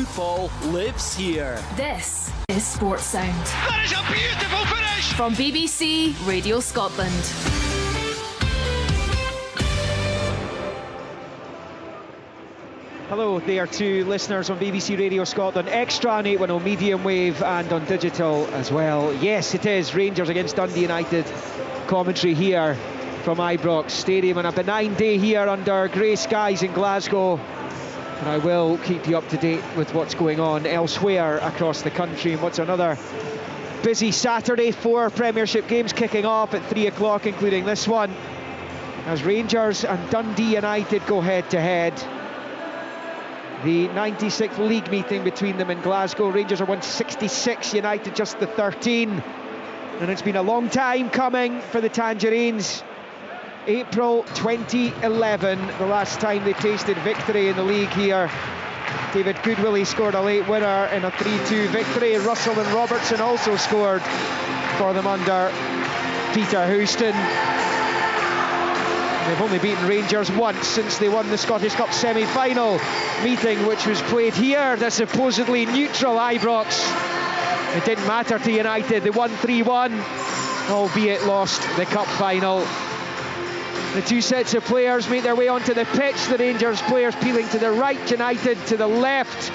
Football lives here. This is Sports Sound. That is a beautiful finish! From BBC Radio Scotland. Hello there to listeners on BBC Radio Scotland, extra on 810 medium wave and on digital as well. Yes, it is Rangers against Dundee United commentary here from Ibrox Stadium on a benign day here under grey skies in Glasgow. And I will keep you up to date with what's going on elsewhere across the country. And what's another busy Saturday, 4 Premiership games kicking off at 3 o'clock, including this one, as Rangers and Dundee United go head to head. The 96th league meeting between them in Glasgow. Rangers are 166, United just the 13. And it's been a long time coming for the Tangerines. April 2011, the last time they tasted victory in the league here. David Goodwillie scored a late winner in a 3-2 victory. Russell and Robertson also scored for them under Peter Houston. They've only beaten Rangers once since they won the Scottish Cup semi-final meeting, which was played here, the supposedly neutral Ibrox. It didn't matter to United, they won 3-1, albeit lost the cup final. The two sets of players make their way onto the pitch. The Rangers players peeling to the right, United to the left.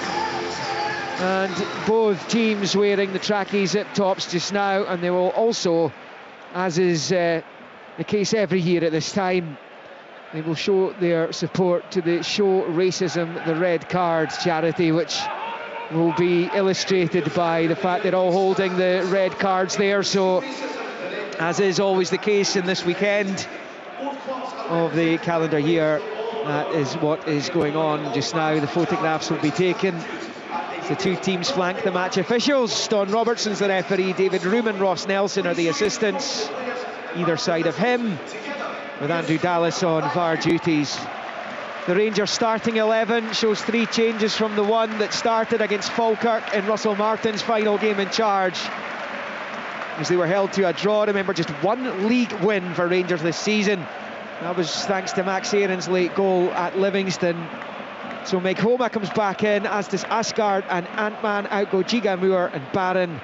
And both teams wearing the trackie zip tops just now, and they will also, as is the case every year at this time, they will show their support to the Show Racism the Red Card charity, which will be illustrated by the fact they're all holding the red cards there. So, as is always the case in this weekend of the calendar year, that is what is going on just now. The photographs will be taken. The two teams flank the match officials. Don Robertson's the referee, David Room and Ross Nelson are the assistants, either side of him, with Andrew Dallas on VAR duties. The Rangers starting 11 shows 3 changes from the one that started against Falkirk in Russell Martin's final game in charge, as they were held to a draw. Remember, just 1 league win for Rangers this season. That was thanks to Max Aaron's late goal at Livingston. So Meghoma comes back in, as does Asgard and Ant-Man. Out go Giga Moore and Barron.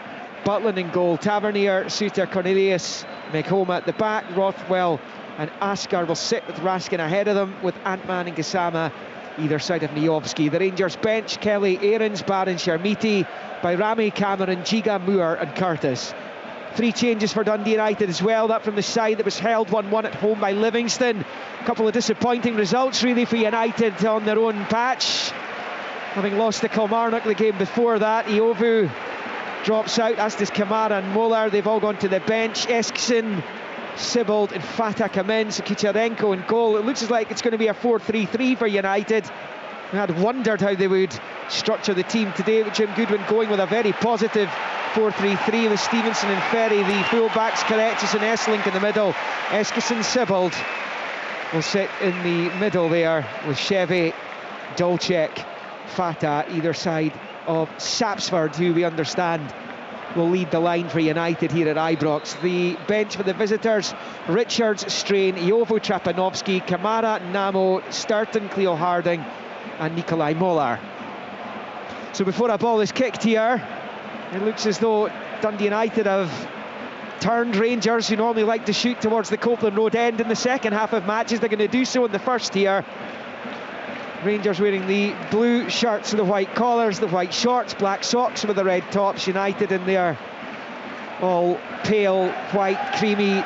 Butland in goal, Tavernier, Suter, Cornelius, Meghoma at the back. Rothwell and Asgard will sit with Raskin ahead of them, with Ant-Man and Gassama either side of Niovski. The Rangers bench: Kelly, Aarons, Barron, Sharmiti, Bayrami, Cameron, Giga Moore and Curtis. 3 changes for Dundee United as well. That from the side that was held 1-1 at home by Livingston. A couple of disappointing results really for United on their own patch, having lost to Kilmarnock the game before that. Iovu drops out, as does Kamara and Molar. They've all gone to the bench. Eskson, Sibbald and Fata come in. Kicharenko in goal. It looks like it's going to be a 4-3-3 for United. I had wondered how they would structure the team today, with Jim Goodwin going with a very positive 4-3-3 with Stevenson and Ferry, the full-backs, Karetsis and Esslink in the middle. Eskison, Sibbald will sit in the middle there, with Chevy, Dolcek, Fata either side of Sapsford, who we understand will lead the line for United here at Ibrox. The bench for the visitors: Richards, Strain, Iovo, Trapanovsky, Kamara, Namo, Sturton, Cleo Harding and Nikolai Molar. So before a ball is kicked here, it looks as though Dundee United have turned Rangers, who normally like to shoot towards the Copeland Road end in the second half of matches. They're going to do so in the first here. Rangers wearing the blue shirts with the white collars, the white shorts, black socks with the red tops. United in their all pale white creamy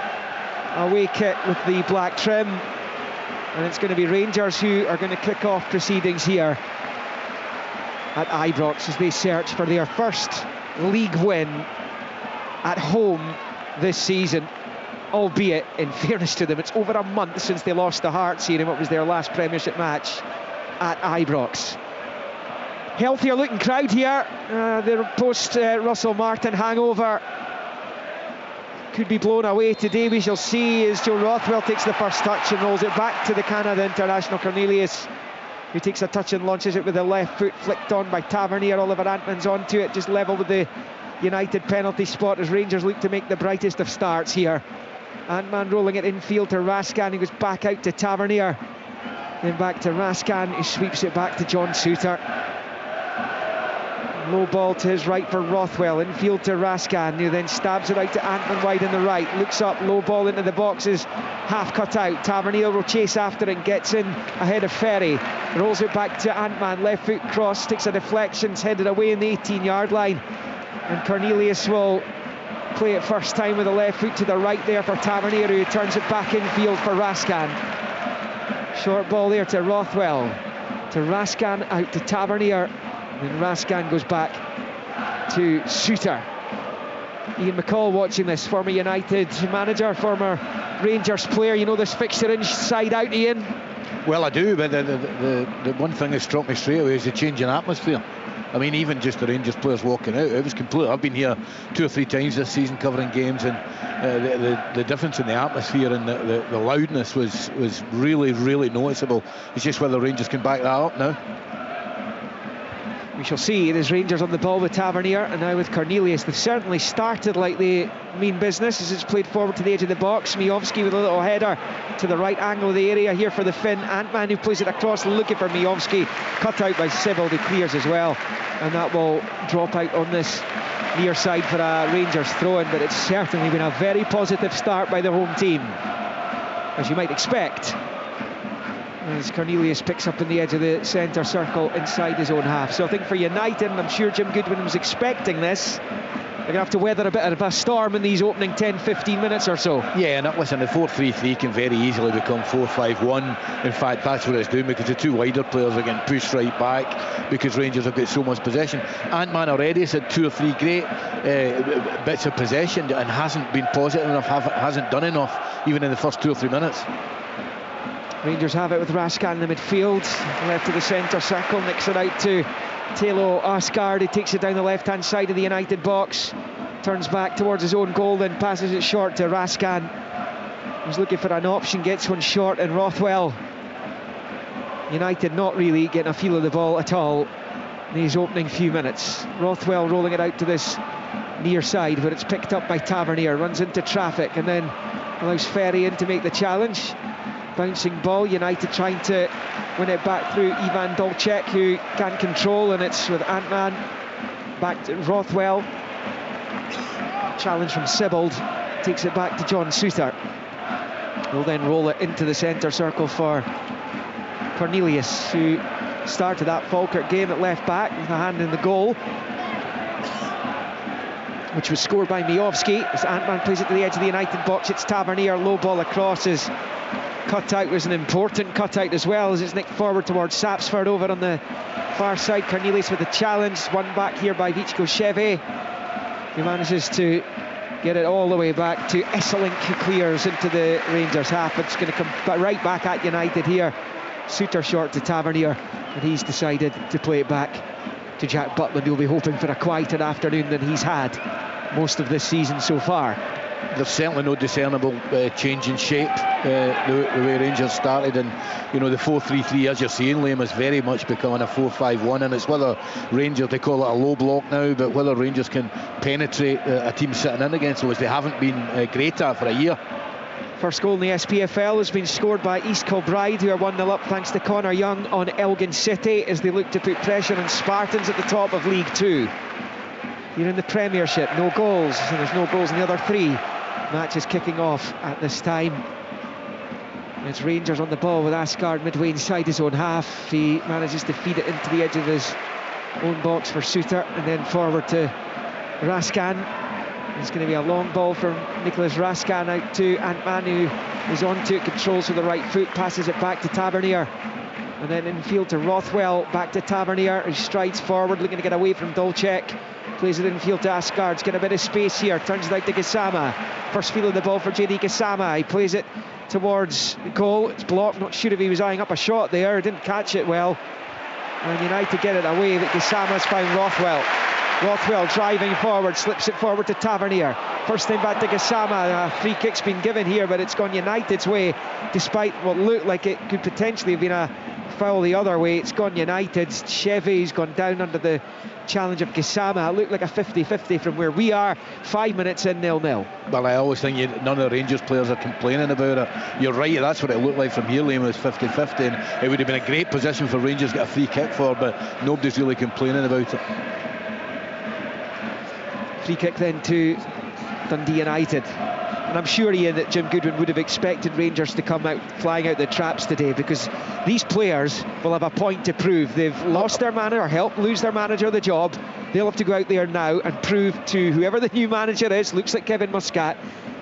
away kit with the black trim. And it's going to be Rangers who are going to kick off proceedings here at Ibrox as they search for their first league win at home this season, albeit, in fairness to them, it's over a month since they lost to Hearts here in what was their last Premiership match at Ibrox. Healthier looking crowd here. Their post Russell Martin hangover could be blown away today. We shall see, as Joe Rothwell takes the first touch and rolls it back to the Canada international Cornelius, who takes a touch and launches it with the left foot, flicked on by Tavernier. Oliver Antman's onto it, just level with the United penalty spot, as Rangers look to make the brightest of starts here. Antman rolling it infield to Raskan, who goes back out to Tavernier, then back to Raskan, who sweeps it back to John Suter. Low ball to his right for Rothwell, infield to Raskan, who then stabs it out to Antman wide on the right, looks up, low ball into the boxes, half cut out. Tavernier will chase after it and gets in ahead of Ferry, rolls it back to Antman, left foot cross, takes a deflection, it's headed away in the 18-yard line, and Cornelius will play it first time with a left foot to the right there for Tavernier, who turns it back infield for Raskan. Short ball there to Rothwell, to Raskan, out to Tavernier. And Raskan goes back to Suter. Ian McCall watching this, former United manager, former Rangers player. You know this fixture inside out, Ian? Well, I do, but the one thing that struck me straight away is the change in atmosphere. I mean, even just the Rangers players walking out, it was complete. I've been here 2 or 3 times this season covering games, and the difference in the atmosphere and the loudness was really, really noticeable. It's just whether Rangers can back that up now. We shall see. It is Rangers on the ball with Tavernier, and now with Cornelius. They've certainly started like they mean business as it's played forward to the edge of the box. Miovski with a little header to the right angle of the area here for the Finn. Antman, who plays it across, looking for Miovski, cut out by Sibbald, who clears as well, and that will drop out on this near side for a Rangers throw-in. But it's certainly been a very positive start by the home team, as you might expect, as Cornelius picks up in the edge of the centre circle inside his own half. So I think for United, and I'm sure Jim Goodwin was expecting this, they're going to have to weather a bit of a storm in these opening 10-15 minutes or so. Yeah, and listen, the 4-3-3 can very easily become 4-5-1. In fact, that's what it's doing, because the 2 wider players are getting pushed right back because Rangers have got so much possession. Antman already has had 2 or 3 great bits of possession and hasn't been positive enough, hasn't done enough even in the first 2 or 3 minutes. Rangers have it with Raskan in the midfield, left to the centre circle, nicks it out to Telo Asgard, who takes it down the left-hand side of the United box, turns back towards his own goal, then passes it short to Raskan. He's looking for an option, gets one short, and Rothwell. United not really getting a feel of the ball at all in these opening few minutes. Rothwell rolling it out to this near side, but it's picked up by Tavernier, runs into traffic and then allows Ferry in to make the challenge. Bouncing ball, United trying to win it back through Ivan Dolcek, who can't control, and it's with Antman back to Rothwell. Challenge from Sibbald, takes it back to John Suter. He'll then roll it into the centre circle for Cornelius, who started that Falkirk game at left back with a hand in the goal, which was scored by Miovski. As Antman plays it to the edge of the United box, it's Tavernier, low ball across. His cut out was an important cut out as well, as it's nicked forward towards Sapsford over on the far side. Cornelius with the challenge, won back here by Vichko Sheve, who manages to get it all the way back to Esselink, who clears into the Rangers half. It's going to come right back at United here. Suter short to Tavernier, and he's decided to play it back to Jack Butland, who'll be hoping for a quieter afternoon than he's had most of this season so far. There's certainly no discernible change in shape the way Rangers started, and you know, the 4-3-3, as you're seeing, Liam, is very much becoming a 4-5-1, and it's whether Rangers, they call it a low block now, but whether Rangers can penetrate a team sitting in against them, which they haven't been great at for a year. First goal in the SPFL has been scored by East Kilbride, who are 1-0 up thanks to Connor Young on Elgin City, as they look to put pressure on Spartans at the top of League 2. You're in the Premiership, no goals, and there's no goals in the other 3 matches kicking off at this time. It's Rangers on the ball with Asgard midway inside his own half. He manages to feed it into the edge of his own box for Suter, and then forward to Raskan. It's going to be a long ball from Nicholas Raskan out to Antman, who is onto it, controls with the right foot, passes it back to Tavernier, and then infield to Rothwell, back to Tavernier, who strides forward looking to get away from Dolcek. Plays it infield to Asgard, get a bit of space here, turns it out to Gassama. First feel of the ball for JD Gassama. He plays it towards the goal, it's blocked, not sure if he was eyeing up a shot there, didn't catch it well, and United get it away, but Gassama's found Rothwell. Rothwell driving forward, slips it forward to Tavernier. First time back to Gassama. A free kick's been given here, but it's gone United's way, despite what looked like it could potentially have been a foul the other way. It's gone United's. Chevy's gone down under the challenge of Gassama. It looked like a 50-50 from where we are. 5 minutes in, 0-0. Well, I always think none of the Rangers players are complaining about it. You're right, that's what it looked like from here, Liam. It was 50-50, and it would have been a great position for Rangers to get a free kick for, but nobody's really complaining about it. Free kick then to Dundee United. And I'm sure, Ian, that Jim Goodwin would have expected Rangers to come out flying out the traps today, because these players will have a point to prove. They've lost their manager, or helped lose their manager the job. They'll have to go out there now and prove to whoever the new manager is, looks like Kevin Muscat,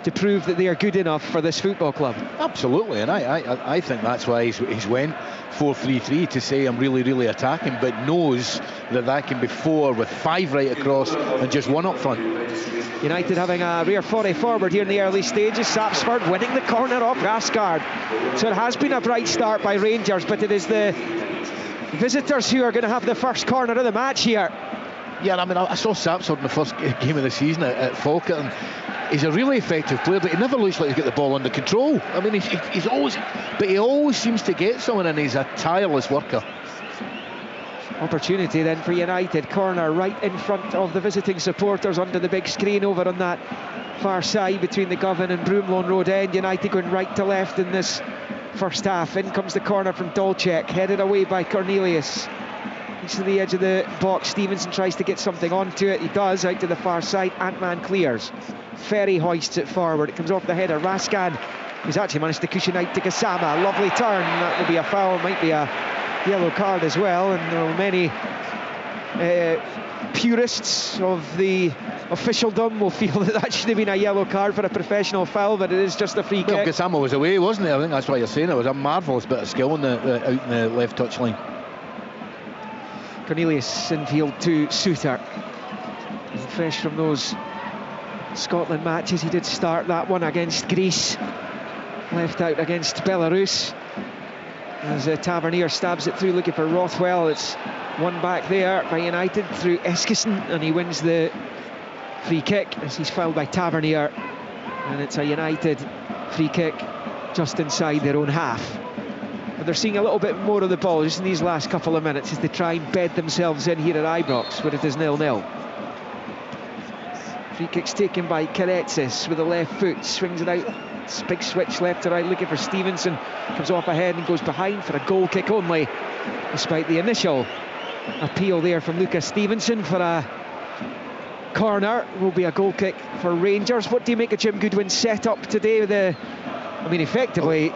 to prove that they are good enough for this football club. Absolutely, and I think that's why he's went 4-3-3, to say I'm really, really attacking, but knows that can be 4 with 5 right across and just 1 up front. United having a rare foray forward here in the early stages. Sapsford winning the corner off Rasgard. So it has been a bright start by Rangers, but it is the visitors who are going to have the first corner of the match here. Yeah, I mean, I saw Sapsford in the first game of the season at Falkirk, and he's a really effective player, but he never looks like he's got the ball under control. I mean, he's always, but he always seems to get someone, and he's a tireless worker. Opportunity then for United. Corner right in front of the visiting supporters under the big screen over on that far side between the Govan and Broomloan Road end. United going right to left in this first half. In comes the corner from Dolcek, headed away by Cornelius. He's to the edge of the box. Stevenson tries to get something onto it. He does, out to the far side. Ant-Man clears. Ferry hoists it forward. It comes off the header. Raskan, who's actually managed to cushion out to Gassama. Lovely turn. That will be a foul. Might be a yellow card as well. And there are many purists of the officialdom will feel that should have been a yellow card for a professional foul, but it is just a free kick. Well, Gassama was away, wasn't he? I think that's why you're saying it was a marvellous bit of skill out in the left touch line. Cornelius infield to Suter. Fresh from those Scotland matches, he did start that one against Greece, left out against Belarus, as Tavernier stabs it through looking for Rothwell. It's won back there by United through Eskison, and he wins the free kick as he's fouled by Tavernier, and it's a United free kick just inside their own half. And they're seeing a little bit more of the ball just in these last couple of minutes as they try and bed themselves in here at Ibrox, where it is 0-0. Free kick's taken by Karetsis with the left foot, swings it out, big switch left to right, looking for Stevenson, comes off ahead and goes behind for a goal kick only, despite the initial appeal there from Lucas Stevenson for a corner. Will be a goal kick for Rangers. What do you make of Jim Goodwin's setup today? Effectively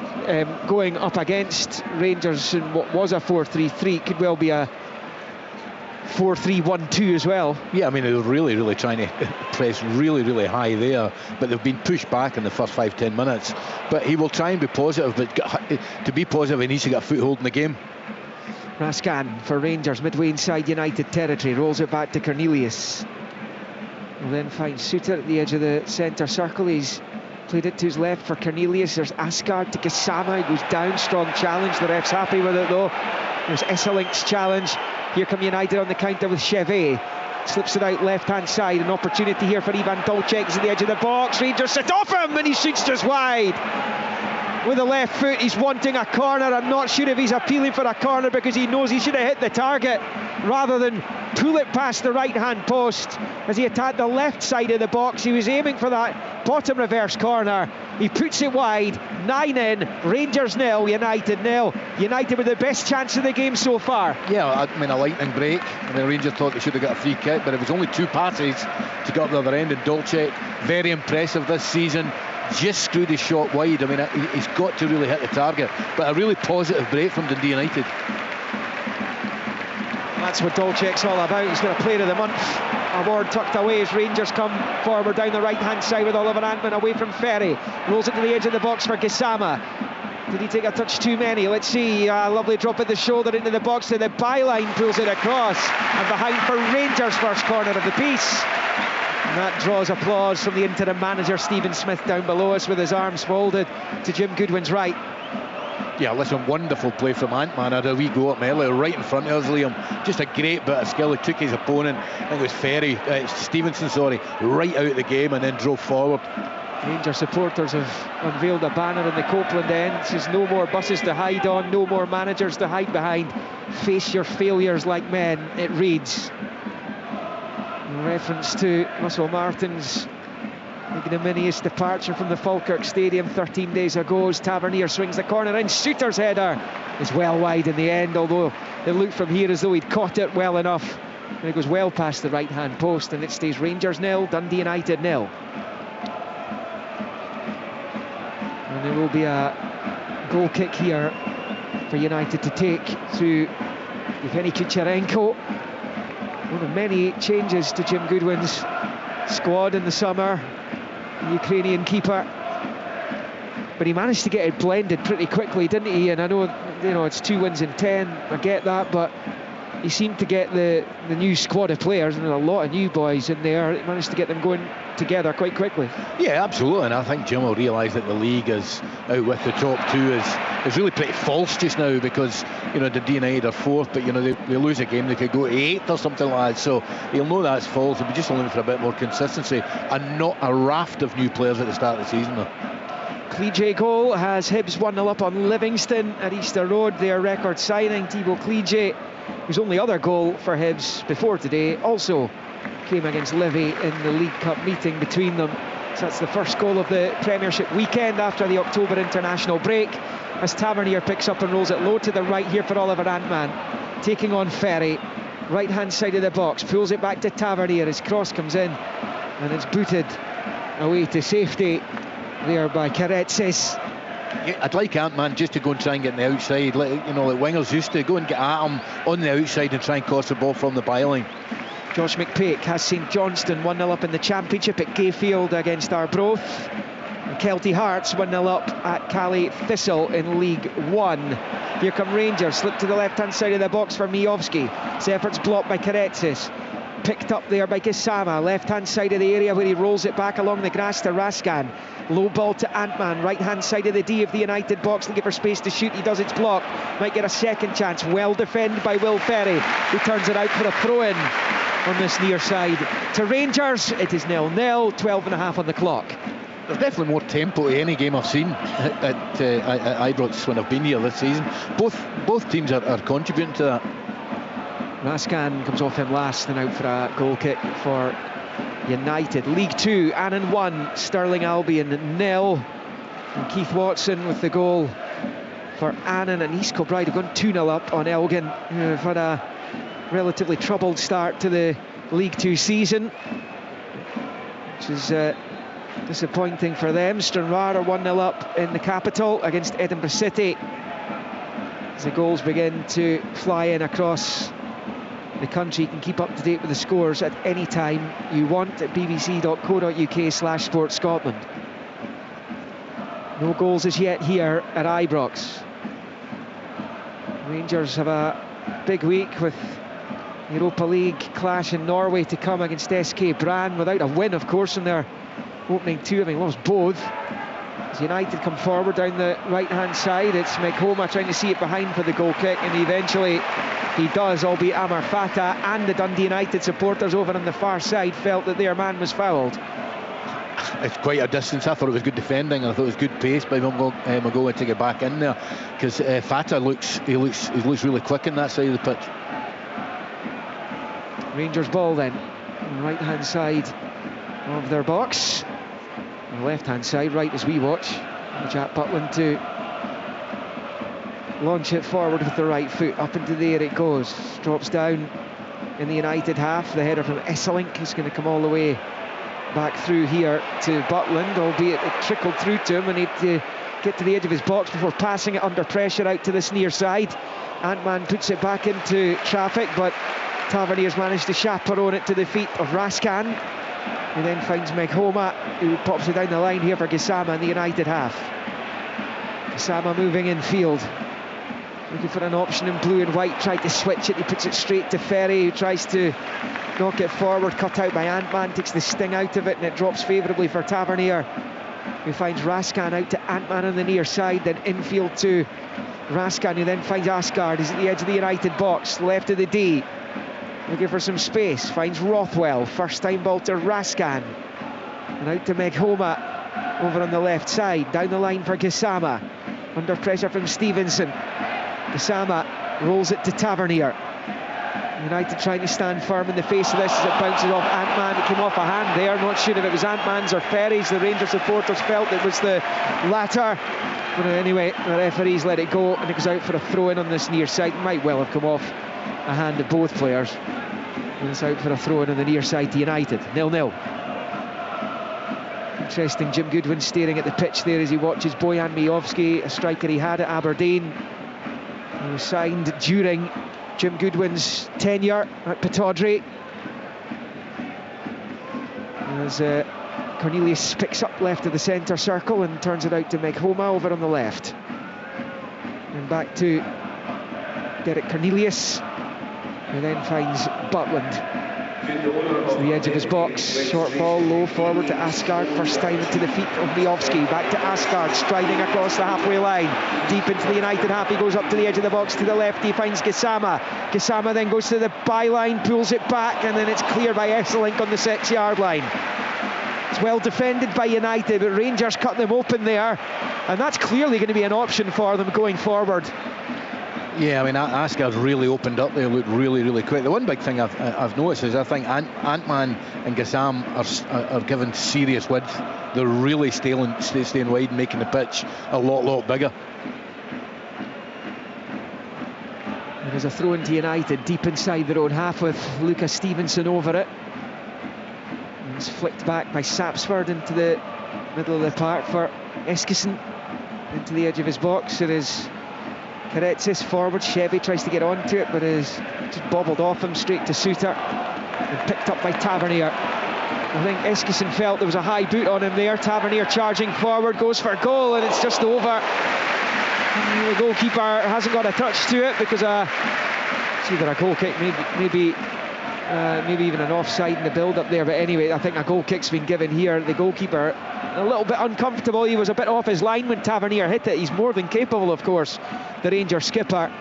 going up against Rangers in what was a 4-3-3 could well be a 4-3-1-2 as well. Yeah, I mean, they were really, really trying to press really, really high there, but they've been pushed back in the first 5-10 minutes. But he will try and be positive, but to be positive, he needs to get a foothold in the game. Raskan for Rangers, midway inside United territory, rolls it back to Cornelius. Will then find Suter at the edge of the centre circle. He's played it to his left for Cornelius. There's Asgard to Gassama. He goes down, strong challenge. The ref's happy with it though. There's Esselink's challenge. Here come United on the counter with Chevet. Slips it out left hand side. An opportunity here for Ivan Dolcek. He's at the edge of the box. Rangers sit off him and he shoots just wide. With the left foot, he's wanting a corner. I'm not sure if he's appealing for a corner because he knows he should have hit the target rather than pull it past the right hand post. As he attacked the left side of the box, he was aiming for that bottom reverse corner. He puts it wide, 9 in, Rangers 0, United 0. United with the best chance of the game so far. Yeah, I mean, a lightning break. I mean, Rangers thought they should have got a free kick, but it was only 2 passes to get up the other end, and Dolcek, very impressive this season, just screwed his shot wide. I mean, he's got to really hit the target, but a really positive break from Dundee United. That's what Dolcek's all about. He's got a player of the month award tucked away as Rangers come forward down the right hand side with Oliver Antman away from Ferry. Rolls it to the edge of the box for Gassama. Did he take a touch too many? Let's see. A lovely drop at the shoulder into the box, to the byline, pulls it across, and behind for Rangers' first corner of the piece. And that draws applause from the interim manager Stephen Smith down below us with his arms folded to Jim Goodwin's right. Yeah, listen, wonderful play from Ant-Man. Had a wee go up earlier, right in front of us, Liam. Just a great bit of skill. He took his opponent, I think it was Stevenson, right out of the game and then drove forward. Rangers supporters have unveiled a banner on the Copeland end. It says no more buses to hide on, no more managers to hide behind. Face your failures like men, it reads. In reference to Russell Martin's ignominious departure from the Falkirk Stadium 13 days ago, as Tavernier swings the corner in. Suter's header is well wide in the end, although it looked from here as though he'd caught it well enough And it goes well past the right-hand post, and it stays Rangers 0, Dundee United 0. And there will be a goal kick here for United to take through Evgeny Kucherenko. One of many changes to Jim Goodwin's squad in the summer, the Ukrainian keeper. But he managed to get it blended pretty quickly, didn't he? And I know, it's 2 wins in 10, I get that, but he seemed to get the new squad of players, and a lot of new boys in there. He managed to get them going together quite quickly. Yeah, absolutely, and I think Jim will realise that the league is out with the top two is really pretty false just now, because Dundee United are 4th, but they lose a game, they could go to 8th or something like that, so he'll know that's false. He'll be just looking for a bit more consistency and not a raft of new players at the start of the season though. Clige goal has Hibs 1-0 up on Livingston at Easter Road. Their record signing, Thibaut Clige, whose only other goal for Hibs before today also came against Livy in the League Cup meeting between them. So that's the first goal of the Premiership weekend after the October international break, as Tavernier picks up and rolls it low to the right here for Oliver Antman, taking on Ferry, right hand side of the box, pulls it back to Tavernier, his cross comes in and it's booted away to safety there by Karetsis. Yeah, I'd like Antman just to go and try and get on the outside, like wingers used to, go and get at him on the outside and try and cross the ball from the byline. Josh McPake has St Johnstone 1-0 up in the Championship at Gayfield against Arbroath. And Kelty Hearts 1-0 up at Cali Thistle in League One. Here come Rangers, slip to the left-hand side of the box for Mijovski. His efforts blocked by Karetsis. Picked up there by Gisama, left-hand side of the area where he rolls it back along the grass to Raskan. Low ball to Antman, right-hand side of the D of the United box, looking for space to shoot. He does, it's blocked. Might get a second chance. Well defended by Will Ferry, who turns it out for a throw-in on this near side. To Rangers, it is 0-0, 12.5 on the clock. There's definitely more tempo to any game I've seen at Ibrox when I've been here this season. Both teams are contributing to that. Raskan comes off him last and out for a goal kick for United. League 2, Annan 1, Stirling Albion 0. And Keith Watson with the goal for Annan, and East Kilbride have gone 2-0 up on Elgin, who have had a relatively troubled start to the League 2 season, which is disappointing for them. Stranraer are 1-0 up in the capital against Edinburgh City, as the goals begin to fly in across the country. You can keep up to date with the scores at any time you want at bbc.co.uk/sportscotland. No goals as yet here at Ibrox. Rangers have a big week with Europa League clash in Norway to come against SK Brann, without a win, of course, in their opening 2, having lost both. As United come forward down the right-hand side, it's Mekhoma trying to see it behind for the goal kick, and eventually he does, albeit Amar Fata and the Dundee United supporters over on the far side felt that their man was fouled. It's quite a distance. I thought it was good defending, and I thought it was good pace by Magola to get back in there, because Fata looks really quick on that side of the pitch. Rangers ball then on the right-hand side of their box. On the left-hand side, right as we watch, Jack Butland to launch it forward with the right foot. Up into the air it goes. Drops down in the United half. The header from Esselink is going to come all the way back through here to Butland, albeit it trickled through to him and he'd get to the edge of his box before passing it under pressure out to this near side. Antman puts it back into traffic, but Tavernier's managed to chaperone it to the feet of Raskan, who then finds Mekhoma, who pops it down the line here for Gisama in the United half. Gisama moving in field, looking for an option in blue and white, tried to switch it, he puts it straight to Ferry, who tries to knock it forward, cut out by Antman, takes the sting out of it, and it drops favourably for Tavernier, who finds Raskan out to Antman on the near side, then infield to Raskan, who then finds Asgard. He's at the edge of the United box, left of the D, looking for some space, finds Rothwell, first time ball to Raskan, and out to Mekhoma over on the left side, down the line for Gisama, under pressure from Stevenson. Gisama rolls it to Tavernier. United trying to stand firm in the face of this as it bounces off Antman. It came off a hand there, not sure if it was Antman's or Ferry's. The Rangers supporters felt it was the latter, but anyway, the referees let it go and it goes out for a throw-in on this near side. Might well have come off a hand of both players. And it's out for a throw-in on the near side to United. 0-0. Interesting, Jim Goodwin staring at the pitch there as he watches Bojan Miovski, a striker he had at Aberdeen. He was signed during Jim Goodwin's tenure at Pittodrie. As Cornelius picks up left of the centre circle and turns it out to Meghoma over on the left. And back to Derek Cornelius, who then finds Butland. To the edge of his box, short ball, low forward to Asgard, first time into the feet of Miovski, back to Asgard, striding across the halfway line, deep into the United half, he goes up to the edge of the box to the left, he finds Gassama then goes to the byline, pulls it back, and then it's cleared by Esselink on the 6-yard line. It's well defended by United, but Rangers cut them open there, and that's clearly going to be an option for them going forward. Yeah, I mean, Asgard really opened up there, looked really quick. The one big thing I've noticed is I think Ant-Man and Gassam are given serious width. They're really staying wide, making the pitch a lot bigger. There's a throw into United deep inside their own half with Lucas Stevenson over it. And it's flicked back by Sapsford into the middle of the park for Eskison into the edge of his box. It is Karetsis forward, Chevy tries to get onto it but is just bobbled off him straight to Suter and picked up by Tavernier. I think Eskison felt there was a high boot on him there. Tavernier charging forward, goes for a goal and it's just over. And the goalkeeper hasn't got a touch to it because it's either a goal kick, maybe even an offside in the build-up there, but anyway, I think a goal kick's been given here. The goalkeeper a little bit uncomfortable, he was a bit off his line when Tavernier hit it. He's more than capable, of course, the Rangers skipper,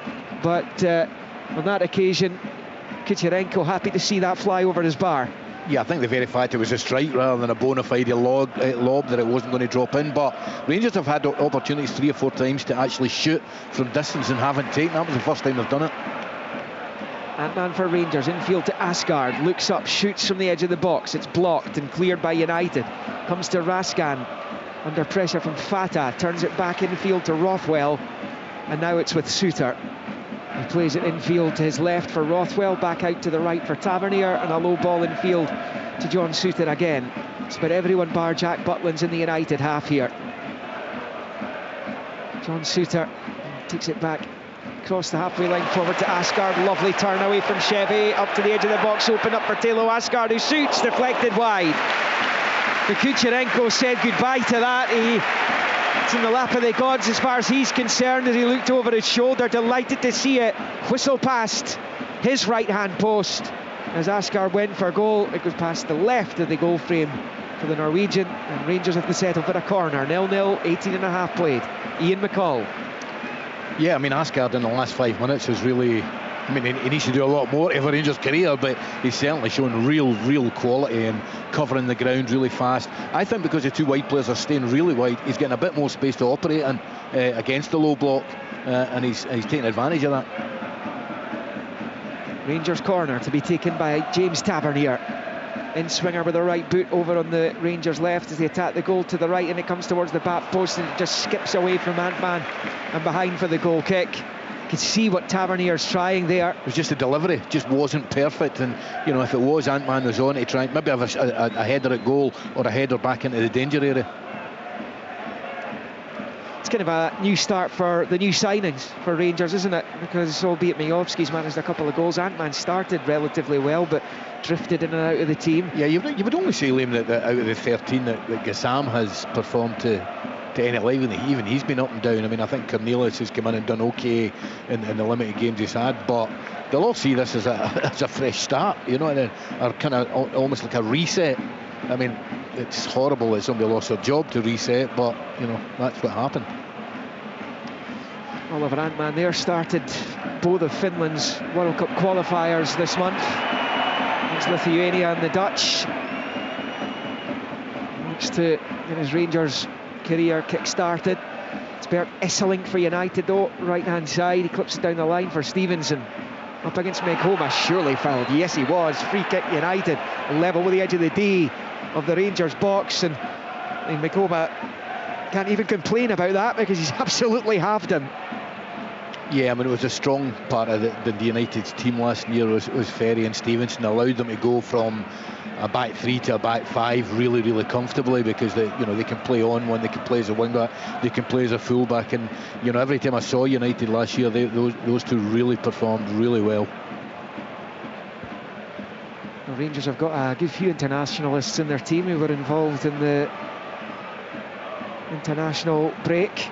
but on that occasion Kucherenko happy to see that fly over his bar. Yeah, I think the very fact it was a strike rather than a bona fide lob that it wasn't going to drop in, but Rangers have had opportunities 3 or 4 times to actually shoot from distance and haven't taken. That was the first time they've done it. Ant-Man for Rangers, infield to Asgard, looks up, shoots from the edge of the box, it's blocked and cleared by United. Comes to Raskan, under pressure from Fatah, turns it back infield to Rothwell, and now it's with Suter. He plays it infield to his left for Rothwell, back out to the right for Tavernier, and a low ball infield to John Suter again. It's about everyone bar Jack Butland's in the United half here. John Suter takes it back across the halfway line forward to Asgard, lovely turn away from Chevy, up to the edge of the box, open up for Telo Asgard, who shoots, deflected wide. The Kucherenko said goodbye to that. It's in the lap of the gods as far as he's concerned, as he looked over his shoulder, delighted to see it whistle past his right hand post as Asgard went for a goal. It goes past the left of the goal frame for the Norwegian, and Rangers have to settle for a corner. 0-0, 18.5 played. Ian McCall. Yeah, I mean, Asgard in the last 5 minutes has really, I mean, he needs to do a lot more in a Rangers career, but he's certainly shown real quality and covering the ground really fast. I think because the 2 wide players are staying really wide, he's getting a bit more space to operate in against the low block, and he's taking advantage of that. Rangers corner to be taken by James Tavernier. In swinger with the right boot over on the Rangers left as they attack the goal to the right, and it comes towards the back post and it just skips away from Ant-Man and behind for the goal kick. You can see what Tavernier's trying there. It was just the delivery, just wasn't perfect, and you know, if it was, Ant-Man was on to try maybe have a header at goal or a header back into the danger area. It's kind of a new start for the new signings for Rangers, isn't it? Because albeit Miovski's managed a couple of goals, Ant-Man started relatively well but drifted in and out of the team. Yeah, you would only say, Liam, that out of the 13 that Gassam has performed to any level, even he's been up and down. I mean, I think Cornelius has come in and done okay in the limited games he's had, but they'll all see this as a fresh start, you know, or kind of almost like a reset. I mean, it's horrible that somebody lost their job to reset, but you know, that's what happened. Oliver Ant-Man there started both of Finland's World Cup qualifiers this month. It's Lithuania and the Dutch. Looks to get his Rangers career kick-started. It's Bert Esselink for United though, right-hand side. He clips it down the line for Stevenson. Up against Meghoma, surely fouled. Yes, he was. Free kick United, level with the edge of the D of the Rangers box, and Meghoma can't even complain about that because he's absolutely halved him. Yeah, I mean, it was a strong part of the Dundee United's team last year was Ferry and Stevenson. Allowed them to go from a back three to a back five really, really comfortably, because they can play on one, they can play as a wing back, they can play as a full back, and every time I saw United last year, those two really performed really well. The Rangers have got a good few internationalists in their team who were involved in the international break.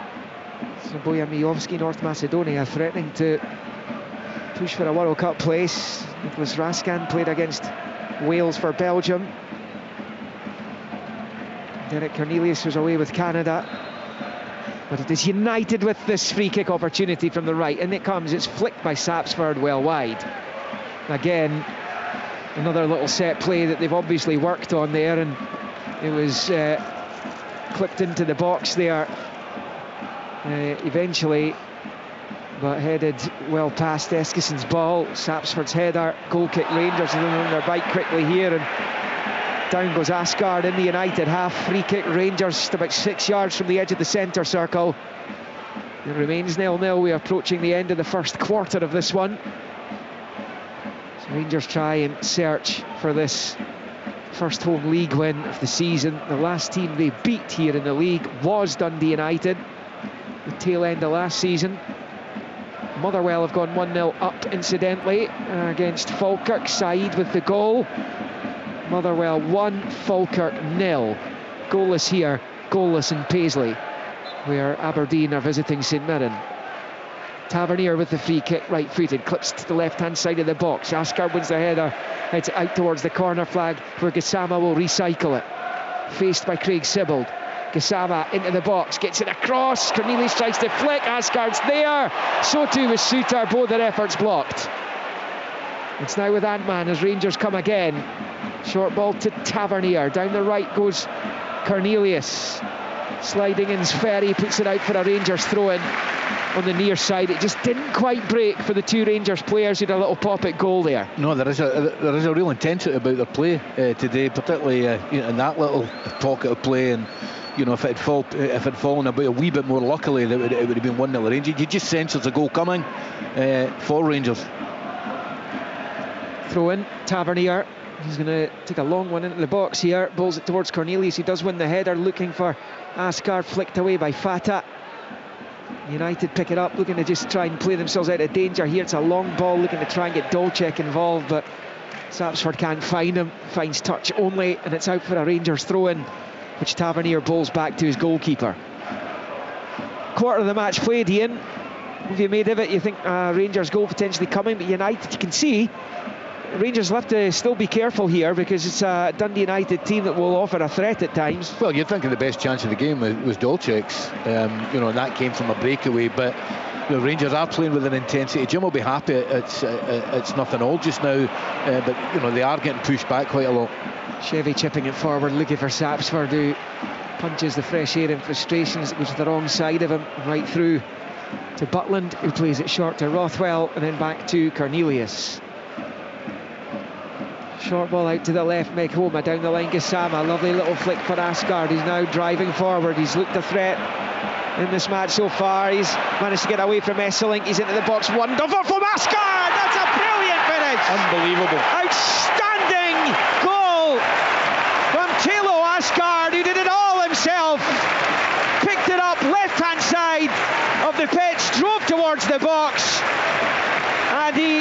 Bojan Mijovski, North Macedonia, threatening to push for a World Cup place. Nicholas Raskan played against Wales for Belgium. Derek Cornelius was away with Canada. But it is United with this free kick opportunity from the right, and it comes, it's flicked by Sapsford well wide. Again, another little set play that they've obviously worked on there, and it was clipped into the box there eventually, but headed well past Eskison's ball. Sapsford's header, goal kick. Rangers are on their bike quickly here, and down goes Asgard in the United half. Free kick, Rangers just about 6 yards from the edge of the centre circle. It remains 0-0. We are approaching the end of the first quarter of this one. So Rangers try and search for this first home league win of the season. The last team they beat here in the league was Dundee United, the tail end of last season. Motherwell have gone 1-0 up, incidentally, against Falkirk. Side with the goal. Motherwell 1, Falkirk 0. Goalless here, goalless in Paisley, where Aberdeen are visiting St Mirren. Tavernier with the free kick, right-footed, clips to the left-hand side of the box. Asgard wins the header, heads out towards the corner flag, where Gassama will recycle it. Faced by Craig Sibbald. Gassama into the box, gets it across. Cornelius tries to flick, Asgard's there. So too was Suter, both their efforts blocked. It's now with Ant-Man as Rangers come again. Short ball to Tavernier. Down the right goes Cornelius. Sliding in's Ferry, puts it out for a Rangers throw-in on the near side. It just didn't quite break for the two Rangers players who had a little pop at goal there. No, there is a real intensity about their play today, particularly in that little pocket of play. And if it had fallen a wee bit more luckily, it would have been 1-0 Rangers. You just sense there's a goal coming for Rangers. Throw in, Tavernier. He's going to take a long one into the box here. Bowls it towards Cornelius. He does win the header, looking for Asgard, flicked away by Fata. United pick it up, looking to just try and play themselves out of danger here. It's a long ball, looking to try and get Dolcek involved, but Sapsford can't find him. Finds touch only, and it's out for a Rangers throw-in, which Tavernier bowls back to his goalkeeper. Quarter of the match played, Ian. What have you made of it? You think Rangers goal potentially coming, but United, you can see Rangers will have to still be careful here, because it's a Dundee United team that will offer a threat at times. Well, you'd think the best chance of the game was Dolcek's, and that came from a breakaway, but the Rangers are playing with an intensity. Jim will be happy it's nothing all just now, but they are getting pushed back quite a lot. Chevy chipping it forward, looking for Sapsford, who punches the fresh air and frustrations that goes to the wrong side of him, right through to Butland, who plays it short to Rothwell, and then back to Cornelius. Short ball out to the left, Mekhoma down the line, Gassama, lovely little flick for Asgard. He's now driving forward. He's looked a threat in this match so far. He's managed to get away from Esselink. He's into the box, wonderful from Asgard. That's a brilliant finish. Unbelievable. Outstanding goal from Tilo Asgard, who did it all himself. Picked it up left-hand side of the pitch, drove towards the box, and he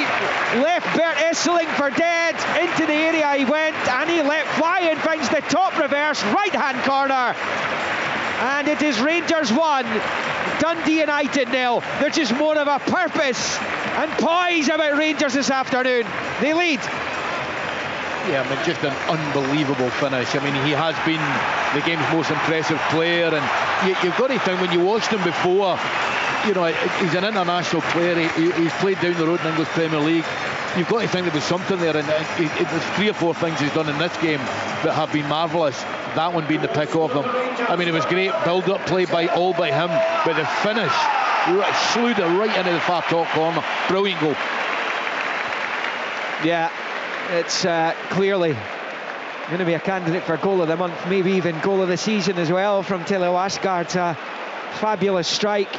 left Bert Esselink for dead. Into the area he went, and he let fly and finds the top reverse right-hand corner. And it is Rangers 1, Dundee United 0. There's just more of a purpose and poise about Rangers this afternoon. They lead. Yeah, I mean, just an unbelievable finish. I mean, he has been the game's most impressive player, and you've got to think, when you watched him before, he's an international player. He's played down the road in English Premier League. You've got to think there was something there, and there's 3 or 4 things he's done in this game that have been marvellous. That one being the pick of them. I mean, it was great build-up play by him, but the finish, slewed it right into the far top corner. Brilliant goal. Yeah, it's clearly going to be a candidate for goal of the month, maybe even goal of the season as well, from Tilo Asgard. Fabulous strike.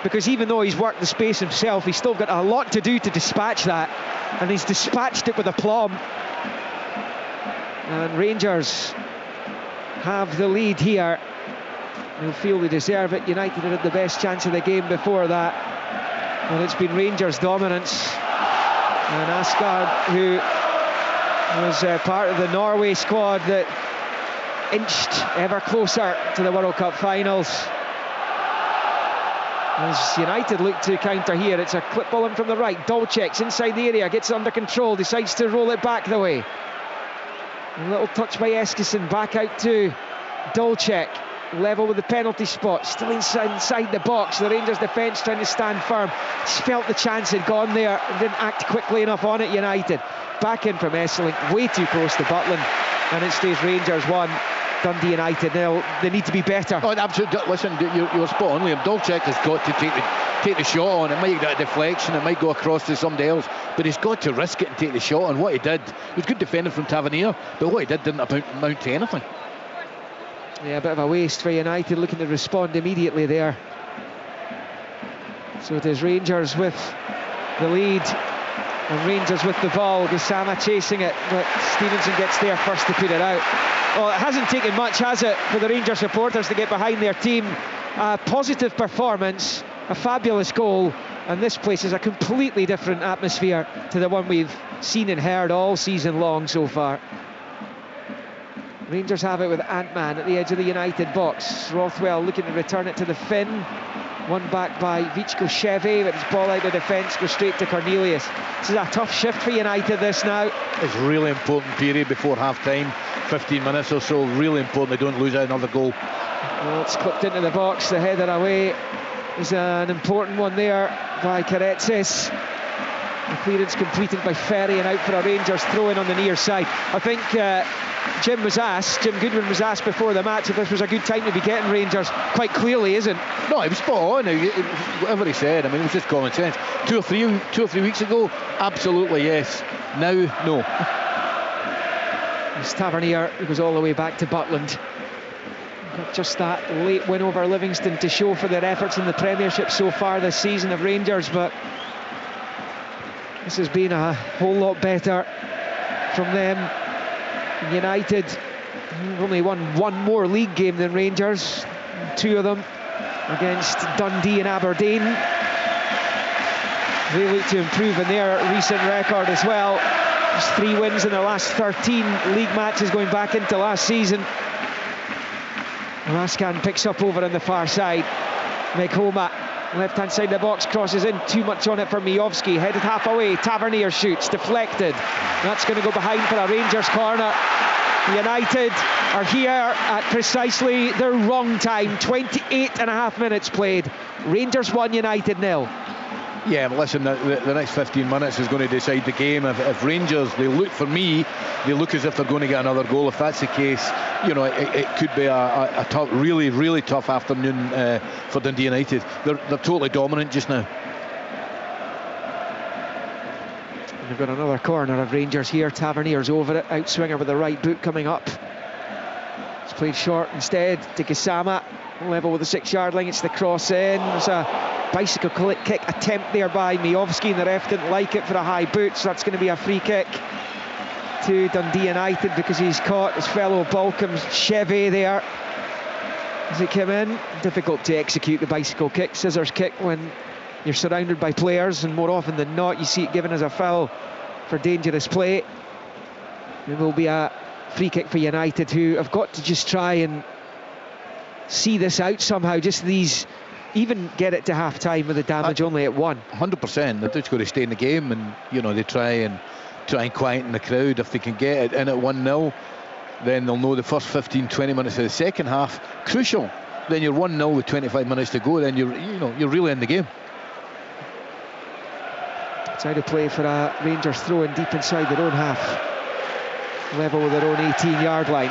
because even though he's worked the space himself, he's still got a lot to do to dispatch that, and he's dispatched it with aplomb. And Rangers have the lead here. They'll feel they deserve it. United had the best chance of the game before that, and it's been Rangers' dominance. And Asgard, who was part of the Norway squad that inched ever closer to the World Cup finals. As United look to counter here, it's a clip ball in from the right. Dolček's inside the area, gets it under control, decides to roll it back the way. A little touch by Eskilsson, back out to Dolček. Level with the penalty spot, still inside the box. The Rangers defence trying to stand firm. Just felt the chance had gone there and didn't act quickly enough on it. United back in from Esselink, way too close to Butland, and it stays Rangers 1, Dundee United 0. They need to be better. Oh, absolutely. Listen, you were spot on, Liam. Dolček has got to take the shot on. It might get a deflection, it might go across to somebody else, but he's got to risk it and take the shot on. What he did, it was good defending from Tavernier, but what he did didn't amount to anything. Yeah, a bit of a waste for United, looking to respond immediately there. So it is Rangers with the lead, and Rangers with the ball. Gassama chasing it, but Stevenson gets there first to put it out. Well, it hasn't taken much, has it, for the Rangers supporters to get behind their team. A positive performance, a fabulous goal, and this place is a completely different atmosphere to the one we've seen and heard all season long so far. Rangers have it with Ant-Man at the edge of the United box. Rothwell looking to return it to the Finn. One back by Vichko Sheve, but his ball out of defence goes straight to Cornelius. This is a tough shift for United, this now. It's a really important period before half-time, 15 minutes or so. Really important they don't lose another goal. Well, it's clipped into the box, the header away. There's an important one there by Karetsis. The clearance completed by Ferry, and out for a Rangers throw-in on the near side. I think Jim Goodwin was asked before the match if this was a good time to be getting Rangers. Quite clearly isn't. No, he was spot on. Whatever he said, I mean, it was just common sense. Two or three weeks ago, absolutely yes. Now, no. It's Tavernier, who goes all the way back to Butland. Got just that late win over Livingston to show for their efforts in the Premiership so far this season of Rangers, but this has been a whole lot better from them. United only won one more league game than Rangers, 2 of them against Dundee and Aberdeen. They look to improve in their recent record as well. There's 3 wins in the last 13 league matches going back into last season. Raskan picks up over on the far side. Mekhoma, left hand side of the box, crosses in, too much on it for Miovski, headed half away. Tavernier shoots, deflected. That's going to go behind for a Rangers corner. United are here at precisely the wrong time. 28.5 minutes played. Rangers 1, United 0. Yeah, but listen, the next 15 minutes is going to decide the game. If Rangers, they look as if they're going to get another goal. If that's the case, you know, it could be a tough, really, really tough afternoon for Dundee United. They're totally dominant just now. They've got another corner of Rangers here. Tavernier's over it, outswinger with the right boot coming up. It's played short instead to Gassama, level with the 6-yard line. It's the cross in. There's a bicycle kick attempt there by Miovski, and the ref didn't like it for a high boot, so that's going to be a free kick to Dundee United because he's caught his fellow Balcombe Chevy there as he came in. Difficult to execute the bicycle kick, scissors kick, when you're surrounded by players, and more often than not you see it given as a foul for dangerous play. It will be a free kick for United, who have got to just try and see this out somehow. Just these, even get it to half time with the damage only at 1. 100%. They're just going to stay in the game, and you know, they try and quieten the crowd. If they can get it in at 1-0, then they'll know the first 15-20 minutes of the second half crucial. Then you're 1-0 with 25 minutes to go, then you're really in the game. It's out of play for a Rangers throw in deep inside their own half, level with their own 18-yard line.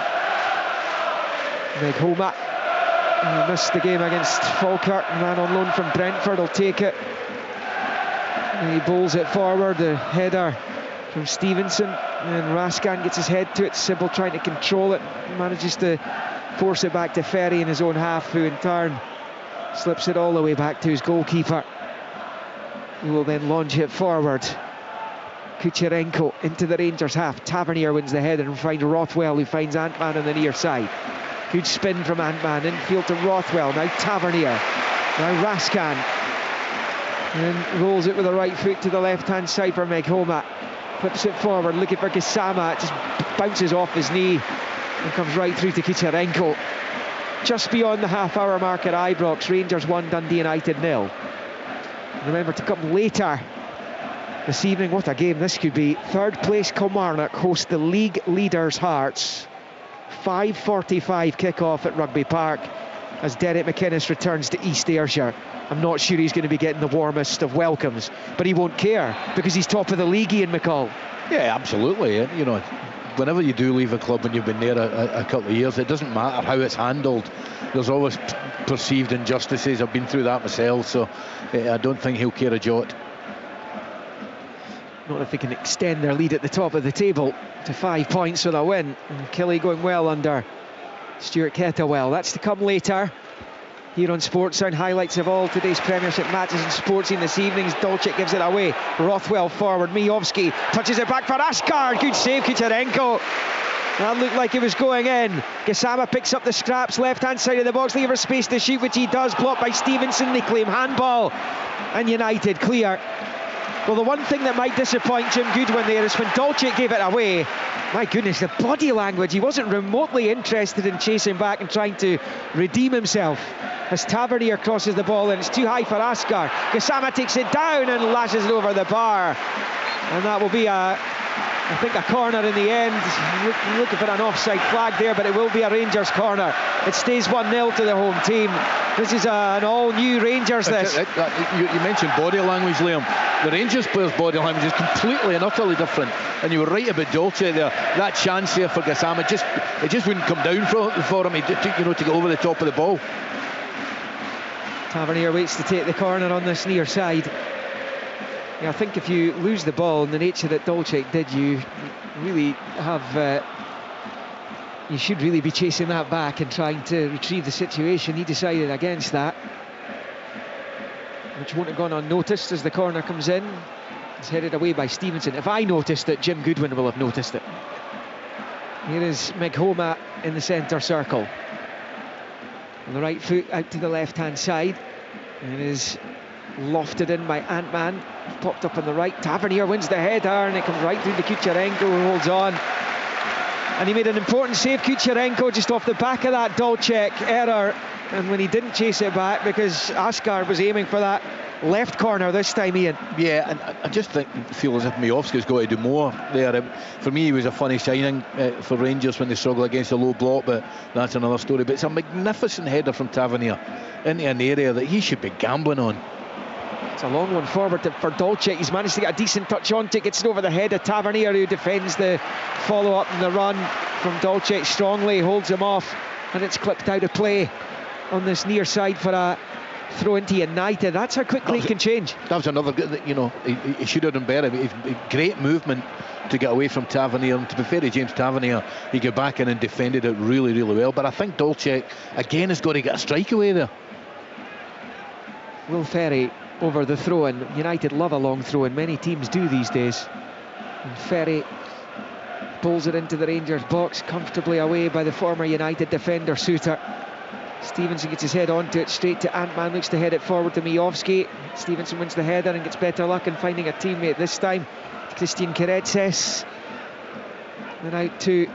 Mekhoma, who missed the game against Falkirk, man on loan from Brentford, will take it. And he bowls it forward, the header from Stevenson, and Raskan gets his head to it. Sybil trying to control it, manages to force it back to Ferry in his own half, who in turn Slips it all the way back to his goalkeeper, who will then launch it forward. Kucherenko into the Rangers half. Tavernier wins the header and finds Rothwell, who finds Antman on the near side. Good spin from Antman, infield to Rothwell. Now Tavernier, now Raskan, and rolls it with the right foot to the left-hand side for Meghoma. Flips it forward, looking for Gassama. It just bounces off his knee and comes right through to Kucherenko. Just beyond the half-hour mark at Ibrox, Rangers 1, Dundee United 0. Remember to come later this evening. What a game this could be. Third place Kilmarnock host the league leaders Hearts. 5:45 kick-off at Rugby Park as Derek McInnes returns to East Ayrshire. I'm not sure he's going to be getting the warmest of welcomes, but he won't care because he's top of the league, Ian McCall. Yeah, absolutely. You know, whenever you do leave a club and you've been there a couple of years, it doesn't matter how it's handled. There's always perceived injustices. I've been through that myself, so I don't think he'll care a jot. Not if they can extend their lead at the top of the table to 5 points with a win. And Killie going well under Stuart Kettlewell. That's to come later. Here on Sports Sound, highlights of all today's Premiership matches and sports scene this evening. Dolchik gives it away. Rothwell forward. Mijovski touches it back for Askar. Good save, Kucherenko. That looked like it was going in. Gassama picks up the scraps, left-hand side of the box, leaving for space to shoot, which he does. Blocked by Stevenson. They claim handball, and United clear. Well, the one thing that might disappoint Jim Goodwin there is when Dolchik gave it away. My goodness, the body language. He wasn't remotely interested in chasing back and trying to redeem himself. As Tavernier crosses the ball and it's too high for Askar. Gassama takes it down and lashes it over the bar. And that will be I think a corner in the end. Looking for an offside flag there, but it will be a Rangers corner. It stays 1-0 to the home team. This is an all-new Rangers, this. You mentioned body language, Liam. The Rangers players' body language is completely and utterly different. And you were right about Dolce there. That chance there for Gassama, it just wouldn't come down for him. He took, to get over the top of the ball. Tavernier waits to take the corner on this near side. Yeah, I think if you lose the ball in the nature that Dolchik did, you really have... you should really be chasing that back and trying to retrieve the situation. He decided against that, which won't have gone unnoticed as the corner comes in. It's headed away by Stevenson. If I noticed it, Jim Goodwin will have noticed it. Here is Meghoma in the centre circle. On the right foot out to the left-hand side. It is lofted in by Antman. Popped up on the right. Tavernier wins the header and it comes right through to Kucherenko, who holds on. And he made an important save, Kucherenko, just off the back of that Dolchik error. And when he didn't chase it back, because Askar was aiming for that left corner this time, Ian. Yeah, and I just feel as if Mijovski's got to do more there. For me, he was a funny signing for Rangers when they struggle against a low block, but that's another story. But it's a magnificent header from Tavernier into an area that he should be gambling on. It's a long one forward for Dolchik. He's managed to get a decent touch on it. Gets it over the head of Tavernier, who defends the follow-up and the run from Dolchik strongly, holds him off, and it's clipped out of play on this near side for a throw into United. That's how quickly he can change. That was another, he should have done better. Great movement to get away from Tavernier, and to be fair to James Tavernier, he got back in and defended it really, really well. But I think Dolchik again has got to get a strike away there. Will Ferry over the throw-in. United love a long throw-in. Many teams do these days. And Ferry pulls it into the Rangers box, comfortably away by the former United defender Suter. Stevenson gets his head onto it, straight to Antman, looks to head it forward to Mijovski. Stevenson wins the header and gets better luck in finding a teammate this time. Christian Keretses. Then out to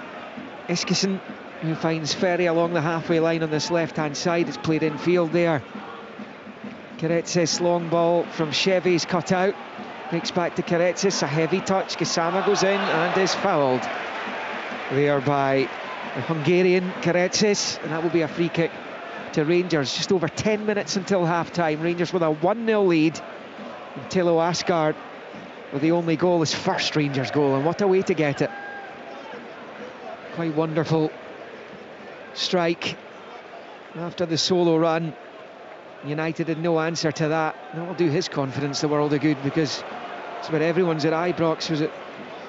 Eskison, who finds Ferry along the halfway line on this left-hand side. It's played infield there. Keretses, long ball from Chevy's cut out. Breaks back to Keretses, a heavy touch. Gassama goes in and is fouled there by the Hungarian Keretses, and that will be a free kick to Rangers. Just over 10 minutes until half-time. Rangers with a 1-0 lead. And Tilo Askard with the only goal, his first Rangers goal, and what a way to get it. Quite wonderful strike after the solo run. United had no answer to that. That will do his confidence the world of good, because it's where everyone's at Ibrox. Was it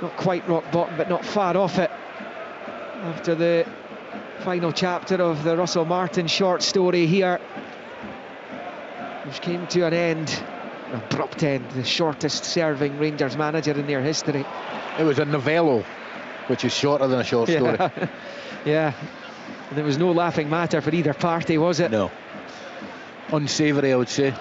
not quite rock bottom, but not far off it after the final chapter of the Russell Martin short story here. which came to an end, an abrupt end. The shortest serving Rangers manager in their history. It was a novello, which is shorter than a short story. Yeah, and there was no laughing matter for either party, was it? No. Unsavoury, I would say.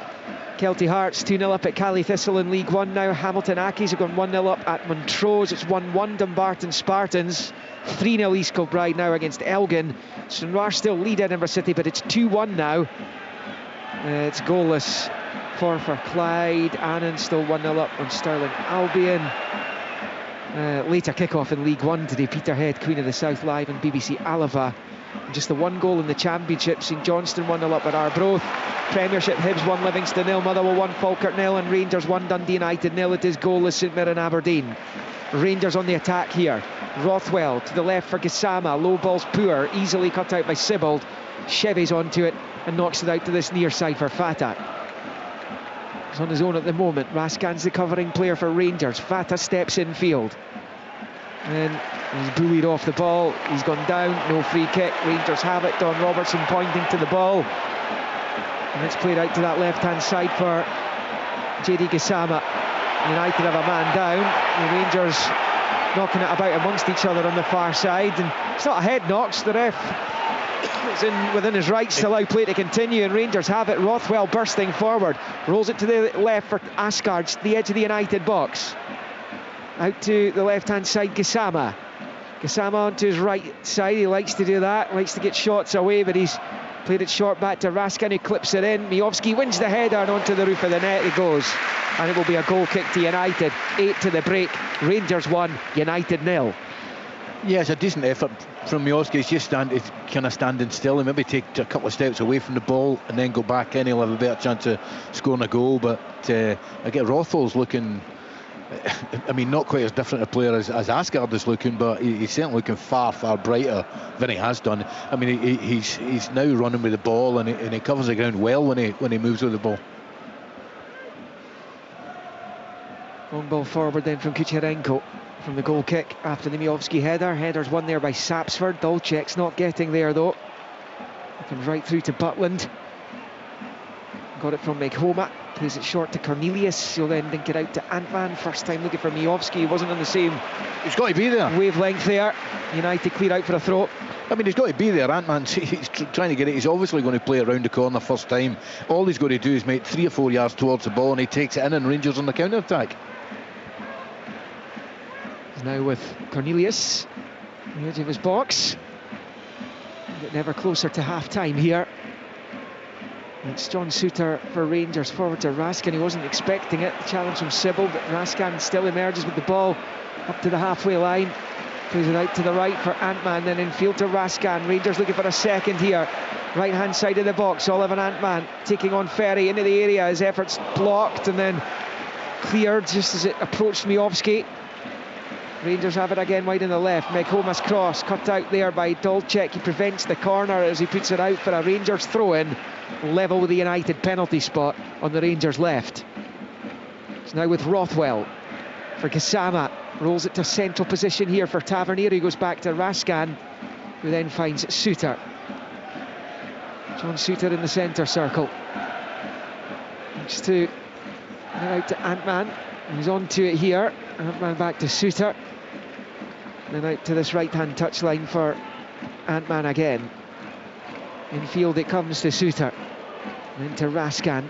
Kelty Hearts 2-0 up at Cally Thistle in League One now. Hamilton Accies have gone 1-0 up at Montrose. It's 1-1 Dumbarton Spartans. 3-0 East Kilbride now against Elgin. Stranraer still lead Edinburgh City, but it's 2-1 now. It's goalless for Clyde. Annan still 1-0 up on Stirling Albion. Later kick-off in League One today. Peterhead, Queen of the South live on BBC Alava. And just the one goal in the Championship. St Johnstone 1-0 up at Arbroath. Premiership, Hibs 1, Livingston 0, Motherwell 1, Falkirk 0, and Rangers 1, Dundee United 0. It is goalless St Mirren Aberdeen. Rangers on the attack here. Rothwell to the left for Gassama. Low ball's poor, easily cut out by Sibbald. Chevy's onto it and knocks it out to this near side for Fatah. He's on his own at the moment. Raskan's the covering player for Rangers. Fatah steps in field. And he's bullied off the ball. He's gone down. No free kick. Rangers have it. Don Robertson pointing to the ball. And it's played out to that left-hand side for JD Gassama. United have a man down. The Rangers knocking it about amongst each other on the far side. And it's not a head knocks. The ref is within his rights to allow play to continue. And Rangers have it. Rothwell bursting forward. Rolls it to the left for Asgard, the edge of the United box. Out to the left-hand side, Gassama. Gassama onto his right side. He likes to do that. Likes to get shots away, but he's played it short back to Raskin, who clips it in. Miovski wins the header and onto the roof of the net it goes. And it will be a goal kick to United. 8 to the break. Rangers 1, United 0. Yeah, it's a decent effort from Miovski. He's just kind of standing still and maybe take a couple of steps away from the ball and then go back in. He'll have a better chance of scoring a goal. But I get Rothwell's looking... I mean, not quite as different a player as Asgard is looking, but he's certainly looking far, far brighter than he has done. I mean, he's now running with the ball and he covers the ground well when he moves with the ball. Long ball forward then from Kucherenko from the goal kick after the Miovski header. Header's won there by Sapsford. Dolchek's not getting there though. Comes right through to Butland. Got it from Meghoma. Plays it short to Cornelius. He'll then link it out to Ant-Man. First time looking for Miovski. He wasn't on the same He's got to be there. wavelength there. United clear out for a throw. I mean, he's got to be there. Ant-Man, he's trying to get it. He's obviously going to play around the corner first time. All he's got to do is make 3 or 4 yards towards the ball and he takes it in and Rangers on the counter-attack. He's now with Cornelius on the edge of his box. Getting ever closer to half-time here. It's John Souttar for Rangers, forward to Raskin. He wasn't expecting it. Challenge from Sibbald, but Raskin still emerges with the ball up to the halfway line. Plays it out to the right for Ant-Man, then in field to Raskin. Rangers looking for a second here. Right hand side of the box, Oliver Ant-Man taking on Ferry into the area. His efforts blocked and then cleared just as it approached Miovski. Rangers have it again wide in the left. Meghoma's cross cut out there by Dolchek. He prevents the corner as he puts it out for a Rangers throw-in. Level with the United penalty spot on the Rangers left. It's now with Rothwell for Gassama. Rolls it to central position here for Tavernier. He goes back to Raskin, who then finds Souttar. John Souttar in the centre circle. Next to out to Ant-Man. He's on to it here. Ant-Man back to Souttar. Then out to this right-hand touchline for Ant-Man again. In field it comes to Souttar. Then to Raskin.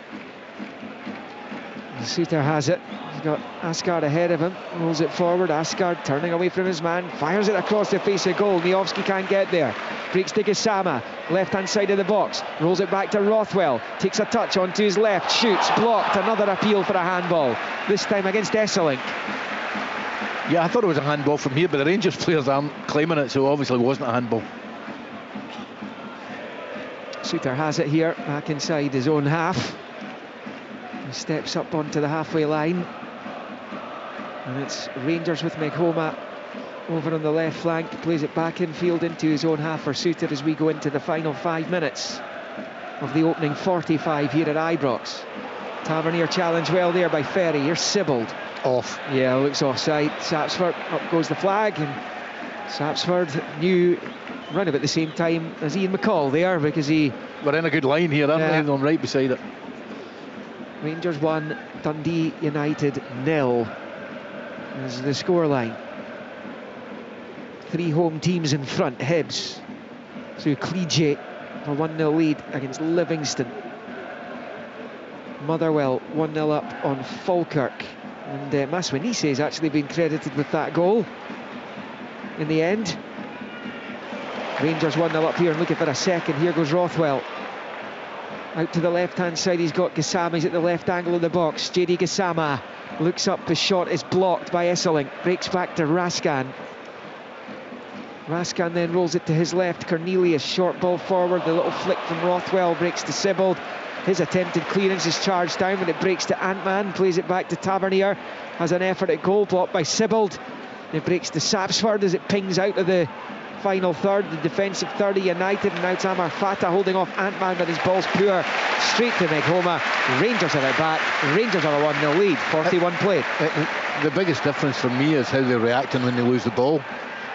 And Souttar has it. He's got Asgard ahead of him. Rolls it forward. Asgard turning away from his man. Fires it across the face of goal. Miovski can't get there. Breaks to Gassama. Left-hand side of the box. Rolls it back to Rothwell. Takes a touch onto his left. Shoots. Blocked. Another appeal for a handball. This time against Esselink. Yeah, I thought it was a handball from here, but the Rangers players aren't claiming it, so obviously it wasn't a handball. Souttar has it here, back inside his own half. He steps up onto the halfway line. And it's Rangers with Meghoma over on the left flank. Plays it back in field into his own half for Souttar as we go into the final 5 minutes of the opening 45 here at Ibrox. Tavernier challenged well there by Ferry. Here's Sibbald. Off. Yeah, looks offside. Sapsford, up goes the flag, and Sapsford knew run about the same time as Ian McCall there because he... We're in a good line here, aren't we? On right beside it. Rangers 1, Dundee United 0 is the scoreline. 3 home teams in front. Hibs through Cleagey, a 1-0 lead against Livingston. Motherwell 1-0 up on Falkirk, and Maswinise has actually been credited with that goal in the end. Rangers 1-0 up here and looking for a second. Here goes Rothwell. Out to the left-hand side, he's got Gassama. He's at the left angle of the box. JD Gassama looks up, his shot is blocked by Esselink. Breaks back to Raskan. Raskan then rolls it to his left. Cornelius, short ball forward. The little flick from Rothwell breaks to Sibbald. His attempted clearance is charged down, but it breaks to Antman. Plays it back to Tavernier. Has an effort at goal, blocked by Sibbald. It breaks to Sapsford as it pings out of the final third, the defensive third of United, and now Tamar Fata holding off Antman, but his ball's poor. Straight to Meghoma. Rangers are it back. Rangers are a 1-0 lead. 41 played. The biggest difference for me is how they're reacting when they lose the ball.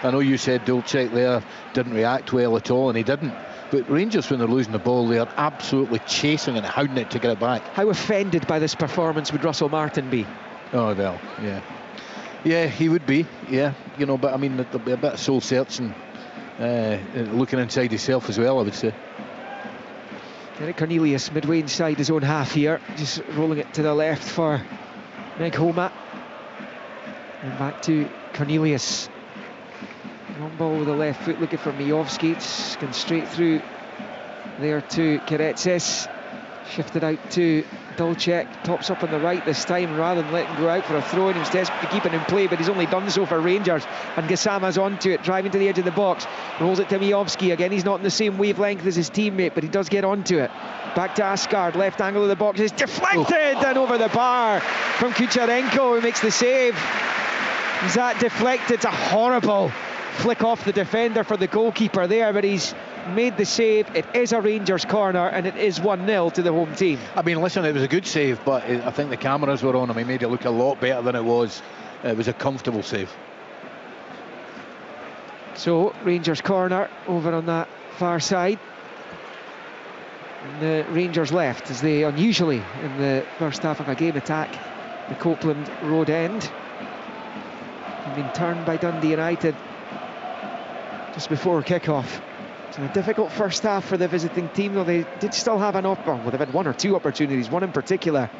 I know you said Dulcek there didn't react well at all, and he didn't. But Rangers, when they're losing the ball, they are absolutely chasing and hounding it to get it back. How offended by this performance would Russell Martin be? Oh, well, yeah. Yeah, he would be, yeah. You know, but I mean, there'll be a bit of soul searching, looking inside himself as well, I would say. Eric Cornelius, midway inside his own half here, just rolling it to the left for Meghoma. And back to Cornelius. Long ball with the left foot, looking for Mijovski. It's gone straight through there to Keretses. Shifted out to Dulcek. Tops up on the right this time rather than letting go out for a throw. He was desperate to keep it in play, but he's only done so for Rangers. And Gassama's onto it, driving to the edge of the box. Rolls it to Mijovski. Again, he's not in the same wavelength as his teammate, but he does get onto it. Back to Asgard, left angle of the box. It's deflected and over the bar from Kucharenko, who makes the save. Is that deflected? It's a horrible flick off the defender for the goalkeeper there, but he's made the save. It is a Rangers corner and it is 1-0 to the home team. I mean, listen, it was a good save, but I think the cameras were on him. He made it look a lot better than it was. It was a comfortable save. So Rangers corner over on that far side, and the Rangers left as they unusually in the first half of a game attack the Copeland Road end. They've been turned by Dundee United just before kick-off. It's a difficult first half for the visiting team, though they did still have an well, they've had 1 or 2 opportunities, one in particular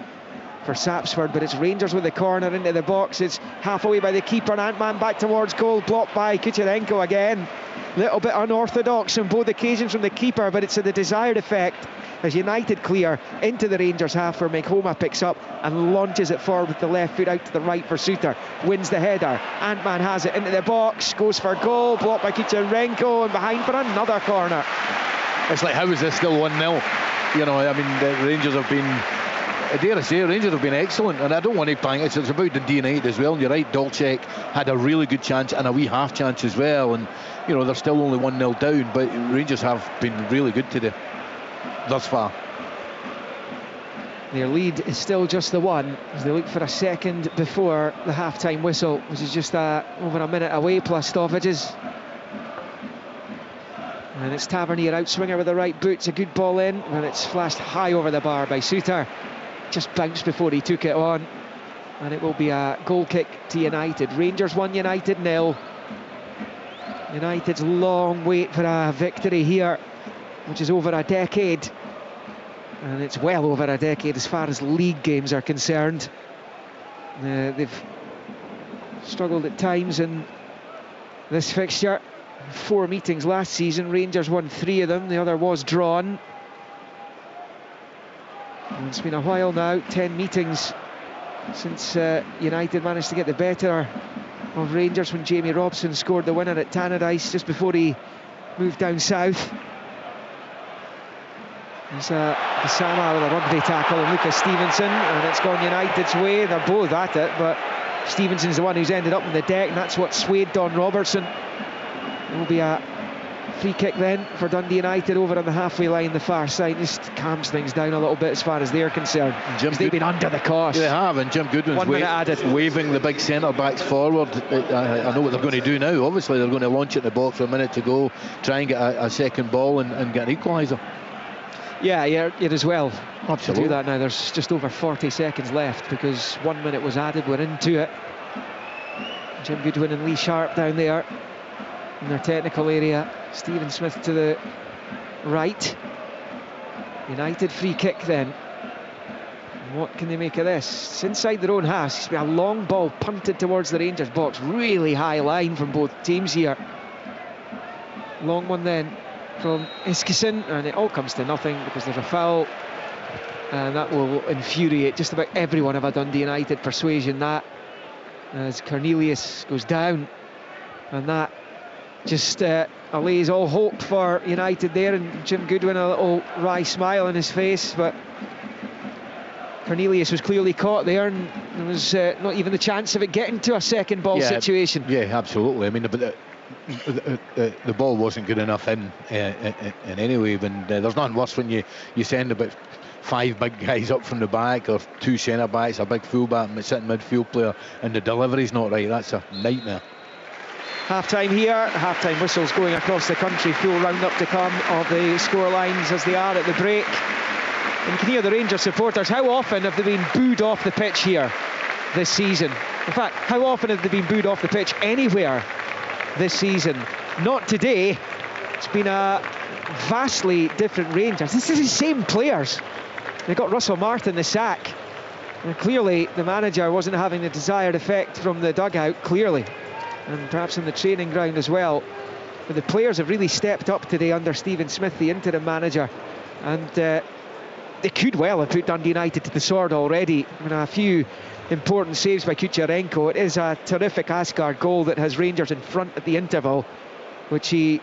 for Sapsford, but it's Rangers with the corner into the box. It's half away by the keeper, and Antman back towards goal, blocked by Kucherenko again. Little bit unorthodox on both occasions from the keeper, but it's to the desired effect as United clear into the Rangers half, where Meghoma picks up and launches it forward with the left foot out to the right for Suter. Wins the header. Antman has it into the box, goes for goal, blocked by Kucherenko, and behind for another corner. It's like, how is this still 1-0? You know, I mean, the Rangers have been, dare I say, Rangers have been excellent, and I don't want to bang it. It's about Dundee United as well. And you're right, Dulcek had a really good chance and a wee half chance as well, and you know, they're still only 1-0 down, but Rangers have been really good today thus far. Their lead is still just the 1 as they look for a second before the half-time whistle, which is just over a minute away plus stoppages. And it's Tavernier outswinger with the right boot. It's a good ball in, and it's flashed high over the bar by Suter. Just bounced before he took it on, and it will be a goal kick to United. Rangers 1, United 0. United's long wait for a victory here, which is over a decade, and it's well over a decade as far as league games are concerned. They've struggled at times in this fixture. 4 meetings last season, Rangers won 3 of them, the other was drawn. And it's been a while now, 10 meetings since United managed to get the better of Rangers when Jamie Robson scored the winner at Tannadice just before he moved down south. There's Gassama with a rugby tackle and Lucas Stevenson, and it's gone United's way. They're both at it, but Stevenson's the one who's ended up on the deck, and that's what swayed Don Robertson. It will be a free kick then for Dundee United over on the halfway line, the far side. Just calms things down a little bit as far as they're concerned. They've been under the cosh. They have, and Jim Goodwin's waving the big centre backs forward. I know what they're going to do now. Obviously they're going to launch it in the box with a minute to go, try and get a second ball and get an equaliser. Yeah, you're as well to Absolutely. do that now. There's just over 40 seconds left because 1 minute was added. We're into it. Jim Goodwin and Lee Sharp down there in their technical area. Stephen Smith to the right. United free kick then. What can they make of this? It's inside their own half. It's a long ball punted towards the Rangers box. Really high line from both teams here. Long one then from Iskison, and it all comes to nothing because there's a foul, and that will infuriate just about everyone of a Dundee United persuasion, that, as Cornelius goes down, and that just allays all hope for United there, and Jim Goodwin a little wry smile on his face, but Cornelius was clearly caught there, and there was not even the chance of it getting to a second ball situation. Yeah, absolutely. I mean, the ball wasn't good enough in any way. And there's nothing worse when you send about 5 big guys up from the back, or 2 centre backs, a big fullback, and a sitting midfield player, and the delivery's not right. That's a nightmare. Half-time here, half-time whistles going across the country, full round-up to come of the scorelines as they are at the break. And you can hear the Rangers supporters. How often have they been booed off the pitch here this season? In fact, how often have they been booed off the pitch anywhere this season? Not today. It's been a vastly different Rangers. This is the same players. They got Russell Martin the sack, and clearly the manager wasn't having the desired effect from the dugout, clearly, and perhaps in the training ground as well. But the players have really stepped up today under Stephen Smith, the interim manager, and they could well have put Dundee United to the sword already. I mean, a few important saves by Kucherenko. It is a terrific Asgard goal that has Rangers in front at the interval, which he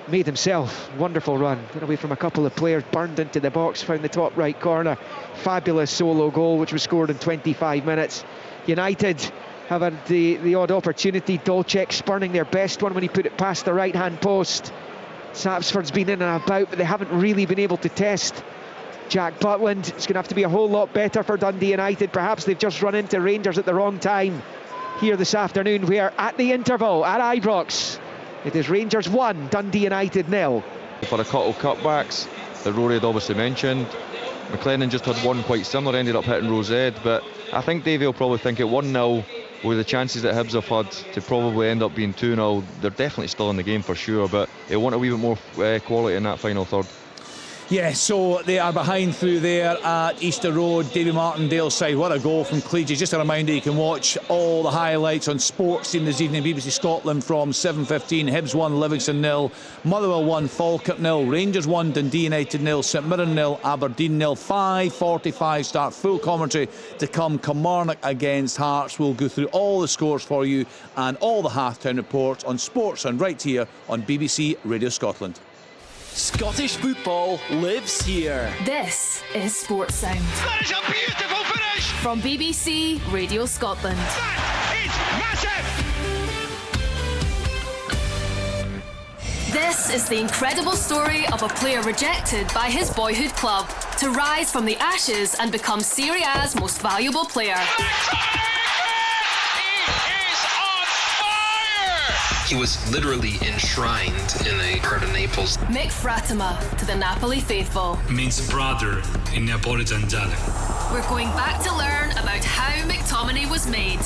made himself. Wonderful run, got away from a couple of players, burned into the box, found the top right corner. Fabulous solo goal, which was scored in 25 minutes. United have had the odd opportunity. Dolcek spurning their best one when he put it past the right hand post. Sapsford's been in and about, but they haven't really been able to test Jack Butland. It's going to have to be a whole lot better for Dundee United. Perhaps they've just run into Rangers at the wrong time here this afternoon. We are at the interval at Ibrox. It is Rangers 1, Dundee United 0. For a couple cutbacks that Rory had obviously mentioned, McLennan just had one quite similar, ended up hitting Rosette, but I think Davey will probably think at 1-0 with the chances that Hibs have had to probably end up being 2-0. They're definitely still in the game for sure, but they want a wee bit more quality in that final third. Yeah, so they are behind through there at Easter Road, Davy Martindale's side. What a goal from Cleege. Just a reminder, you can watch all the highlights on Sports Scene this evening, BBC Scotland from 7:15. Hibs 1, Livingston 0, Motherwell 1, Falkirk 0, Rangers 1, Dundee United 0, St Mirren 0, Aberdeen 0. 5:45 start, full commentary to come. Kilmarnock against Hearts. We'll go through all the scores for you and all the half-time reports on Sports and right here on BBC Radio Scotland. Scottish football lives here. This is Sports Sound. That is a beautiful finish. From BBC Radio Scotland. That is massive. This is the incredible story of a player rejected by his boyhood club to rise from the ashes and become Serie A's most valuable player. He was literally enshrined in a part of Naples. Mick Fratima to the Napoli faithful. Means brother in Neapolitan dialect. We're going back to learn about how McTominay was made.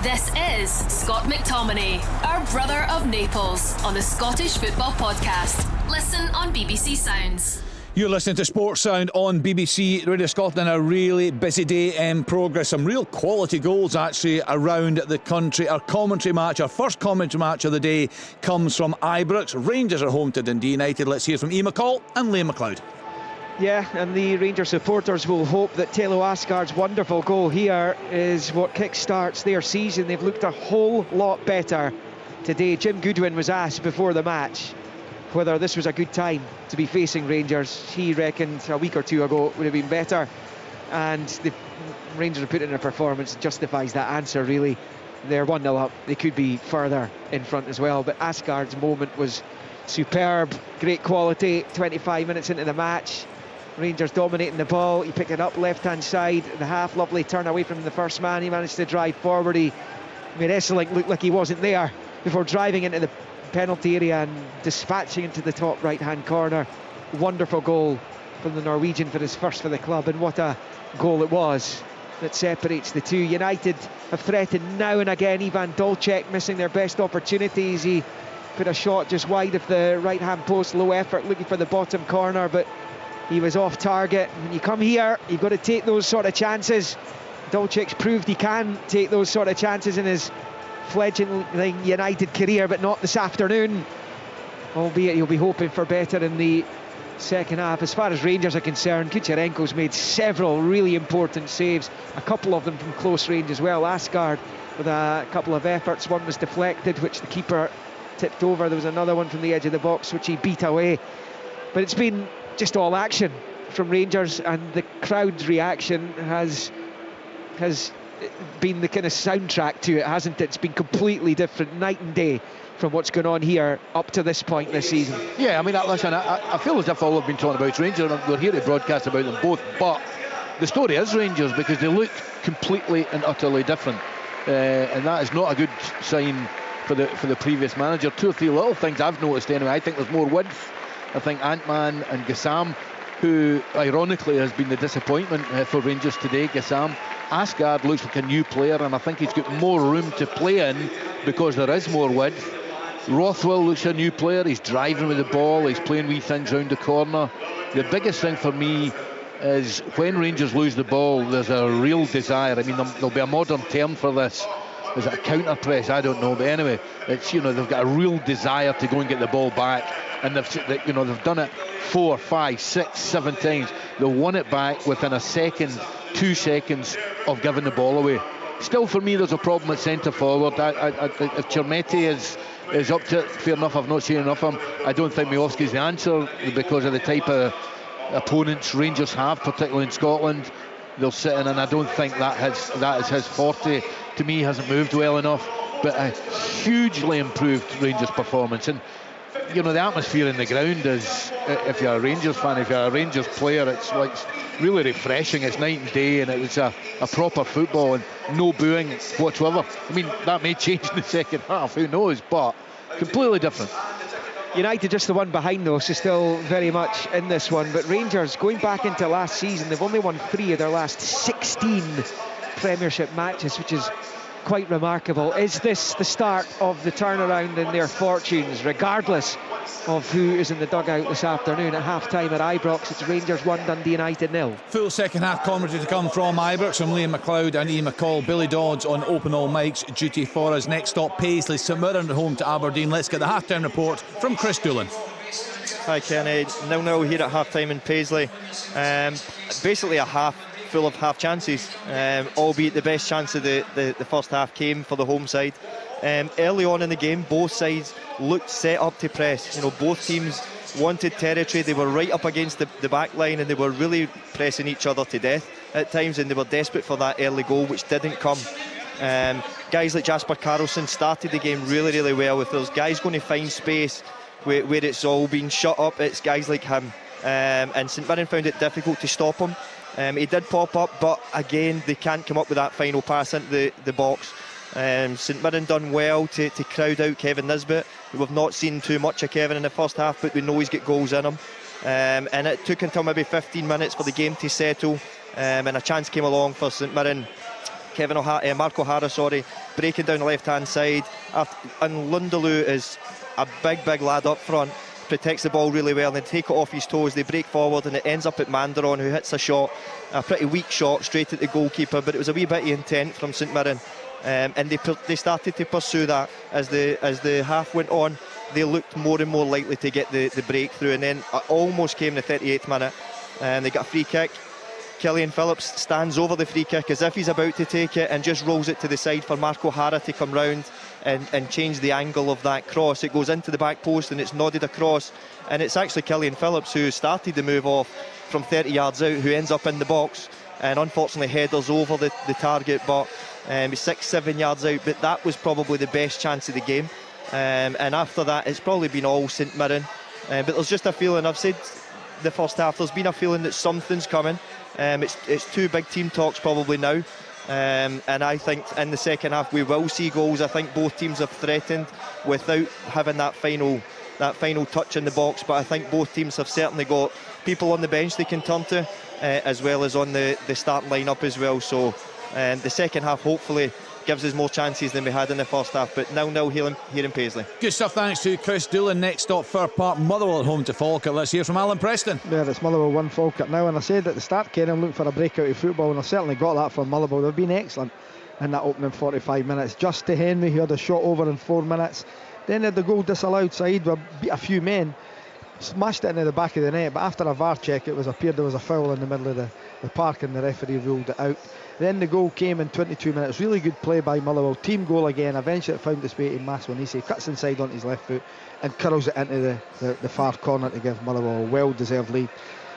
This is Scott McTominay, our brother of Naples, on the Scottish Football Podcast. Listen on BBC Sounds. You're listening to Sports Sound on BBC Radio Scotland. A really busy day in progress. Some real quality goals actually around the country. Our commentary match, our first commentary match of the day, comes from Ibrox. Rangers are home to Dundee United. Let's hear from Ian McCall and Liam McLeod. Yeah, and the Rangers supporters will hope that Telo Asgard's wonderful goal here is what kick-starts their season. They've looked a whole lot better today. Jim Goodwin was asked before the match whether this was a good time to be facing Rangers. He reckoned a week or two ago it would have been better, and the Rangers have put in a performance that justifies that answer, really. They're 1-0 up, they could be further in front as well, but Asgard's moment was superb, great quality. 25 minutes into the match, Rangers dominating the ball. He picked it up left hand side, the half, lovely turn away from the first man. He managed to drive forward. He made Esselink look like he wasn't there before driving into the penalty area and dispatching into the top right hand corner. Wonderful goal from the Norwegian for his first for the club, and what a goal it was that separates the two. United have threatened now and again. Ivan Dolček missing their best opportunities. He put a shot just wide of the right-hand post, low effort, looking for the bottom corner, but he was off target. When you come here, you've got to take those sort of chances. Dolček's proved he can take those sort of chances in his fledgling United career, but not this afternoon, albeit he'll be hoping for better in the second half. As far as Rangers are concerned, Kucherenko's made several really important saves, a couple of them from close range as well. Asgard with a couple of efforts, one was deflected, which the keeper tipped over. There was another one from the edge of the box which he beat away. But it's been just all action from Rangers, and the crowd's reaction has been the kind of soundtrack to it, hasn't it? It's been completely different, night and day, from what's going on here up to this point this season. Yeah, I mean, listen, I feel as if all we've been talking about is Rangers, and we're here to broadcast about them both, but the story is Rangers, because they look completely and utterly different, and that is not a good sign for the previous manager. Two or three little things I've noticed anyway. I think there's more width. I think Ant-Man and Gassam, who ironically has been the disappointment for Rangers today, Gassam. Asgard looks like a new player, and I think he's got more room to play in because there is more width. Rothwell looks a new player. He's driving with the ball, he's playing wee things round the corner. The biggest thing for me is when Rangers lose the ball, there's a real desire. I mean, there'll be a modern term for this. Is it a counter press? I don't know, but anyway, it's, you know, they've got a real desire to go and get the ball back, and they've done it 4, 5, 6, 7 times. They won it back within a second, 2 seconds of giving the ball away. Still, for me, there's a problem at centre forward. If Chermeti is up to it, fair enough. I've not seen enough of him. I don't think Miovski's the answer because of the type of opponents Rangers have, particularly in Scotland. They'll sit in, and I don't think that is his forte. To me, he hasn't moved well enough, but a hugely improved Rangers performance. And you know, the atmosphere in the ground is, if you're a Rangers fan, if you're a Rangers player, it's like really refreshing. It's night and day, and it was a proper football and no booing whatsoever. I mean, that may change in the second half, who knows, but completely different. United just the one behind though, so still very much in this one. But Rangers, going back into last season, they've only won 3 of their last 16 Premiership matches, which is quite remarkable. Is this the start of the turnaround in their fortunes, regardless of who is in the dugout this afternoon? At half-time at Ibrox, it's Rangers 1, Dundee United 0. Full second half commentary to come from Ibrox from Liam McLeod and Ian McCall. Billy Dodds on open all mics, duty for us. Next stop, Paisley, St Mirren at home to Aberdeen. Let's get the half-time report from Chris Doolan. Hi Kenny, 0-0 here at half-time in Paisley. Basically a half full of half chances, albeit the best chance of the first half came for the home side. Early on in the game, both sides looked set up to press. You know, both teams wanted territory. They were right up against the back line, and they were really pressing each other to death at times, and they were desperate for that early goal, which didn't come. Guys like Jasper Karlsson started the game really, really well. If there's guys going to find space where it's all been shut up, it's guys like him. And St Mirren found it difficult to stop him. He did pop up, but again, they can't come up with that final pass into the box. St Mirren done well to crowd out Kevin Nisbet. We've not seen too much of Kevin in the first half, but we know he's got goals in him. And it took until maybe 15 minutes for the game to settle, and a chance came along for St Mirren. Mark O'Hara, breaking down the left-hand side. And Lundaloo is a big lad up front. Protects the ball really well, and then take it off his toes. They break forward, and it ends up at Mandaron, who hits a pretty weak shot straight at the goalkeeper, but it was a wee bit of intent from St Mirren, and they started to pursue that as the half went on. They looked more and more likely to get the breakthrough, and then it almost came in the 38th minute, and they got a free kick. Killian Phillips stands over the free kick as if he's about to take it, and just rolls it to the side for Mark O'Hara to come round and change the angle of that cross. It goes into the back post, and it's nodded across, and it's actually Killian Phillips who started the move off from 30 yards out, who ends up in the box and unfortunately headers over the target, but he's 6-7 yards out. But that was probably the best chance of the game, and after that it's probably been all St Mirren. But there's just a feeling, I've said the first half, there's been a feeling that something's coming. It's 2 big team talks probably now, and I think in the second half we will see goals. I think both teams have threatened without having that final that final touch in the box, but I think both teams have certainly got people on the bench they can turn to, as well as on the starting line-up as well. So the second half hopefully gives us more chances than we had in the first half, but 0-0 here in Paisley. Good stuff, thanks to Chris Doolan. Next stop, Fir Park, Motherwell at home to Falkirk. Let's hear from Alan Preston. Yeah, it's Motherwell 1, Falkirk now, and I said at the start, Ken, I'm looking for a breakout of football, and I've certainly got that from Motherwell. They've been excellent in that opening 45 minutes. Just to Henry, who had a shot over in 4 minutes. Then had the goal disallowed. Said beat a few men, smashed it into the back of the net, but after a VAR check it appeared there was a foul in the middle of the park and the referee ruled it out. Then the goal came in 22 minutes. Really good play by Motherwell. Team goal again. Eventually it found its way to Maswanisi. Cuts inside onto his left foot and curls it into the far corner to give Motherwell a well-deserved lead.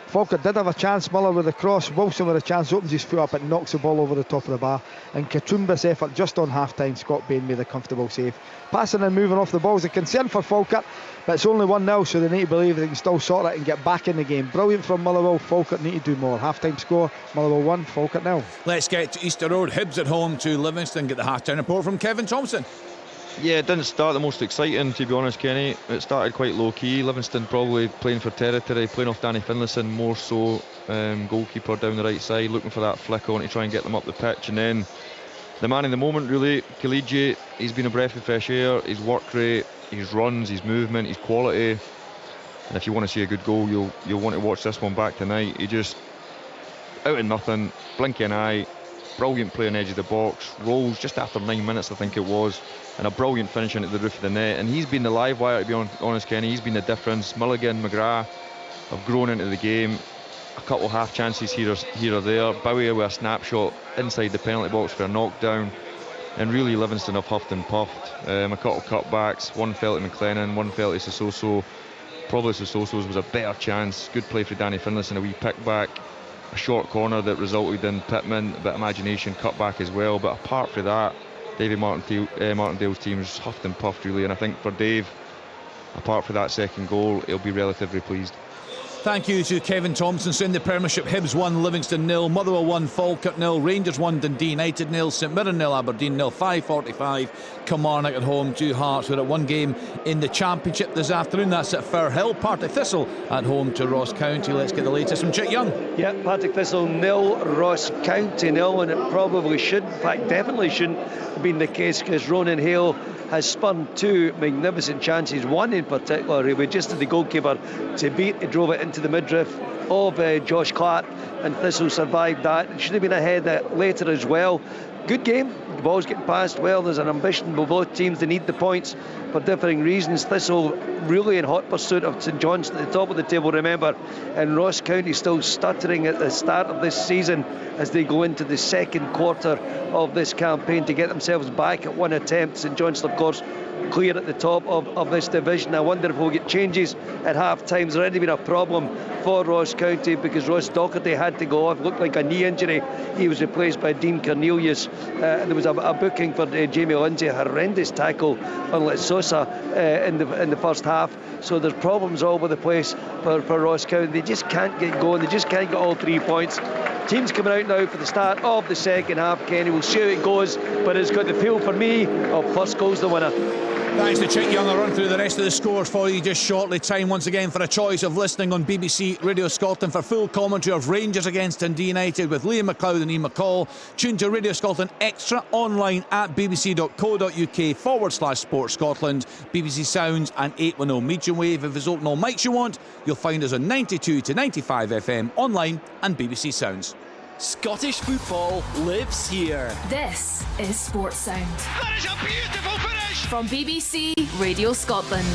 Falkirk did have a chance. Muller with a cross. Wilson with a chance. Opens his foot up and knocks the ball over the top of the bar. And Katrumba's effort just on half-time. Scott Bain made a comfortable save. Passing and moving off the ball is a concern for Falkirk, but it's only 1-0, so they need to believe they can still sort it and get back in the game. Brilliant from Motherwell. Falkirk need to do more. Half-time score, Motherwell 1, Falkirk 0. Let's get to Easter Road. Hibs at home to Livingston. Get the half-time report from Kevin Thompson. Yeah, it didn't start the most exciting, to be honest, Kenny. It started quite low-key. Livingston probably playing for territory, playing off Danny Finlayson more so, goalkeeper down the right side, looking for that flick on to try and get them up the pitch. And then the man in the moment, really, Kalidji, he's been a breath of fresh air. His work rate, his runs, his movement, his quality. And if you want to see a good goal, you'll want to watch this one back tonight. He just, out of nothing, blink an eye, brilliant play on the edge of the box, rolls just after 9 minutes, I think it was, and a brilliant finishing at the roof of the net. And he's been the live wire, to be honest, Kenny. He's been the difference. Mulligan, McGrath have grown into the game. A couple half chances here or there. Bowyer with a snapshot inside the penalty box for a knockdown. And really Livingston have huffed and puffed. A couple cutbacks. One fell to McLennan, one fell to Sissoko. Probably Sissoko's was a better chance. Good play for Danny Finlayson, a wee pick back. A short corner that resulted in Pittman, a bit of imagination, cut back as well. But apart from that, Davy Martindale's team's huffed and puffed really, and I think for Dave, apart from that second goal, he'll be relatively pleased. Thank you to Kevin Thompson. So in the Premiership, Hibs 1, Livingston 0, Motherwell 1, Falkirk 0, Rangers 1, Dundee United 0, St Mirren 0, Aberdeen 0, 5:45. Kilmarnock at home to Hearts. We're at one game in the Championship this afternoon. That's at Firhill. Partick Thistle at home to Ross County. Let's get the latest from Chick Young. Yeah, Partick Thistle 0, Ross County 0, and it probably should, in fact definitely shouldn't have been the case, because Ronan Hale has spun two magnificent chances, one in particular he was just at the goalkeeper to beat. He drove it into the midriff of Josh Clark, and Thistle survived that. It should have been ahead later as well. Good game, the ball's getting passed well. There's an ambition by both teams. They need the points for differing reasons. Thistle really in hot pursuit of St Johnstone at the top of the table, remember, and Ross County still stuttering at the start of this season as they go into the second quarter of this campaign to get themselves back at one attempt. St Johnstone, of course, clear at the top of this division. I wonder if we'll get changes at half time. There's already been a problem for Ross County because Ross Docherty had to go off. Looked like a knee injury. He was replaced by Dean Cornelius. There was a booking for Jamie Lindsay, a horrendous tackle on Let Sosa in the first half. So there's problems all over the place for Ross County. They just can't get going. They just can't get all 3 points. Team's coming out now for the start of the second half, Kenny. We'll see how it goes, but it's got the feel for me of first goal's the winner. Thanks to Chick Young. I'll run through the rest of the scores for you just shortly. Time once again for a choice of listening on BBC Radio Scotland for full commentary of Rangers against Dundee United with Liam McLeod and Ian McCall. Tune to Radio Scotland Extra online at bbc.co.uk/Sport Scotland. BBC Sounds and 810 medium wave. If it's open all mics you want, you'll find us on 92 to 95 FM online and BBC Sounds. Scottish football lives here. This is Sports Sound. That is a beautiful finish! From BBC Radio Scotland.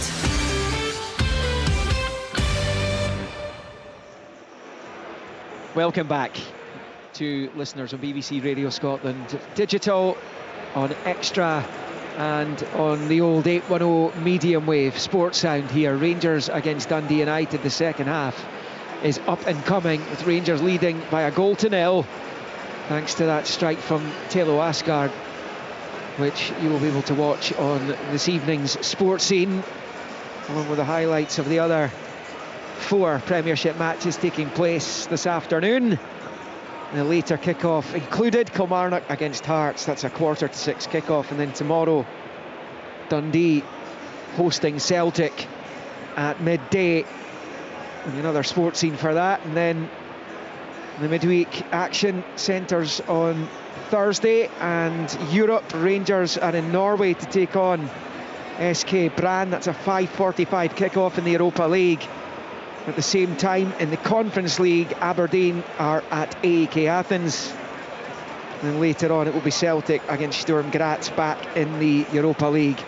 Welcome back to listeners on BBC Radio Scotland Digital, on Extra and on the old 810 medium wave. Sports Sound here. Rangers against Dundee United. The second half is up and coming, with Rangers leading by a 1-0 thanks to that strike from Taylor Asgard, which you will be able to watch on this evening's sports scene, along with the highlights of the other 4 Premiership matches taking place this afternoon. The later kick-off included Kilmarnock against Hearts. That's a 5:45 kick-off, and then tomorrow Dundee hosting Celtic at midday. And another sports scene for that. And then the midweek action centres on Thursday, and Europe. Rangers are in Norway to take on SK Brann. That's a 5:45 kick-off in the Europa League. At the same time, in the Conference League, Aberdeen are at AEK Athens. And then later on, it will be Celtic against Sturm Graz back in the Europa League.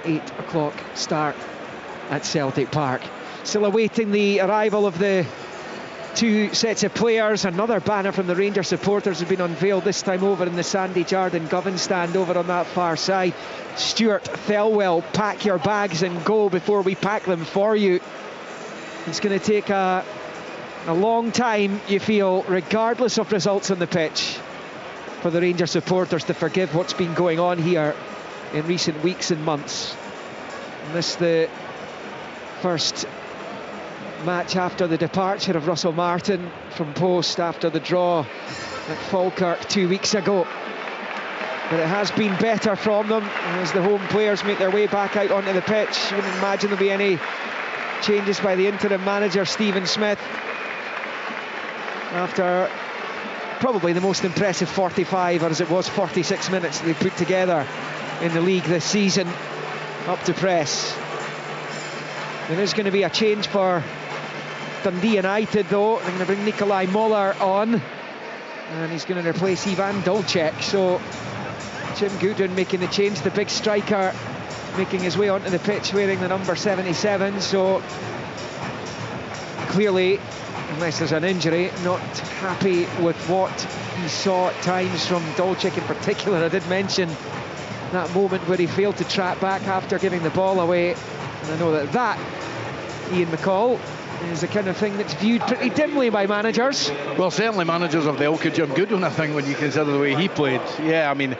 8 o'clock start at Celtic Park. Still awaiting the arrival of the two sets of players. Another banner from the Rangers supporters has been unveiled, this time over in the Sandy Jardine Govan stand over on that far side. Stuart Thelwell, pack your bags and go before we pack them for you. It's going to take a long time, you feel, regardless of results on the pitch, for the Rangers supporters to forgive what's been going on here in recent weeks and months. And this the first match after the departure of Russell Martin from post after the draw at Falkirk 2 weeks ago. But it has been better from them as the home players make their way back out onto the pitch. You wouldn't imagine there'll be any changes by the interim manager Stephen Smith after probably the most impressive 45, or as it was 46 minutes they put together in the league this season. Up to press. There is going to be a change for Dundee United though. They're going to bring Nikolai Moller on, and he's going to replace Ivan Dolcek. So Jim Goodwin making the change, the big striker making his way onto the pitch wearing the number 77. So clearly, unless there's an injury, not happy with what he saw at times from Dolcek in particular. I did mention that moment where he failed to track back after giving the ball away, and I know that Ian McCall, is the kind of thing that's viewed pretty dimly by managers. Well, certainly managers of the ilk of Jim Goodwin, I think, when you consider the way he played. Yeah, I mean,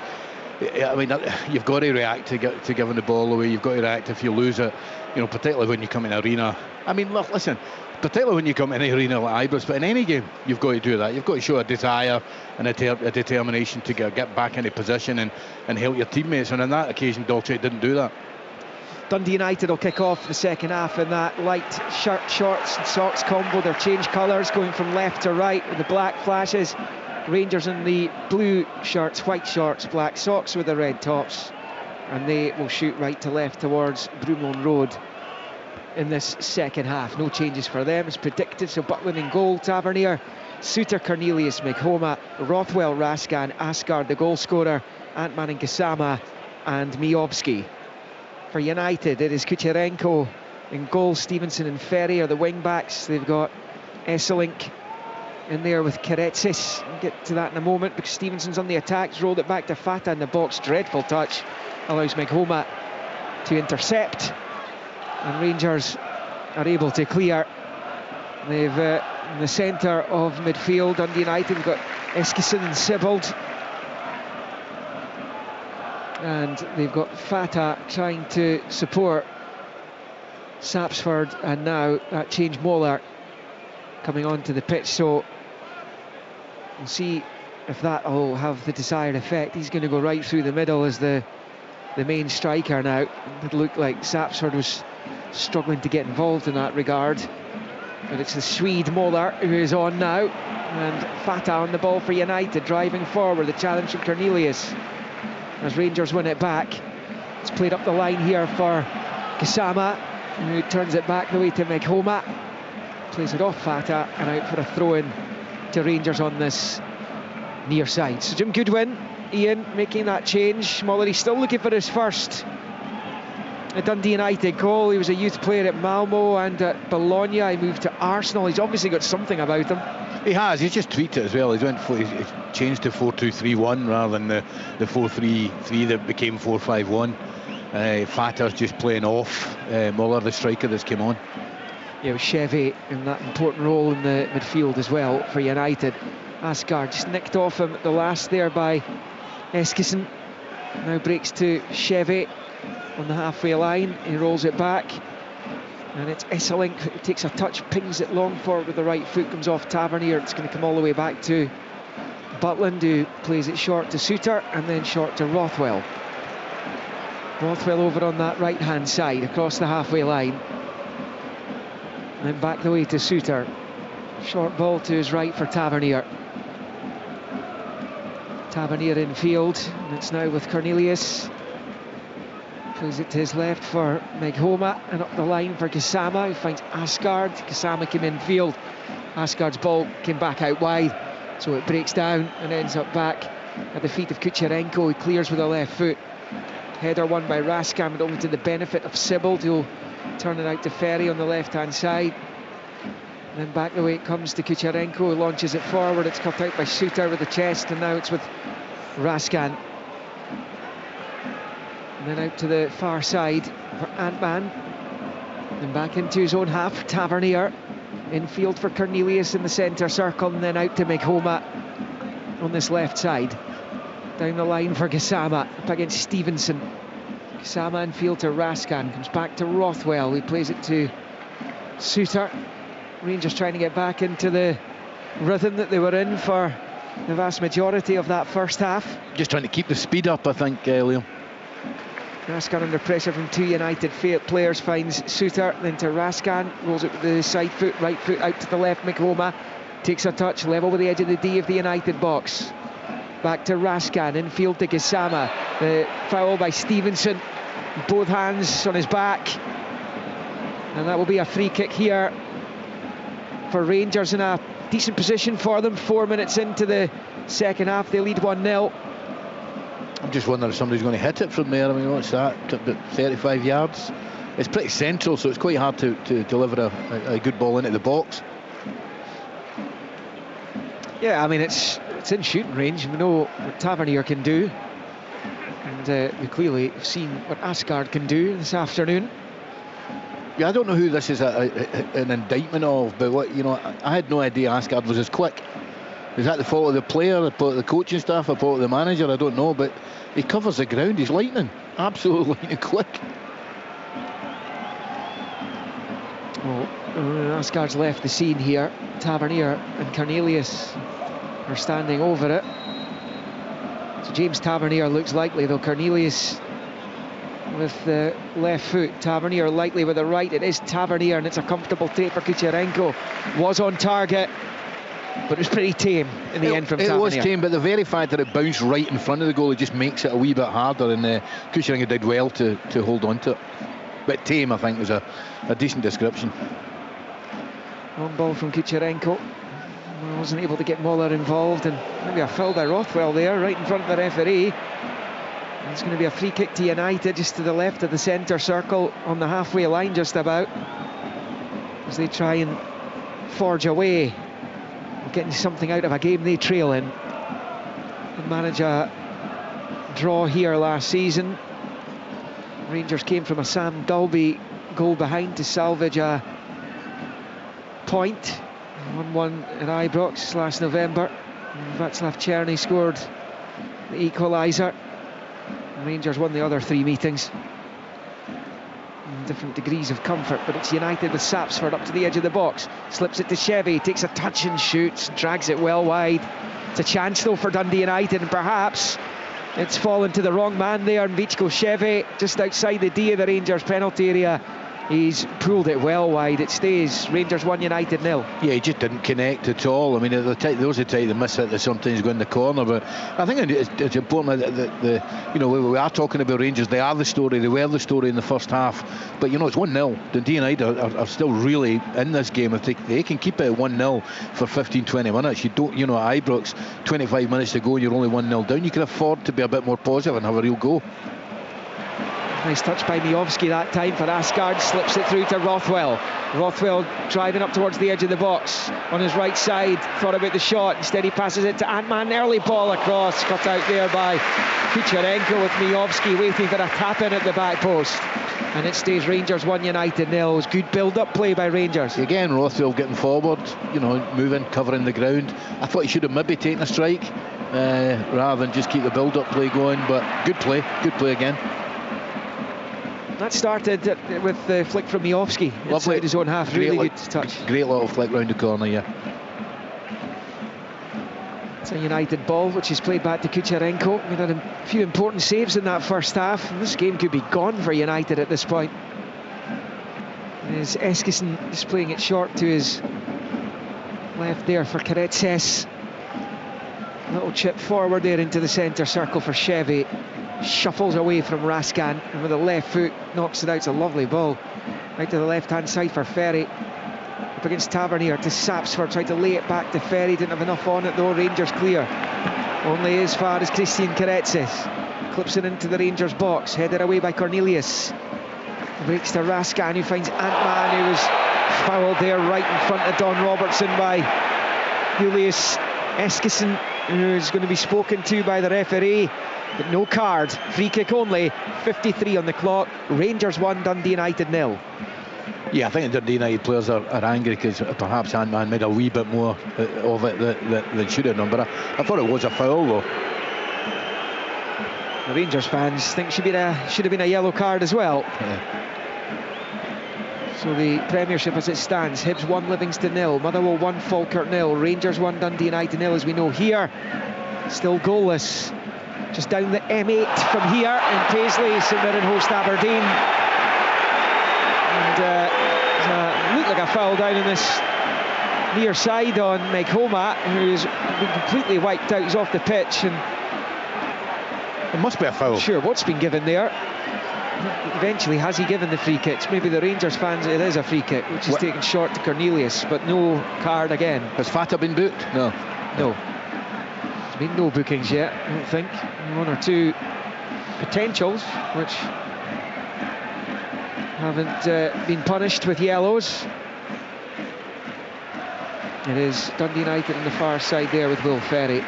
you've got to react to giving the ball away. You've got to react if you lose it, particularly when you come in an arena. I mean, look, listen, particularly when you come in an arena like Ibrox, but in any game, you've got to do that. You've got to show a desire and a determination to get back into position and help your teammates. And on that occasion, Dolcek didn't do that. Dundee United will kick off the second half in that light shirt, shorts and socks combo. They're changed colours, going from left to right with the black flashes. Rangers in the blue shirts, white shorts, black socks with the red tops. And they will shoot right to left towards Broomloan Road in this second half. No changes for them as predicted. So Butland in goal, Tavernier, Suter, Cornelius, Mighoma, Rothwell, Raskan, Asgard the goal scorer, Antman and Gassama and Miovski. For United, it is Kucherenko in goal, Stevenson and Ferry are the wing backs. They've got Esselink in there with Keretsis. We'll get to that in a moment because Stevenson's on the attacks, rolled it back to Fata in the box. Dreadful touch, allows Mighoma to intercept, and Rangers are able to clear. They've in the centre of midfield, Dundee United, we've got Eskison and Sibbald, and they've got Fata trying to support Sapsford, and now that change Moller coming onto the pitch. So we'll see if that will have the desired effect. He's going to go right through the middle as the main striker now. It looked like Sapsford was struggling to get involved in that regard, but it's the Swede Moller who is on now, and Fata on the ball for United, driving forward. The challenge from Cornelius as Rangers win it back. It's played up the line here for Gassama, who turns it back the way to Mighoma, plays it off Fata and out for a throw-in to Rangers on this near side. So Jim Goodwin, Ian, making that change. Mollery still looking for his first Dundee United goal. He was a youth player at Malmo and at Bologna. He moved to Arsenal. He's obviously got something about him. He has. He's just tweaked it as well. He's changed to 4-2-3-1 rather than the 4-3-3 that became 4-5-1. Fata's just playing off Muller, the striker that's came on. Yeah, with Chevy in that important role in the midfield as well for United. Asgard just nicked off him at the last there by Eskison. Now breaks to Chevy on the halfway line. He rolls it back, and it's Esselink who takes a touch, pings it long forward with the right foot, comes off Tavernier. It's going to come all the way back to Butland, who plays it short to Suter and then short to Rothwell. Rothwell over on that right hand side across the halfway line. And then back the way to Suter. Short ball to his right for Tavernier. Tavernier in field, and it's now with Cornelius. Plays it to his left for Meghoma, and up the line for Gassama, who finds Asgard. Gassama came in field. Asgard's ball came back out wide, so it breaks down and ends up back at the feet of Kucherenko, who clears with the left foot. Header won by Raskan, but only to the benefit of Sibbald, who'll turn it out to Ferry on the left-hand side. And then back the way it comes to Kucherenko, who launches it forward. It's cut out by Suter with the chest, and now it's with Raskan. And then out to the far side for Ant-Man. And back into his own half, Tavernier. Infield for Cornelius in the centre circle, and then out to Meghoma on this left side. Down the line for Gassama, up against Stevenson. Gassama infield to Raskan, comes back to Rothwell, who plays it to Suter. Rangers trying to get back into the rhythm that they were in for the vast majority of that first half. Just trying to keep the speed up, I think, Liam. Raskan under pressure from two United players, finds Suter, then to Raskan, rolls it with the side foot, right foot out to the left. Meghoma takes a touch, level with the edge of the D of the United box. Back to Raskan, infield to Gassama. The foul by Stevenson, both hands on his back, and that will be a free kick here for Rangers, in a decent position for them. 4 minutes into the second half, they lead 1-0. I'm just wondering if somebody's going to hit it from there. I mean, what's that? About 35 yards. It's pretty central, so it's quite hard to deliver a good ball into the box. Yeah, I mean, it's in shooting range. We know what Tavernier can do, and we clearly have seen what Asgard can do this afternoon. Yeah, I don't know who this is an indictment of, but what, you know, I had no idea Asgard was as quick. Is that the fault of the player, the fault of the coaching staff, the fault of the manager? I don't know, but he covers the ground. He's lightning, absolutely lightning quick. Well, Asgard's left the scene here. Tavernier and Cornelius are standing over it. So James Tavernier looks likely, though. Cornelius with the left foot, Tavernier likely with the right. It is Tavernier, and it's a comfortable take for Kucherenko. Was on target, but it was pretty tame in the end from Tavernier. It was tame, but the very fact that it bounced right in front of the goalie just makes it a wee bit harder, and Kucherenko did well to hold on to it. But tame, I think, was a decent description. Long ball from Kucherenko. Wasn't able to get Moller involved, and maybe a foul by Rothwell there, right in front of the referee. It's going to be a free kick to United, just to the left of the centre circle, on the halfway line just about, as they try and forge away, getting something out of a game they trail in. And manage a draw here last season. Rangers came from a Sam Dalby goal behind to salvage a point. 1-1 at Ibrox last November. And Václav Černý scored the equaliser. Rangers won the other three meetings in different degrees of comfort, but it's United with Sapsford up to the edge of the box, slips it to Chevy, takes a touch and shoots, drags it well wide. It's a chance though for Dundee United, and perhaps it's fallen to the wrong man there. And Vichko Chevy just outside the D of the Rangers penalty area, he's pulled it well wide. It stays Rangers 1, United 0. Yeah, he just didn't connect at all. I mean, those are the type of miss that sometimes go in the corner. But I think it's important that we are talking about Rangers. They are the story. They were the story in the first half. But it's 1-0. Dundee United are still really in this game. If they can keep it at 1-0 for 15-20 minutes, you don't. At Ibrox, 25 minutes to go, and you're only 1-0 down. You can afford to be a bit more positive and have a real go. Nice touch by Miovski that time for Asgard, slips it through to Rothwell. Rothwell driving up towards the edge of the box on his right side, thought about the shot, instead he passes it to Ant-Man. Early ball across, cut out there by Kucherenko, with Miovski waiting for a tap-in at the back post. And it stays Rangers 1, United 0. It was good build-up play by Rangers. Again, Rothwell getting forward, moving, covering the ground. I thought he should have maybe taken a strike rather than just keep the build-up play going, but good play again. That started with the flick from Miovski inside his own half. Really good touch. Great little flick round the corner, yeah. It's a United ball, which is played back to Kucherenko. We had a few important saves in that first half, and this game could be gone for United at this point. As Eskison is playing it short to his left there for Karetses. Little chip forward there into the centre circle for Chevy. Shuffles away from Raskan, and with the left foot knocks it out. It's a lovely ball out to the left hand side for Ferry. Up against Tavernier to Sapsford, tried to lay it back to Ferry, didn't have enough on it though. Rangers clear only as far as Christian Karetses. Clips it into the Rangers box, headed away by Cornelius. Breaks to Raskan, who finds Ant-Man, who was fouled there right in front of Don Robertson by Julius Eskison, who is going to be spoken to by the referee. But no card, free kick only, 53 on the clock. Rangers 1, Dundee United 0. Yeah, I think the Dundee United players are angry because perhaps Ant-Man made a wee bit more of it than should have done, but I thought it was a foul though. The Rangers fans think should have been a yellow card as well. Yeah. So the Premiership as it stands, Hibs 1, Livingston 0, Motherwell 1, Falkirk 0, Rangers 1, Dundee United 0, as we know here. Still goalless. Just down the M8 from here in Paisley, St Mirren host Aberdeen. And looked like a foul down in this near side on Meg Homa, who's been completely wiped out. He's off the pitch, and it must be a foul. Sure, what's been given there? Eventually, has he given the free kicks? Maybe the Rangers fans, it is a free kick, which is taken short to Cornelius, but no card again. Has Fata been booked? No. There's been no bookings yet, I don't think. One or two potentials, which haven't been punished with yellows. It is Dundee United on the far side there with Will Ferry.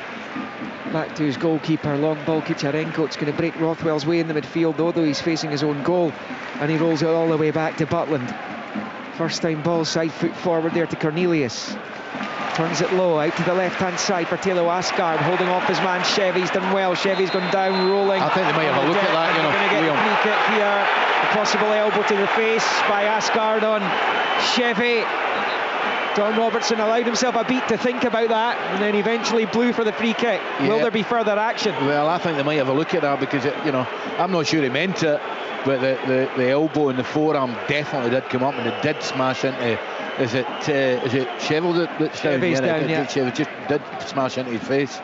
Back to his goalkeeper, long ball, Kicharenko. It's going to break Rothwell's way in the midfield, though he's facing his own goal, and he rolls it all the way back to Butland. First time ball, side foot forward there to Cornelius. Turns it low, out to the left-hand side for Taylor Asgard, holding off his man Chevy's done well. Chevy's gone down, rolling. I think they might have a look at that, Going to get a free kick here. A possible elbow to the face by Asgard on Chevy. Don Robertson allowed himself a beat to think about that, and then eventually blew for the free kick. Yeah. Will there be further action? Well, I think they might have a look at that because I'm not sure he meant it, but the elbow and the forearm definitely did come up, and it did smash into. Is it Chevyl that's down? Chevy's down, yeah. Chevy just did smash into his face.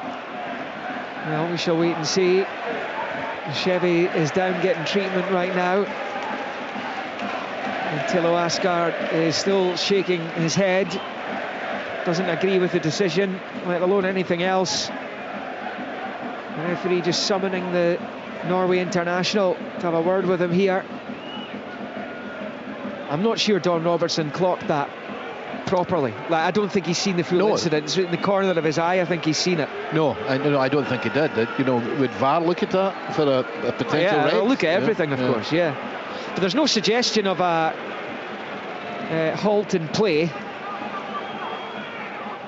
Well, we shall wait and see. Chevy is down getting treatment right now. And Tilo Asgard is still shaking his head. Doesn't agree with the decision, let alone anything else. The referee just summoning the Norway international to have a word with him here. I'm not sure Don Robertson clocked that properly. Like, I don't think he's seen the full incident. It's in the corner of his eye. I think he's seen it. No, I don't think he did. Would VAR look at that for a potential red? I'll look at everything, of course, yeah. But there's no suggestion of a halt in play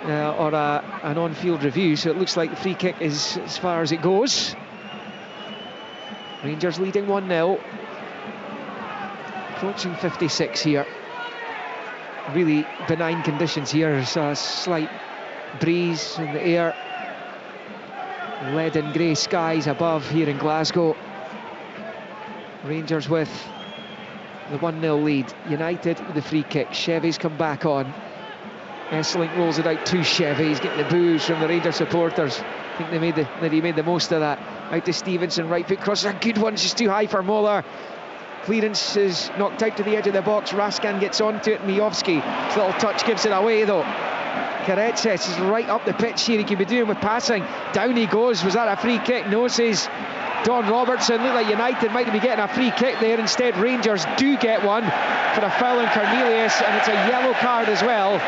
or an on-field review, so it looks like the free kick is as far as it goes. Rangers leading 1-0. Approaching 56 here. Really benign conditions here. There's a slight breeze in the air. Lead and grey skies above here in Glasgow. Rangers with the 1-0 lead. United with the free kick. Chevy's come back on. Esselink rolls it out to Chevy. He's getting the boos from the Rangers supporters. I think he made the most of that. Out to Stevenson, right foot crosses, a good one, just too high for Moller. Clearance is knocked out to the edge of the box. Raskan gets onto it. Mijovski's little touch gives it away though. Karetses is right up the pitch here. He could be doing with passing. Down he goes. Was that a free kick? No, says Don Robertson. Looked like United might be getting a free kick there. Instead, Rangers do get one for a foul on Cornelius, and it's a yellow card as well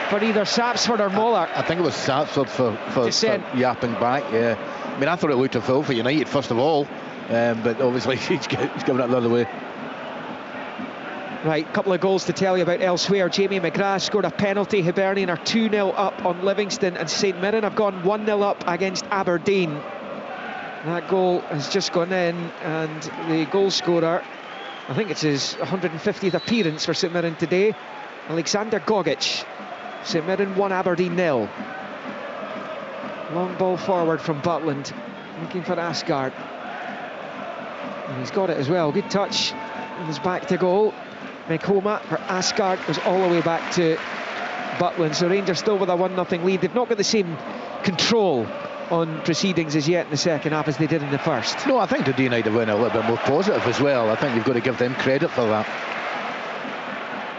for either Sapsford or Moller. I think it was Sapsford for yapping back. Yeah, I mean, I thought it looked a foul for United first of all. But obviously he's giving it the other way. Right, couple of goals to tell you about elsewhere. Jamie McGrath scored a penalty. Hibernian are 2-0 up on Livingston, and St Mirren have gone 1-0 up against Aberdeen. That goal has just gone in, and the goal scorer, I think it's his 150th appearance for St Mirren today, Alexander Gogic. St Mirren 1, Aberdeen 0. Long ball forward from Butland, looking for Asgard. And he's got it as well. Good touch. And he's back to goal. Mekoma for Asgard goes all the way back to Butland. So Rangers still with a 1-0 lead. They've not got the same control on proceedings as yet in the second half as they did in the first. No, I think Dundee United went a little bit more positive as well. I think you've got to give them credit for that.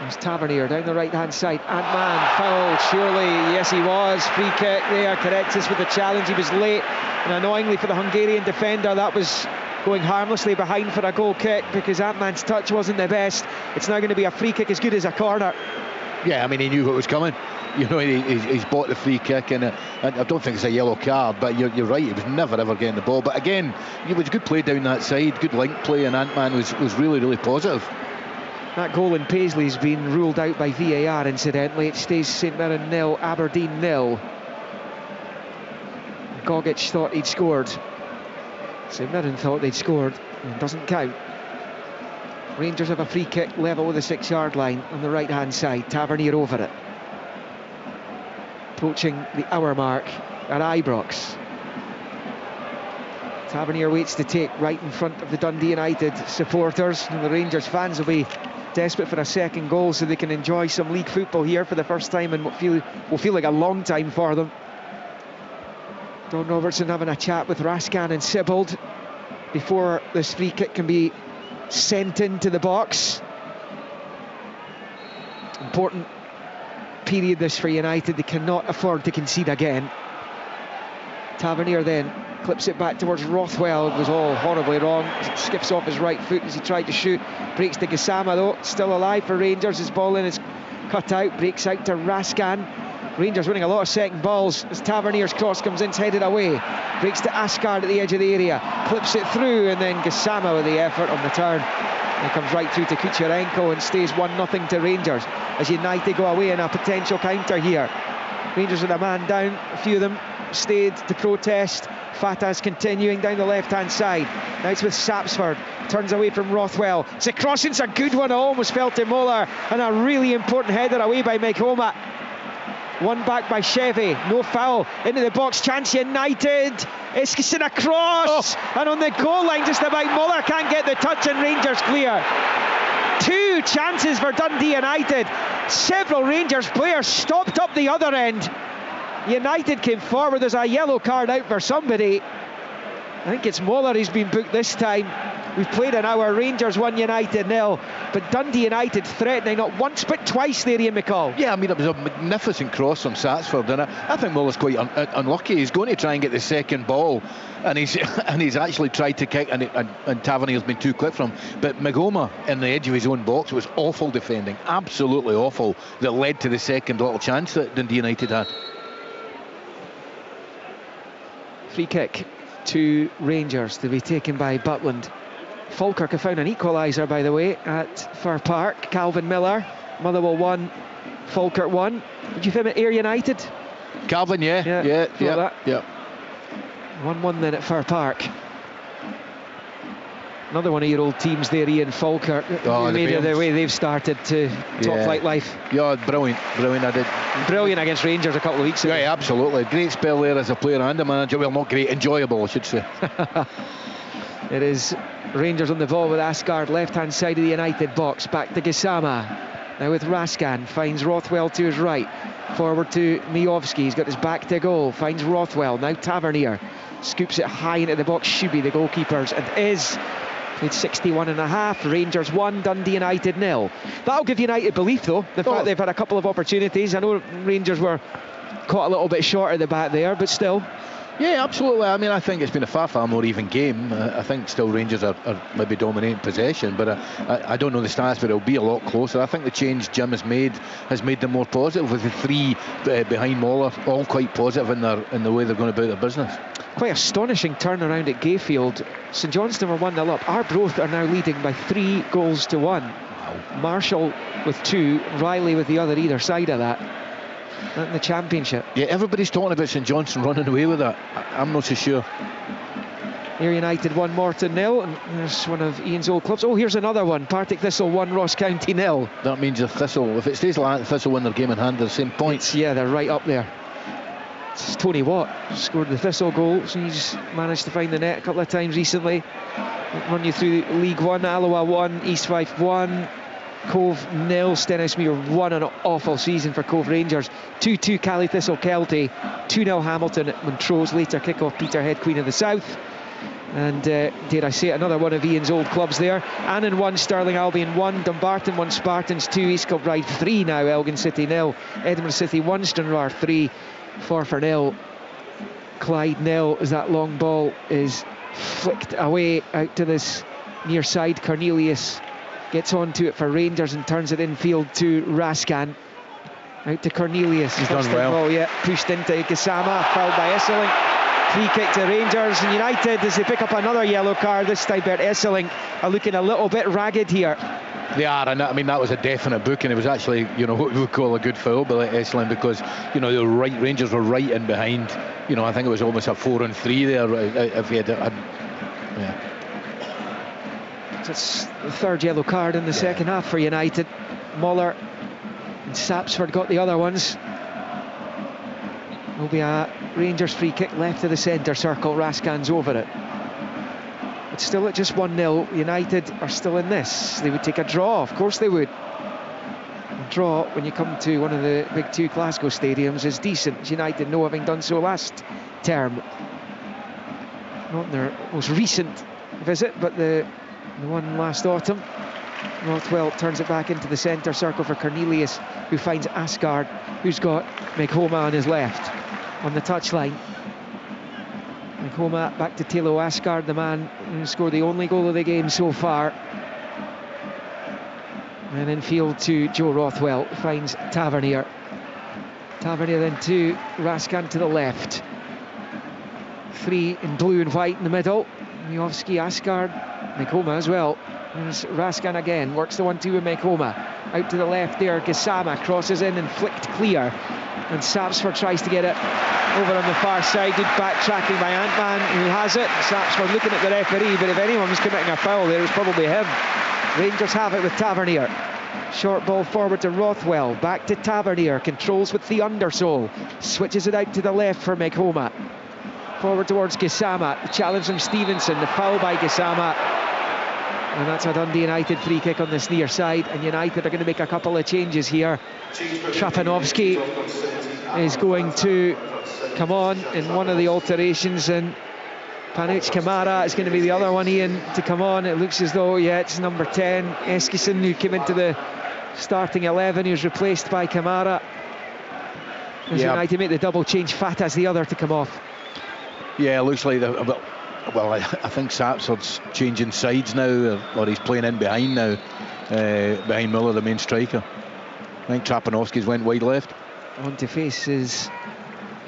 There's Tavernier down the right hand side. Ant-Man fouled, surely. Yes, he was. Free kick there. Correctus with the challenge. He was late, and annoyingly for the Hungarian defender, that was going harmlessly behind for a goal kick because Ant-Man's touch wasn't the best. It's now going to be a free kick as good as a corner. Yeah, I mean, he knew what was coming. You know, he's bought the free kick, and I don't think it's a yellow card, but you're right, he was never ever getting the ball. But again, it was good play down that side, good link play, and Ant-Man was really, really positive. That goal in Paisley's been ruled out by VAR, incidentally. It stays St Mirren 0, Aberdeen 0. Gogic thought he'd scored. St Mirren thought they'd scored. It doesn't count. Rangers have a free kick level with the 6-yard line on the right hand side. Tavernier over it. Approaching the hour mark at Ibrox. Tavernier waits to take right in front of the Dundee United supporters, and the Rangers fans will be desperate for a second goal so they can enjoy some league football here for the first time in what will feel like a long time for them. Don Robertson having a chat with Raskan and Sibbald before this free kick can be sent into the box. Important period this for United. They cannot afford to concede again. Tavernier then clips it back towards Rothwell. It was all horribly wrong. Skips off his right foot as he tried to shoot. Breaks to Gassama though. Still alive for Rangers. His ball in is cut out. Breaks out to Raskan. Rangers winning a lot of second balls as Tavernier's cross comes in, it's headed away. Breaks to Asgard at the edge of the area. Clips it through, and then Gassama with the effort on the turn. And it comes right through to Kucherenko and stays 1-0 to Rangers as United go away in a potential counter here. Rangers with a man down. A few of them stayed to protest. Fatah's continuing down the left-hand side. Now it's with Sapsford. Turns away from Rothwell. It's a crossing, it's a good one. It almost fell to Moller. And a really important header away by Mekoma. One back by Chevy. No foul. Into the box. Chance United. Eskison across. And on the goal line just about. Moller can't get the touch and Rangers clear. Two chances for Dundee United. Several Rangers players stopped up the other end. United came forward. There's a yellow card out for somebody. I think it's Moller who's been booked this time. We've played an hour. Rangers 1, United 0. But Dundee United threatening not once but twice there, Ian McCall. Yeah, I mean, it was a magnificent cross from Satsford, and I think Muller's quite unlucky. He's going to try and get the second ball, and he's actually tried to kick, and Tavernier's been too quick for him. But Magoma in the edge of his own box was awful defending, absolutely awful, that led to the second little chance that Dundee United had. Free kick to Rangers to be taken by Butland. Falkirk have found an equaliser, by the way, at Fir Park. Calvin Miller, Motherwell 1, Falkirk 1. Did you film at Ayr United? Calvin, yeah. 1-1 then at Fir Park. Another one of your old teams there, Ian. Falkirk. The way they've started to top flight life. Yeah, brilliant. I did. Brilliant against Rangers a couple of weeks ago. Yeah, absolutely. Great spell there as a player and a manager. Well, not great, enjoyable, I should say. It is Rangers on the ball with Asgard, left-hand side of the United box. Back to Gassama. Now with Raskan. Finds Rothwell to his right. Forward to Miovski. He's got his back to goal. Finds Rothwell. Now Tavernier. Scoops it high into the box. Should be the goalkeepers. And is. Played 61.5. Rangers 1, Dundee United 0. That'll give United belief, though. The fact they've had a couple of opportunities. I know Rangers were caught a little bit short at the back there, but still. Yeah, absolutely. I mean, I think it's been a far more even game. I think still Rangers are maybe dominating possession, but I don't know the stats, but it'll be a lot closer. I think the change Jim has made them more positive, with the three behind Moller all quite positive in the way they're going about their business. Quite astonishing turnaround at Gayfield. St Johnstone were 1-0 up. Arbroath are now leading by 3-1. Wow. Marshall with 2, Riley with the other either side of that. Not in the Championship. Yeah, everybody's talking about St Johnstone running away with that. I'm not so sure. Ayr United 1, Morton 0, and there's one of Ian's old clubs. Oh, here's another one. Partick Thistle 1, Ross County 0. That means if it stays like that, Thistle win their game in hand at the same points. Yeah, they're right up there. It's Tony Watt scored the Thistle goal, so he's managed to find the net a couple of times recently. Run you through League 1, Alloa 1, East Fife 1. Cove 0, Stenhousemuir 1. An awful season for Cove Rangers. 2-2 Cally Thistle Kelty, 2-0 Hamilton at Montrose. Later kick-off Peterhead Queen of the South. And dare I say it, another one of Ian's old clubs there. Annan 1, Stirling Albion 1, Dumbarton 1, Spartans 2, East Kilbride 3 now, Elgin City 0, Edinburgh City 1, Stranraer 3, Forfar 0, Clyde 0, as that long ball is flicked away out to this near side. Cornelius gets onto it for Rangers and turns it infield to Raskan. Out to Cornelius. He's done well. Ball, yeah, pushed into Gassama, fouled by Esselink. Free kick to Rangers, and United, as they pick up another yellow card, this time Bert Esselink are looking a little bit ragged here. They are, and I mean that was a definite booking. It was actually, you know, what we would call a good foul by Esselink, because, you know, the Rangers were right in behind. You know, I think it was almost a 4-on-3 there. If he had, yeah. It's the third yellow card in the second half for United. Muller and Sapsford got the other ones. Will be a Rangers free kick left of the centre circle. Raskan's over it. It's still at just 1-0. United are still in this. They would take a draw, of course they would. A draw when you come to one of the big two Glasgow stadiums is decent. United know, having done so last term. Not their most recent visit, but the one last autumn. Rothwell turns it back into the centre circle for Cornelius, who finds Asgard, who's got McHoma on his left on the touchline. McHoma back to Tilo Asgard, the man who scored the only goal of the game so far. And infield to Joe Rothwell, finds Tavernier. Tavernier then to Raskan to the left. 3 in blue and white in the middle. Miovski, Asgard, McHoma as well. There's Raskan again, works the 1-2 with McHoma. Out to the left there, Gassama crosses in and flicked clear. And Sapsford tries to get it over on the far side. Good backtracking by Antman, who has it. Sapsford looking at the referee, but if anyone was committing a foul there, it was probably him. Rangers have it with Tavernier. Short ball forward to Rothwell, back to Tavernier, controls with the undersole, switches it out to the left for McHoma. Forward towards Gassama, the challenge from Stevenson, the foul by Gassama. And that's a Dundee United free kick on this near side, and United are going to make a couple of changes here. Trapanovsky is going to come on in one of the alterations, and Panuch Kamara is going to be the other one, Ian, to come on. It looks as though, yeah, it's number 10, Eskison, who came into the starting 11, who's replaced by Kamara. As United make the double change, Fatah's the other to come off. Yeah, it looks like well, I think Sapsford's changing sides now, or he's playing in behind now, behind Muller, the main striker. I think Trapanovsky's went wide left. On to face his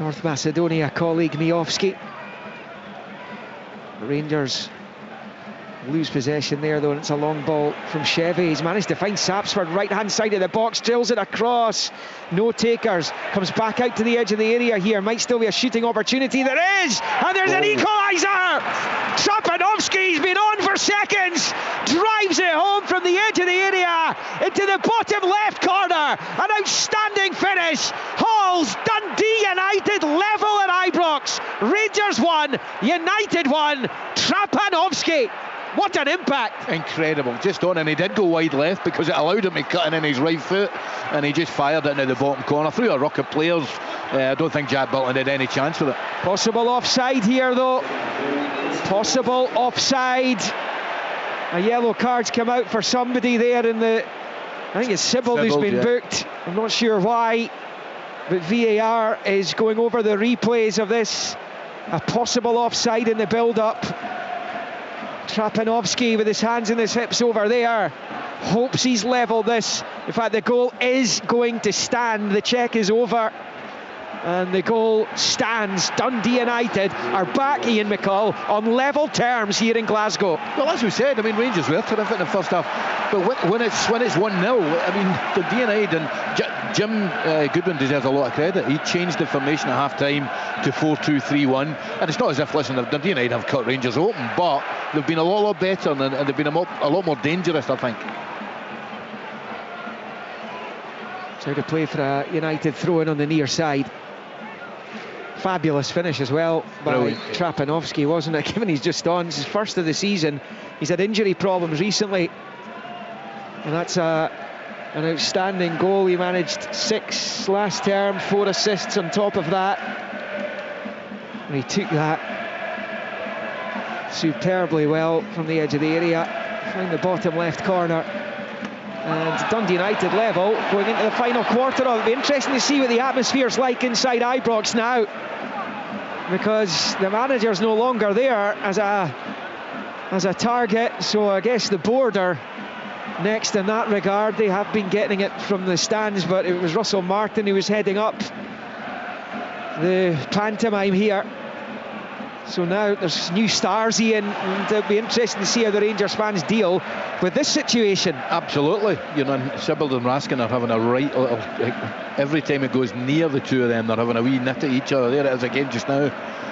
North Macedonia colleague Miovski. Rangers lose possession there though, and it's a long ball from Chevy. He's managed to find Sapsford right hand side of the box, drills it across, no takers, comes back out to the edge of the area here, might still be a shooting opportunity. There is, and there's an equaliser. Trapanovsky's been on for seconds, drives it home from the edge of the area into the bottom left corner. An outstanding finish. Hall's Dundee United level at Ibrox. Rangers 1, United 1. Trapanovsky, what an impact! Incredible, just on, and he did go wide left because it allowed him to cut in his right foot, and he just fired it into the bottom corner through a ruck of players. I don't think Jack Bilton had any chance with it. Possible offside here though. Possible offside. A yellow card's come out for somebody there in the, I think it's Sybil who's been booked. I'm not sure why, but VAR is going over the replays of this. A possible offside in the build-up. Trapanovsky with his hands in his hips over there, hopes he's levelled this. In fact, the goal is going to stand. The check is over and the goal stands. Dundee United are back, Ian McCall, on level terms here in Glasgow. Well, as we said, I mean, Rangers were terrific in the first half, but when it's 1-0, I mean, Dundee United, and Jim Goodwin deserves a lot of credit. He changed the formation at half-time to 4-2-3-1, and it's not as if, listen, Dundee United have cut Rangers open, but they've been a lot better, and they've been a lot more dangerous, I think. So to play for a United throw-in on the near side. Fabulous finish as well by Trapanovsky, wasn't it? Given he's just on, it's his first of the season. He's had injury problems recently, and that's a An outstanding goal. He managed 6 last term, 4 assists on top of that. And he took that superbly well from the edge of the area, found the bottom left corner. And Dundee United level going into the final quarter of it. It'll be interesting to see what the atmosphere's like inside Ibrox now, because the manager's no longer there as a target, so I guess the board are next in that regard. They have been getting it from the stands, but it was Russell Martin who was heading up the pantomime here. So now there's new stars, Ian, and it'll be interesting to see how the Rangers fans deal with this situation. Absolutely. You know, Sibbald and Raskin are having a right little, every time it goes near the two of them, they're having a wee nit at each other. There it is again just now,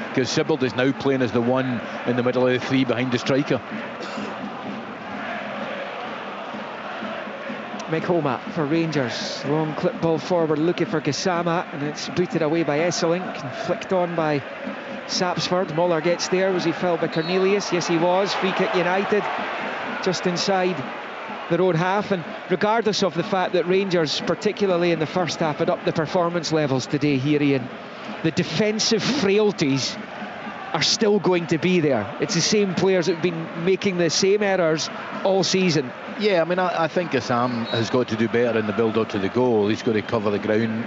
because Sibbald is now playing as the one in the middle of the three behind the striker. McHoma for Rangers, long clip ball forward looking for Gassama, and it's booted away by Esselink and flicked on by Sapsford. Muller gets there. Was he fouled by Cornelius? Yes, he was. Free kick United just inside the road half. And regardless of the fact that Rangers, particularly in the first half, had upped the performance levels today here, Ian, the defensive frailties are still going to be there. It's the same players that have been making the same errors all season. Yeah, I mean, I think Gassam has got to do better in the build-up to the goal. He's got to cover the ground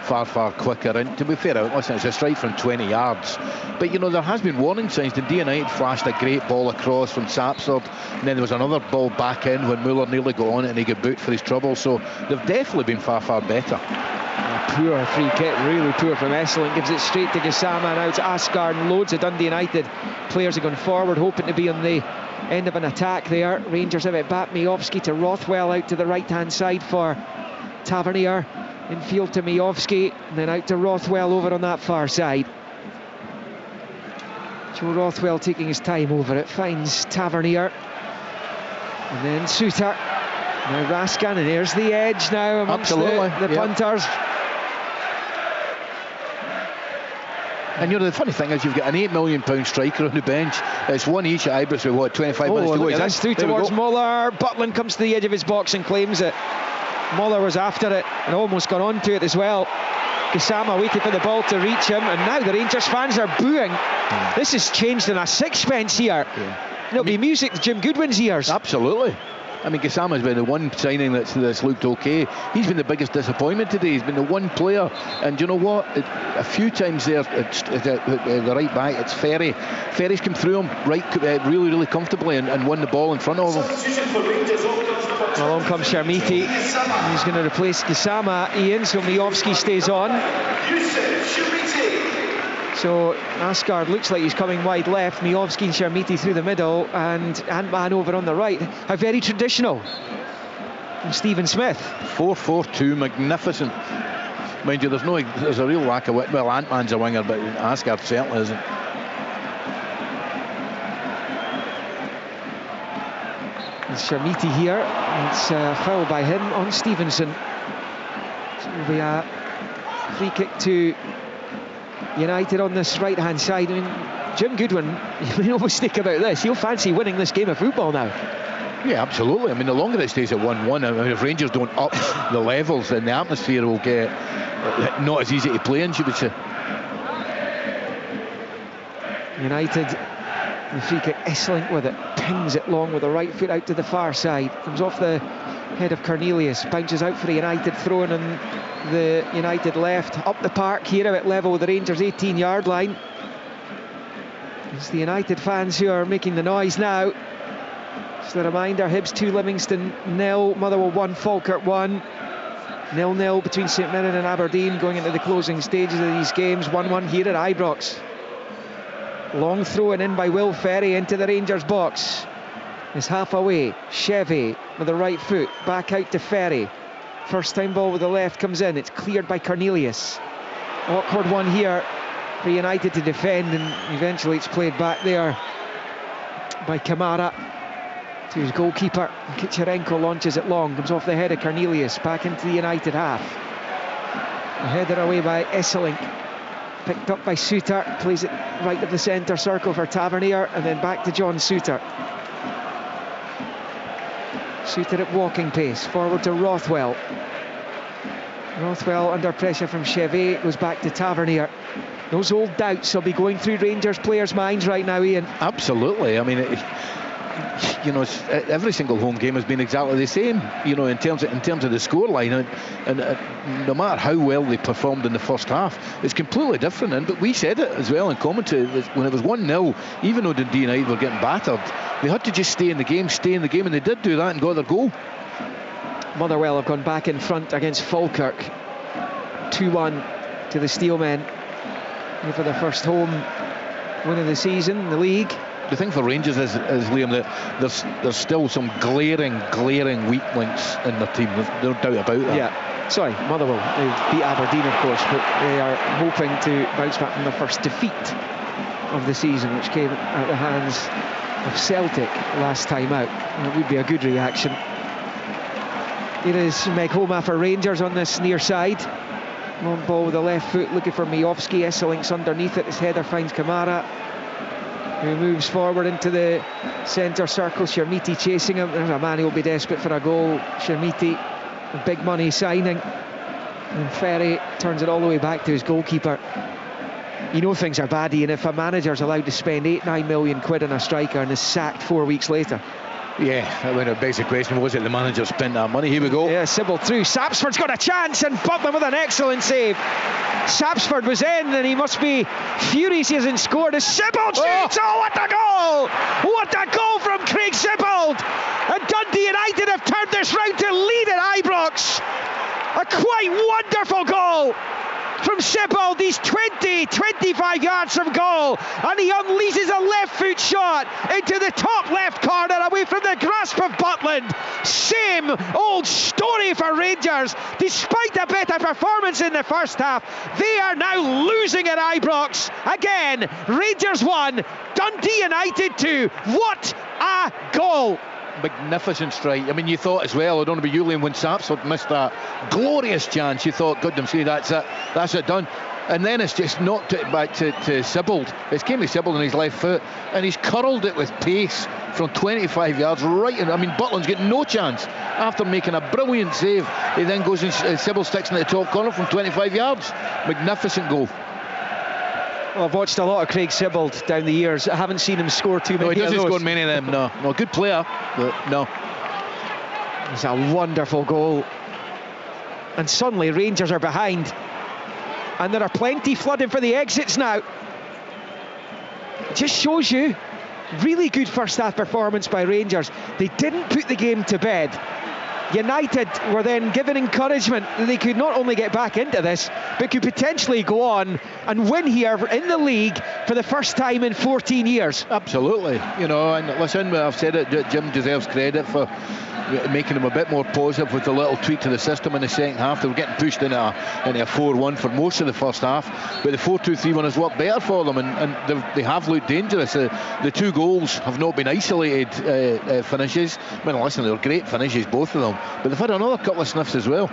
far quicker. And to be fair, listen, it's a strike from 20 yards. But, you know, there has been warning signs. Dundee United flashed a great ball across from Sapsford, and then there was another ball back in when Muller nearly got on it and he got booked for his trouble. So they've definitely been far better. Poor free kick, really poor from Esselink. Gives it straight to Gassama. Now it's Asgard, and loads of Dundee United players are going forward, hoping to be on the end of an attack there. Rangers have it back. Miovski to Rothwell out to the right hand side for Tavernier. Infield to Miovski, and then out to Rothwell over on that far side. Joe Rothwell taking his time over it, finds Tavernier, and then Suter. Now Raskin, and there's the edge now amongst the punters. And you know, the funny thing is, you've got an £8 million striker on the bench. It's one each at Ibrox with what, 25 minutes to go. That's through towards Muller. Butland comes to the edge of his box and claims it. Muller was after it and almost got onto it as well. Gassama waited for the ball to reach him, and now the Rangers fans are booing. This has changed in a sixpence here. It'll be music to Jim Goodwin's ears. Absolutely. I mean, Gassama's been the one signing that's looked okay. He's been the biggest disappointment today. He's been the one player, and you know what? A few times there, the right back, it's Ferry. Ferry's come through him really comfortably and won the ball in front of him. Along comes Sharmiti. He's going to replace Gassama, Ian, so Miovski stays on. So Asgard looks like he's coming wide left, Miovski and Sharmiti through the middle, and Ant-Man over on the right. How very traditional from Stephen Smith. 4-4-2, magnificent. Mind you, there's a real lack of wit. Well, Ant-Man's a winger, but Asgard certainly isn't. It's Sharmiti here. It's a foul by him on Stevenson. So it'll be a free kick to United on this right hand side. I mean, Jim Goodwin, make no mistake about this, he'll fancy winning this game of football now. Yeah, absolutely. I mean, the longer it stays at 1-1, I mean, if Rangers don't up the levels, then the atmosphere will get not as easy to play in, should we say. United, the free kick, Esselink with it, pings it long with the right foot out to the far side, comes off the head of Cornelius, bounces out for the United throw in on the United left, up the park here at level with the Rangers 18-yard line. It's the United fans who are making the noise now. Just a reminder, Hibs 2, Livingston 0, Motherwell 1, Falkirk 1. 0-0 between St Mirren and Aberdeen going into the closing stages of these games. 1-1 here at Ibrox. Long throw in by Will Ferry into the Rangers box. It's half away. Chevy with the right foot, back out to Ferry. First time ball with the left comes in. It's cleared by Cornelius. Awkward one here for United to defend, and eventually it's played back there by Kamara to his goalkeeper. Kicharenko launches it long, comes off the head of Cornelius, back into the United half. A header away by Esselink, picked up by Suter, plays it right of the centre circle for Tavernier, and then back to John Suter. Suited at walking pace, forward to Rothwell. Rothwell under pressure from Chevet, goes back to Tavernier. Those old doubts will be going through Rangers players' minds right now, Ian. Absolutely. I mean, every single home game has been exactly the same, in terms of the scoreline, and no matter how well they performed in the first half, it's completely different. But we said it as well in commentary, when it was 1-0, even though Dundee United were getting battered, they had to just stay in the game, and they did do that and got their goal. Motherwell have gone back in front against Falkirk, 2-1 to the Steelmen for their first home win of the season in the league. The thing for Rangers is Liam, that there's still some glaring weak links in their team. There's no doubt about that. Yeah, sorry, Motherwell, they beat Aberdeen of course, but they are hoping to bounce back from their first defeat of the season, which came at the hands of Celtic last time out. And it would be a good reaction. Here is Meg Homa for Rangers on this near side. Long ball with the left foot, looking for Miovski. Esselinks underneath it. His header finds Kamara, who moves forward into the centre circle. Shermiti chasing him. There's a man who will be desperate for a goal. Shermiti, a big money signing. And Ferry turns it all the way back to his goalkeeper. Things are bad, Ian, if a manager's allowed to spend 8-9 million quid on a striker and is sacked 4 weeks later. Yeah, I mean, a basic question, was it the manager spent that money? Here we go. Yeah, Sybil through. Sapsford's got a chance, and Butland with an excellent save. Sapsford was in, and he must be furious he hasn't scored. As Sibbald shoots, what a goal! What a goal from Craig Sibbald! And Dundee United have turned this round to lead at Ibrox. A quite wonderful goal from Sibbald. He's 25 yards from goal, and he unleashes a left foot shot into the top left corner away from the grasp of Butland. Same old story for Rangers. Despite a better performance in the first half, they are now losing at Ibrox. Again, Rangers 1, Dundee United 2. What a goal! Magnificent strike. I mean, you thought as well, I don't want to be you, Liam, when Sapsford missed that glorious chance, you thought, goodness me, that's it done. And then it's just knocked it back to Sibbald. It's came to Sibbald on his left foot, and he's curled it with pace from 25 yards right in. I mean, Butland's got no chance after making a brilliant save. He then goes and Sibbald sticks in the top corner from 25 yards. Magnificent goal. Well, I've watched a lot of Craig Sibbald down the years. I haven't seen him score too many. No, he doesn't score many of them. No, good player, but no. It's a wonderful goal, and suddenly Rangers are behind, and there are plenty flooding for the exits now. It just shows you, really good first half performance by Rangers. They didn't put the game to bed. United were then given encouragement that they could not only get back into this, but could potentially go on and win here in the league for the first time in 14 years. Absolutely. And listen, I've said it, Jim deserves credit for making them a bit more positive with a little tweak to the system in the second half. They were getting pushed into a 4-1 for most of the first half, but the 4-2-3-1 has worked better for them, and they have looked dangerous. The 2 goals have not been isolated finishes. I mean, listen, they were great finishes, both of them, but they've had another couple of sniffs as well.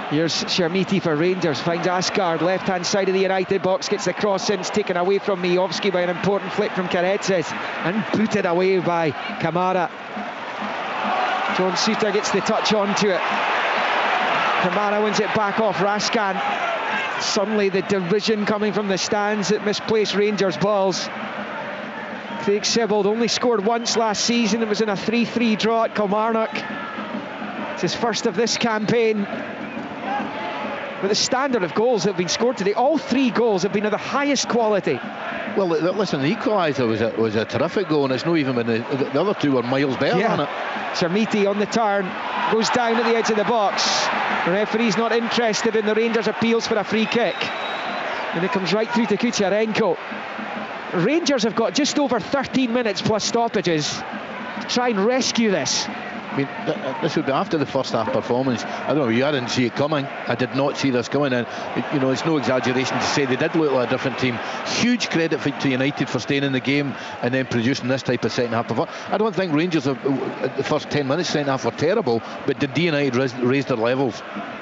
Here's Shermiti for Rangers, finds Asgard, left-hand side of the United box, gets the cross in, it's taken away from Miovski by an important flick from Karetses, and booted away by Kamara. John Suter gets the touch onto it. Kamara wins it back off Raskan. Suddenly the derision coming from the stands at misplaced Rangers balls. Craig Sibbald only scored once last season. It was in a 3-3 draw at Kilmarnock. It's his first of this campaign. But the standard of goals that have been scored today, all 3 goals have been of the highest quality. Well, listen, the equaliser was a terrific goal, and it's not even been the other 2 were miles better than it. Shermiti on the turn, goes down at the edge of the box. The referee's not interested in the Rangers' appeals for a free kick, and it comes right through to Kucharenko. Rangers have got just over 13 minutes plus stoppages to try and rescue this. I mean, this would be after the first half performance. I don't know, I didn't see it coming. I did not see this coming, and it's no exaggeration to say they did look like a different team. Huge credit to United for staying in the game and then producing this type of second half performance. I don't think Rangers the first 10 minutes second half were terrible, but Dundee United raised their levels.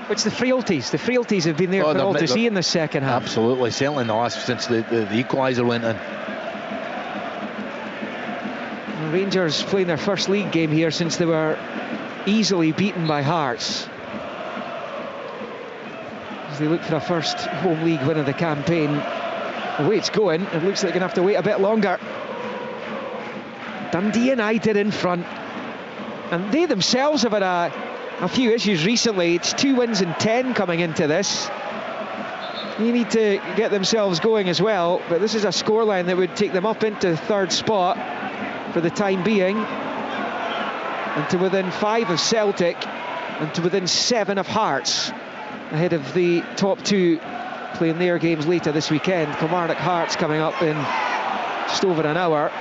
It's the frailties. The frailties have been there for all to see in the second half. Absolutely, certainly in the last, since the equaliser went in. Rangers playing their first league game here since they were easily beaten by Hearts. As they look for a first home league win of the campaign. The way it's going, it looks like they're going to have to wait a bit longer. Dundee United in front. And they themselves have had a few issues recently. It's 2 wins and 10 coming into this. They need to get themselves going as well, but this is a scoreline that would take them up into third spot for the time being, and to within 5 of Celtic, and to within 7 of Hearts, ahead of the top 2 playing their games later this weekend. Kilmarnock Hearts coming up in just over an hour.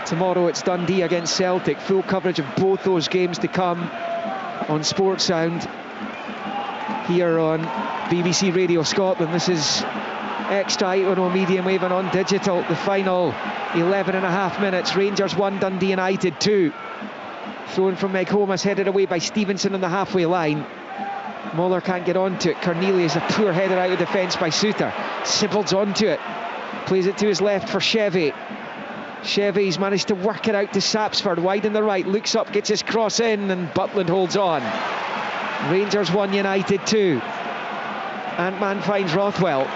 Tomorrow it's Dundee against Celtic. Full coverage of both those games to come on Sports Sound here on BBC Radio Scotland. This is extra 810 medium wave and on digital. The final 11.5 minutes. Rangers 1, Dundee United 2. Thrown from Meghomas, headed away by Stevenson on the halfway line. Muller can't get onto it. Cornelius, a poor header out of defence by Suter. Sibbald's onto it. Plays it to his left for Chevy. Chevy's managed to work it out to Sapsford, wide in the right, looks up, gets his cross in, and Butland holds on. Rangers 1, United 2. Ant-Man finds Rothwell.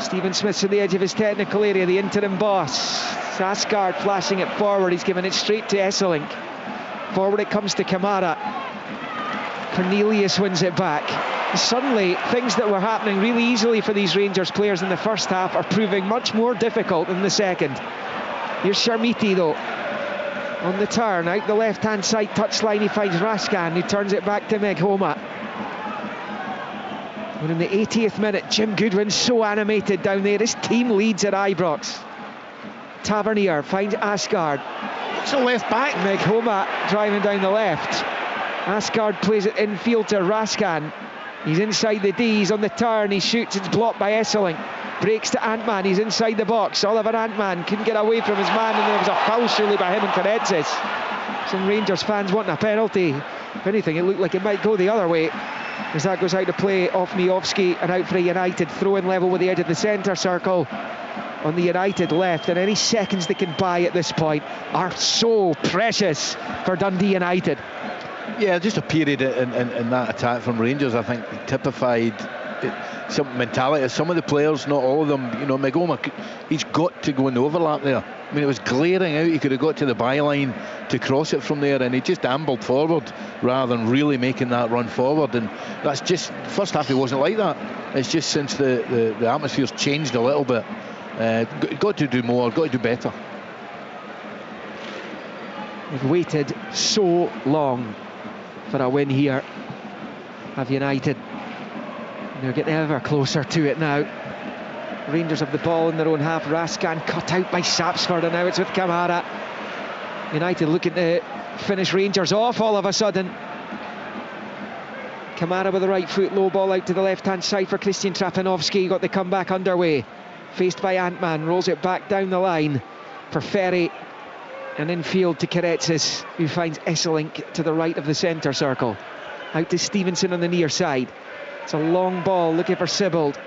Stephen Smith's on the edge of his technical area, the interim boss. Saskard flashing it forward, he's given it straight to Esselink. Forward it comes to Kamara. Cornelius wins it back. Suddenly, things that were happening really easily for these Rangers players in the first half are proving much more difficult in the second. Here's Sharmiti though, on the turn, out the left-hand side touchline, he finds Raskan, who turns it back to Meghoma. And in the 80th minute, Jim Goodwin's so animated down there, his team leads at Ibrox. Tavernier finds Asgard. It's a left back. Meghoma driving down the left. Asgard plays it infield to Raskan. He's inside the D, he's on the turn, he shoots, it's blocked by Esselink. Breaks to Ant-Man, he's inside the box. Oliver Ant-Man couldn't get away from his man, and there was a foul surely by him and Karetsis. Some Rangers fans wanting a penalty. If anything, it looked like it might go the other way, as that goes out to play off Miovski and out for a United throw-in level with the edge of the centre circle on the United left. And any seconds they can buy at this point are so precious for Dundee United. Yeah, just a period in that attack from Rangers, I think, typified some mentality. Some of the players, not all of them, you know, Megoma, he's got to go in the overlap there. I mean, it was glaring out. He could have got to the byline to cross it from there, and he just ambled forward rather than really making that run forward. And that's just, first half he wasn't like that. It's just since the atmosphere's changed a little bit. Got to do more, got to do better. They've waited so long for a win here, have United. They're getting ever closer to it now. Rangers have the ball in their own half. Raskan cut out by Sapsford, and now it's with Kamara. United looking to finish Rangers off all of a sudden. Kamara with the right foot, low ball out to the left hand side for Christian Trapanovsky. Got the comeback underway, faced by Ant-Man, rolls it back down the line for Ferry. And infield to Karetsis, who finds Esselink to the right of the centre circle. Out to Stevenson on the near side. It's a long ball looking for Sibbald.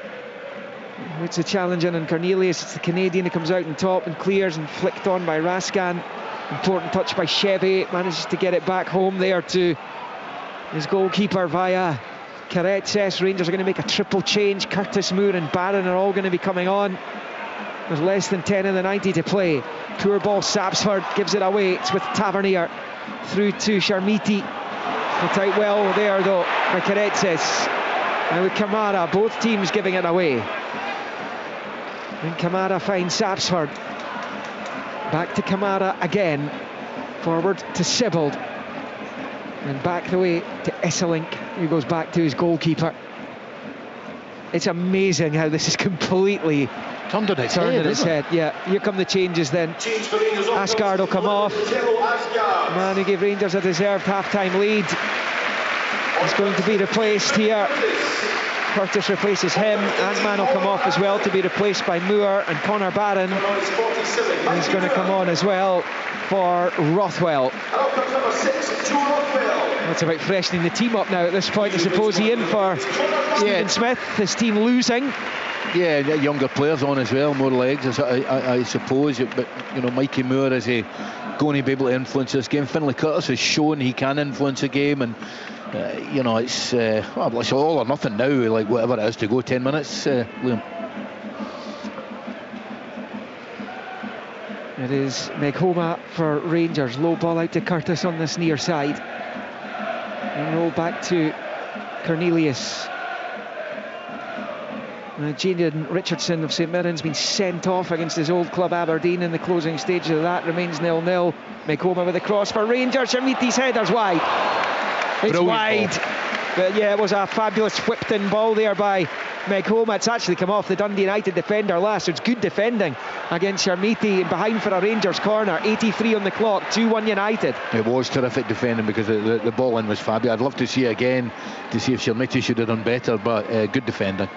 It's a challenge in on Cornelius. It's the Canadian who comes out on top and clears, and flicked on by Raskan. Important touch by Chevy. Manages to get it back home there to his goalkeeper via Karetsis. Rangers are going to make a triple change. Curtis Moore and Barron are all going to be coming on. There's less than 10 in the 90 to play. Poor ball, Sapsford gives it away. It's with Tavernier through to Sharmiti. Put out well there though by Karetsis. And with Kamara, both teams giving it away. And Kamara finds Sapsford. Back to Kamara again. Forward to Sibbald. And back the way to Esselink, who goes back to his goalkeeper. It's amazing how this is completely turned on its head. Yeah, here come the changes then. Asgard will come off. The man who gave Rangers a deserved half-time lead is going to be replaced here. Curtis replaces him. Ant-Man will come off as well to be replaced by Moore, and Connor Barron is going to come on as well for Rothwell. That's about freshening the team up now at this point. I suppose he in for Stephen Smith, his team losing. Yeah, younger players on as well, more legs, I suppose. But you know, Mikey Moore, is he going to be able to influence this game? Finlay Curtis has shown he can influence a game, and you know, it's all or nothing now. Like whatever it is to go 10 minutes, Liam. It is Meghoma for Rangers. Low ball out to Curtis on this near side, and roll back to Cornelius. Jadon Richardson of St Mirren's been sent off against his old club Aberdeen in the closing stage of that. Remains 0-0. Meghoma with a cross for Rangers. Shamiti's header's wide. It's brilliant wide. Ball. But yeah, it was a fabulous whipped in ball there by Meghoma. It's actually come off the Dundee United defender last, so it's good defending against Shamiti, and behind for a Rangers corner. 83 on the clock, 2-1 United. It was terrific defending, because the ball in was fabulous. I'd love to see it again to see if Shamiti should have done better, but good defending.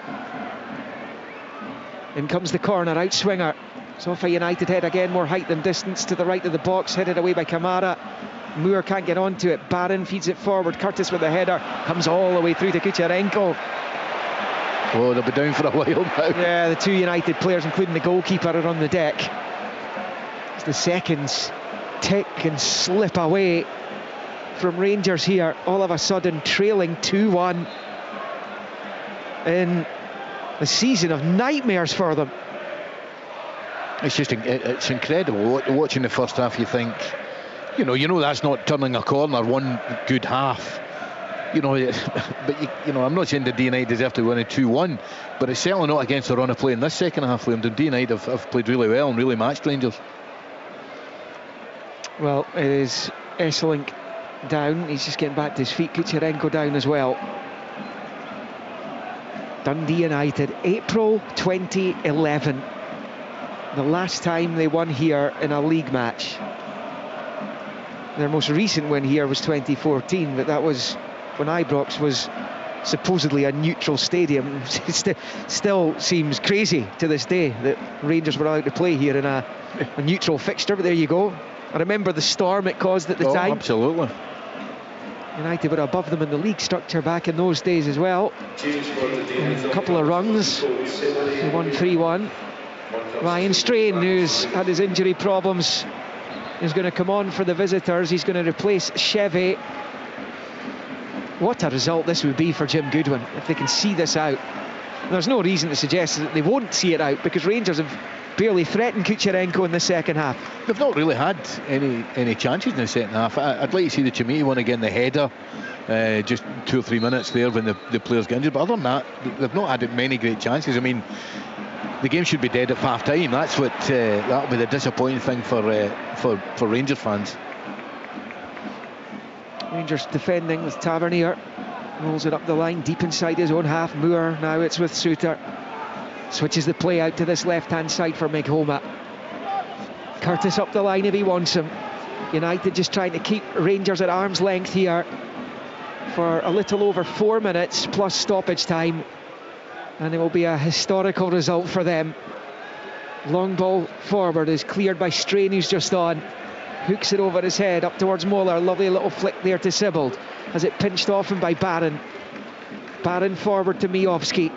In comes the corner, out swinger. It's off a United head again, more height than distance to the right of the box, headed away by Kamara. Moore can't get onto it. Barron feeds it forward. Curtis with the header, comes all the way through to Kucherenko. Oh, they'll be down for a while now. Yeah, the two United players, including the goalkeeper, are on the deck. As the seconds tick and slip away from Rangers here, all of a sudden trailing 2-1 in a season of nightmares for them. It's just it's incredible watching the first half. You think, you know that's not turning a corner, one good half, you know. But you know, I'm not saying Dundee United deserve to win a 2-1, but it's certainly not against the run of play in this second half. Liam, Dundee United have played really well and really matched Rangers. Well, it is Esselink down. He's just getting back to his feet. Kucherenko down as well. Dundee United, April 2011, the last time they won here in a league match. Their most recent win here was 2014, but that was when Ibrox was supposedly a neutral stadium. It still seems crazy to this day that Rangers were allowed to play here in a neutral fixture, but there you go. I remember the storm it caused at the time. Absolutely. United were above them in the league structure back in those days as well. A couple of runs. They won 3-1. Ryan Strain, who's had his injury problems, is going to come on for the visitors. He's going to replace Chevy. What a result this would be for Jim Goodwin if they can see this out. There's no reason to suggest that they won't see it out, because Rangers have barely threatened Kucherenko in the second half. They've not really had any chances in the second half. I'd like to see the Chimiti one again, the header, just 2 or 3 minutes there when the players get injured. But other than that, they've not had many great chances. I mean, the game should be dead at half time. That's what that'll be the disappointing thing for Rangers fans. Rangers defending with Tavernier. Rolls it up the line, deep inside his own half. Moore, now it's with Suter. Switches the play out to this left-hand side for Meghoma. Curtis up the line if he wants him. United just trying to keep Rangers at arm's length here for a little over 4 minutes plus stoppage time, and it will be a historical result for them. Long ball forward is cleared by Strain, who's just on. Hooks it over his head up towards Moeller. Lovely little flick there to Sibbald. Has it pinched off him by Barron. Barron forward to Miofsky.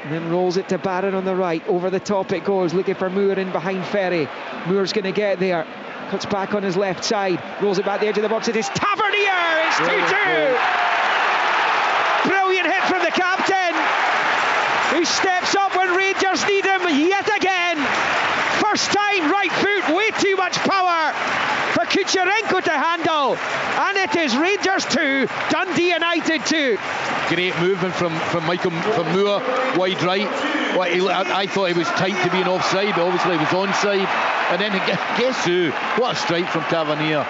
And then rolls it to Barron on the right. Over the top it goes, looking for Moore in behind Ferry. Moore's going to get there. Cuts back on his left side. Rolls it back the edge of the box. It is Tavernier! It's 2-2! Brilliant hit from the captain, who steps up when Rangers need him yet again. First time, right foot, way too much power for Kucherenko to handle. And it is Rangers 2, Dundee United 2. Great movement from Moore, wide right. I thought he was tight to being offside, but obviously he was onside. And then guess who? What a strike from Tavernier.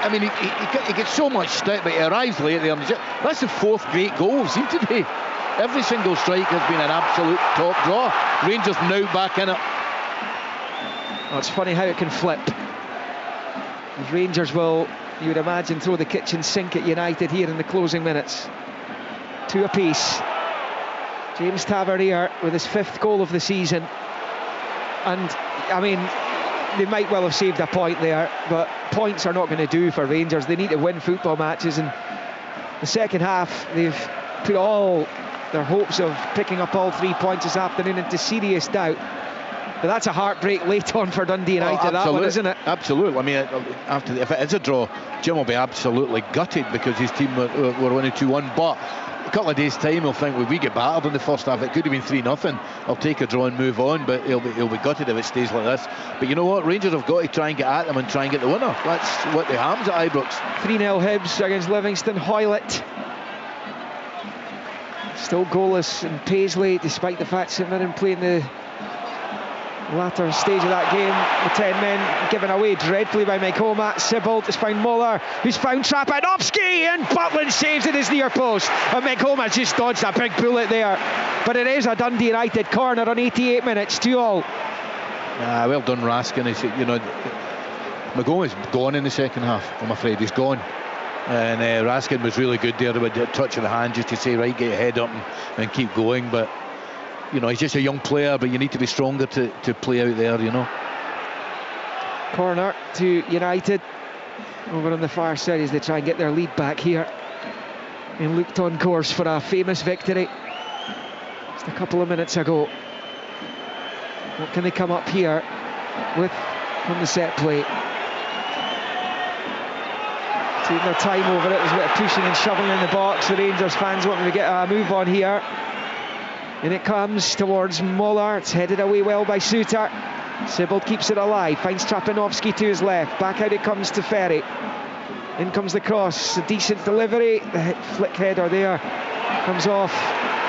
I mean, he gets so much stick, but he arrives late there. That's the 4th great goal, seems to be. Every single strike has been an absolute top draw. Rangers now back in it. Oh, it's funny how it can flip. Rangers will, you would imagine, throw the kitchen sink at United here in the closing minutes. 2 apiece. James Tavernier with his 5th goal of the season. And, I mean, they might well have saved a point there, but points are not going to do for Rangers. They need to win football matches, and the second half they've put all their hopes of picking up all 3 points this afternoon into serious doubt. But that's a heartbreak late on for Dundee United, that one, isn't it? Absolutely. I mean, if it is a draw, Jim will be absolutely gutted because his team were winning 2-1. But a couple of days' time, he'll think, well, we get battered in the first half. It could have been 3-0. I'll take a draw and move on. But he'll be gutted if it stays like this. But you know what? Rangers have got to try and get at them and try and get the winner. That's what they happens at Ibrox. 3-0 Hibs against Livingston. Hoylett still goalless in Paisley, despite the fact St Mirren playing the latter stage of that game. The 10 men given away dreadfully by Mike Homat. Sibbald has found Muller, who's found Trapanovsky, and Butland saves at his near post. And Mike Homat just dodged a big bullet there. But it is a Dundee United corner on 88 minutes, 2-2. Well done, Raskin. McGowan's gone in the second half, I'm afraid. He's gone. And Raskin was really good there with a touch of the hand just to say, right, get your head up and keep going. But you know, he's just a young player, but you need to be stronger to play out there, you know. Corner to United over on the far side as they try and get their lead back here. And looked on course for a famous victory just a couple of minutes ago. What can they come up here with from the set play? Taking their time over it. There's a bit of pushing and shoving in the box. The Rangers fans wanting to get a move on here. And it comes towards Muller. It's headed away well by Suter. Sibbald keeps it alive. Finds Trapanovsky to his left. Back out it comes to Ferry. In comes the cross. A decent delivery. The flick header there comes off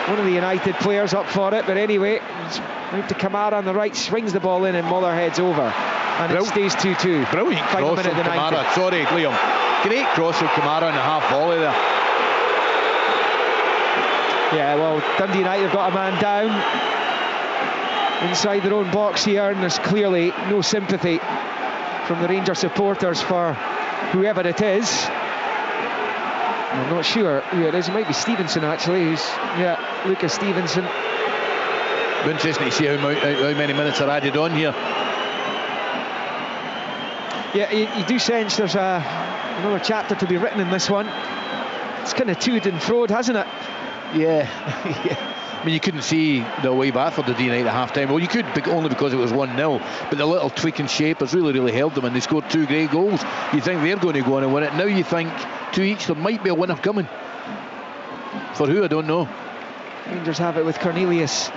one of the United players up for it. But anyway, it's out to Kamara on the right. Swings the ball in and Muller heads over. And it stays 2-2. Brilliant cross from Kamara. Sorry, Liam. Great cross from Kamara in the half volley there. Yeah, well, Dundee United have got a man down inside their own box here, and there's clearly no sympathy from the Rangers supporters for whoever it is. I'm not sure who it is. It might be Stevenson, actually. Lucas Stevenson. Interesting to see how many minutes are added on here. Yeah, you do sense there's another chapter to be written in this one. It's kind of toed and froed, hasn't it? Yeah. I mean, you couldn't see the way back for Dundee United at half-time. Well, you could, only because it was 1-0. But the little tweak in shape has really helped them, and they scored 2 great goals. You think they're going to go on and win it. Now you think 2 each, there might be a winner coming. For who, I don't know. Rangers have it with Cornelius.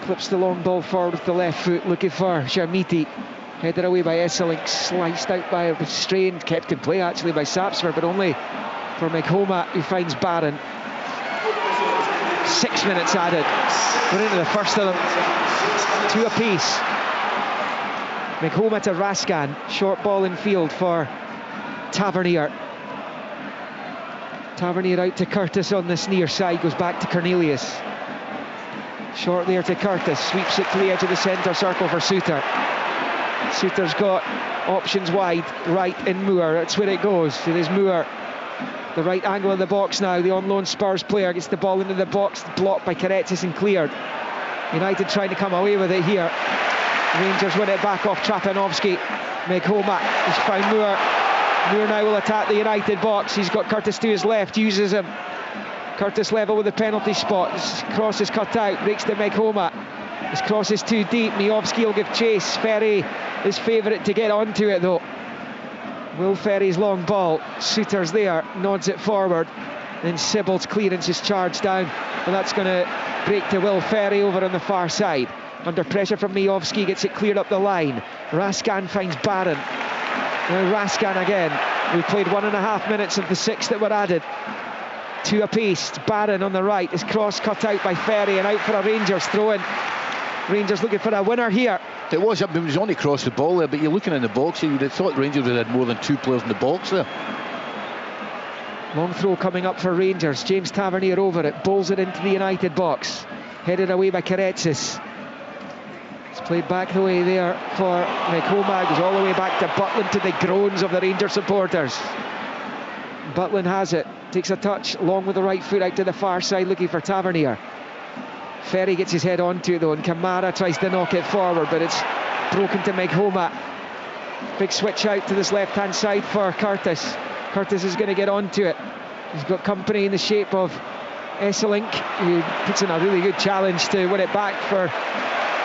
Clips the long ball forward with the left foot, looking for Sharmiti. Headed away by Esselink, sliced out by a restrained, kept in play actually by Sapsford, but only for McHoma, who finds Barron. 6 minutes added. We're into the first of them. 2 apiece. McHoma to Raskan. Short ball in field for Tavernier. Tavernier out to Curtis on this near side. Goes back to Cornelius. Short there to Curtis. Sweeps it to the edge of the centre circle for Suter. Suter's got options wide. Right in Moore. That's where it goes. It is Moore. The right angle of the box now. The on-loan Spurs player gets the ball into the box, blocked by Karetsis and cleared. United trying to come away with it here. Rangers win it back off Trapanovsky. McHoma has found Moore. Moore now will attack the United box. He's got Curtis to his left, uses him. Curtis level with the penalty spot. His cross is cut out, breaks to McHoma. His cross is too deep. Miovski will give chase. Ferry is favourite to get onto it though. Will Ferry's long ball. Suter's there, nods it forward. Then Sibbald's clearance is charged down. And that's going to break to Will Ferry over on the far side. Under pressure from Miovski, gets it cleared up the line. Raskan finds Barron. Now Raskan again. We played 1.5 minutes of the 6 that were added. 2 apiece. Barron on the right. His cross cut out by Ferry and out for a Rangers throw-in. Rangers looking for a winner here. It was only crossed the ball there, but you're looking in the box, you'd have thought Rangers would have had more than 2 players in the box there. Long throw coming up for Rangers. James Tavernier over it, bowls it into the United box. Headed away by Karetsis. It's played back the way there for McHoma. Goes all the way back to Butland, to the groans of the Rangers supporters. Butland has it, takes a touch along with the right foot out to the far side, looking for Tavernier. Ferry gets his head onto it though, and Kamara tries to knock it forward, but it's broken to McHoma. Big switch out to this left-hand side for Curtis. Curtis is going to get onto it. He's got company in the shape of Esselink, who puts in a really good challenge to win it back for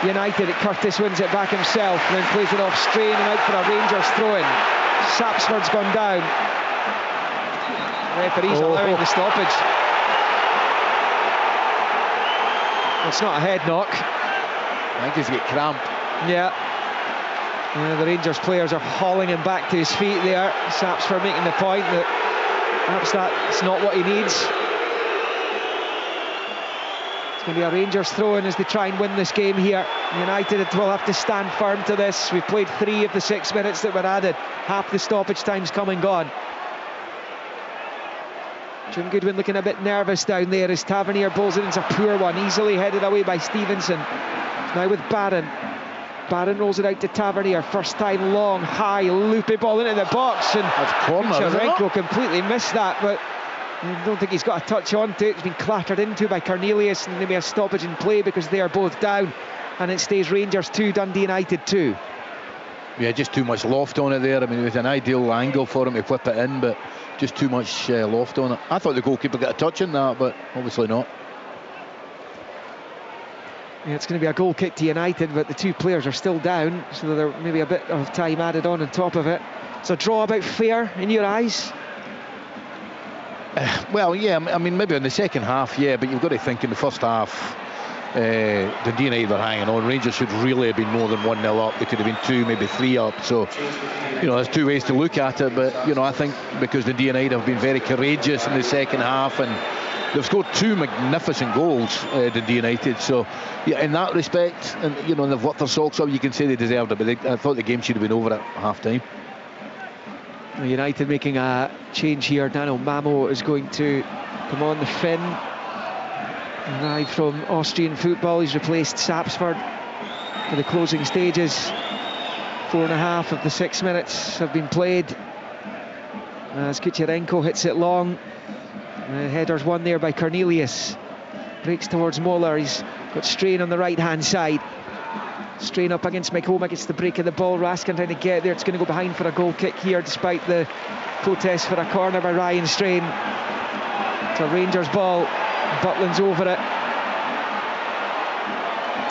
United. Curtis wins it back himself and then plays it off Strain and out for a Rangers throw-in. Sapsford's gone down. Referee's allowing the stoppage. It's not a head knock. I think he's got cramp. Yeah. The Rangers players are hauling him back to his feet there. Sapsford making the point that perhaps that's not what he needs. It's going to be a Rangers throw-in as they try and win this game here. United will have to stand firm to this. We've played 3 of the 6 minutes that were added. Half the stoppage time's come and gone. Jim Goodwin looking a bit nervous down there as Tavernier bowls it into a poor one, easily headed away by Stevenson. Now with Barron. Barron rolls it out to Tavernier. First time long, high, loopy ball into the box, and Charenko completely missed that, but I don't think he's got a touch onto it. It's been clattered into by Cornelius, and there'll be a stoppage in play because they are both down, and it stays Rangers 2, Dundee United 2. Yeah, just too much loft on it there. I mean, it was an ideal angle for him to whip it in, but just too much loft on it. I thought the goalkeeper got a touch in that, but obviously not. Yeah, it's going to be a goal kick to United, but the 2 players are still down, so there may be a bit of time added on top of it. So draw about fair in your eyes? Well, yeah, I mean, maybe in the second half, yeah, but you've got to think in the first half, Dundee United were hanging on. Rangers should really have been more than 1-0 up. They could have been 2, maybe 3 up. So, you know, there's 2 ways to look at it. But, you know, I think because Dundee United have been very courageous in the second half, and they've scored 2 magnificent goals, Dundee United. So, yeah, in that respect, and, you know, they've worked their socks up, you can say they deserved it. But I thought the game should have been over at half-time. United making a change here. Daniel Mamo is going to come on the fin. Arrived from Austrian football. He's replaced Sapsford for the closing stages. 4.5 of the 6 minutes have been played as Kucherenko hits it long. Header's won there by Cornelius. Breaks towards Moller. He's got Strain on the right hand side. Strain up against McCormack. Gets the break of the ball. Raskin trying to get there. It's going to go behind for a goal kick here despite the protest for a corner by Ryan Strain. It's a Rangers ball. Butland's over it.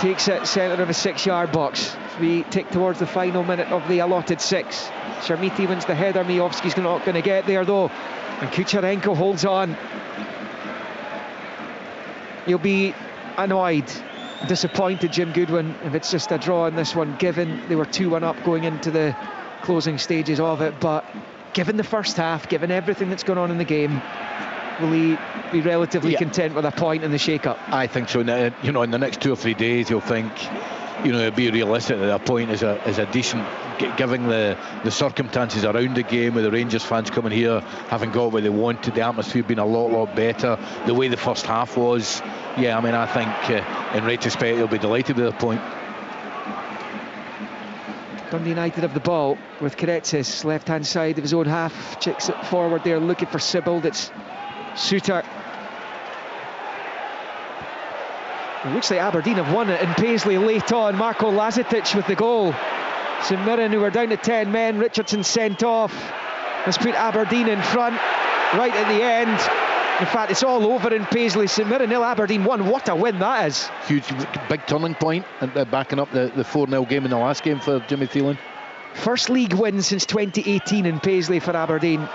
Takes it centre of a 6-yard box. We tick towards the final minute of the allotted 6. Sharmiti wins the header. Miovski's not going to get there though. And Kucherenko holds on. He'll be annoyed, disappointed, Jim Goodwin, if it's just a draw in this one, given they were 2-1 up going into the closing stages of it. But given the first half, given everything that's gone on in the game, will he be relatively content with a point in the shake-up? I think so. You know, in the next 2 or 3 days, he'll think, you know, it'll be realistic that a point is a decent, given the circumstances around the game, with the Rangers fans coming here, having got what they wanted, the atmosphere being a lot better, the way the first half was. Yeah, I mean, I think in retrospect, he'll be delighted with a point. Dundee United have the ball with Karetsis, left-hand side of his own half, chicks it forward there, looking for Sibbald. It's Suter. It looks like Aberdeen have won it, and Paisley late on. Marko Lazetic with the goal. St Mirren, who were down to 10 men, Richardson sent off, has put Aberdeen in front right at the end. In fact, it's all over in Paisley. St Mirren 0, Aberdeen 1. What a win that is. Huge, big turning point, and backing up the 4-0 game in the last game for Jimmy Thielen. First league win since 2018 in Paisley for Aberdeen.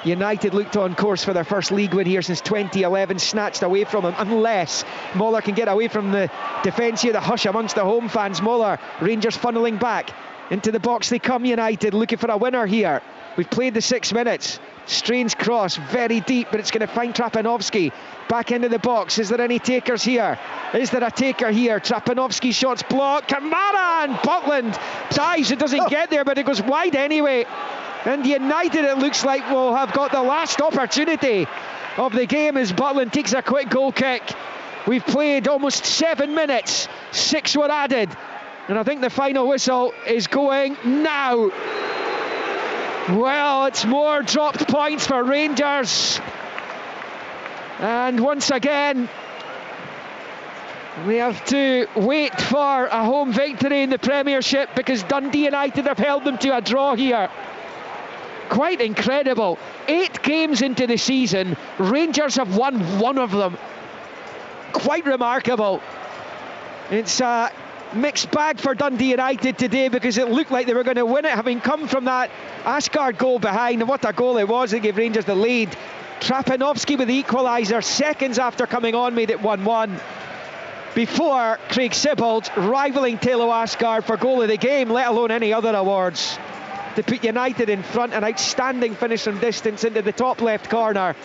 United looked on course for their first league win here since 2011, snatched away from them, unless Moller can get away from the defence here. The hush amongst the home fans. Moller, Rangers funneling back into the box they come. United looking for a winner here. We've played the 6 minutes. Strain's cross, very deep, but it's going to find Trapanovsky back into the box. Is there any takers here? Is there a taker here? Trapanovsky shots blocked. Kamara, and Butland dives. It doesn't get there, but it goes wide anyway. And United, it looks like, will have got the last opportunity of the game as Butland takes a quick goal kick. We've played almost 7 minutes. 6 were added. And I think the final whistle is going now. Well, it's more dropped points for Rangers. And once again, we have to wait for a home victory in the Premiership because Dundee United have held them to a draw here. Quite incredible. 8 games into the season, Rangers have won 1 of them. Quite remarkable. It's a mixed bag for Dundee United today because it looked like they were going to win it, having come from that Asgard goal behind, and what a goal it was. It gave Rangers the lead. Trapanovsky with the equaliser seconds after coming on made it 1-1. Before Craig Sibbald rivalling Taylor Asgard for goal of the game, let alone any other awards, to put United in front. An outstanding finish from distance into the top left corner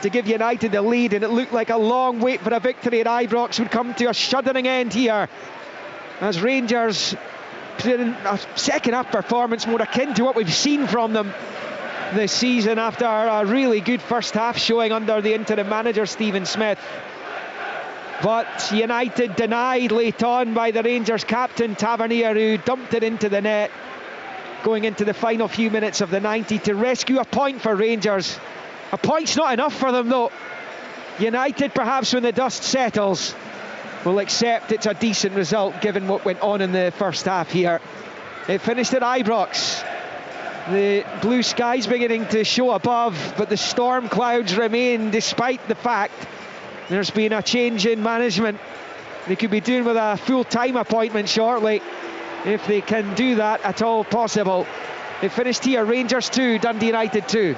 to give United the lead, and it looked like a long wait for a victory at Ibrox would come to a shuddering end here as Rangers put in a second half performance more akin to what we've seen from them this season after a really good first half showing under the interim manager Stephen Smith. But United denied late on by the Rangers captain Tavernier, who dumped it into the net going into the final few minutes of the 90 to rescue a point for Rangers. A point's not enough for them though. United, perhaps when the dust settles, will accept it's a decent result given what went on in the first half here. It finished at Ibrox. The blue skies beginning to show above, but the storm clouds remain despite the fact there's been a change in management. They could be doing with a full-time appointment shortly if they can do that at all possible. It finished here, Rangers 2, Dundee United 2.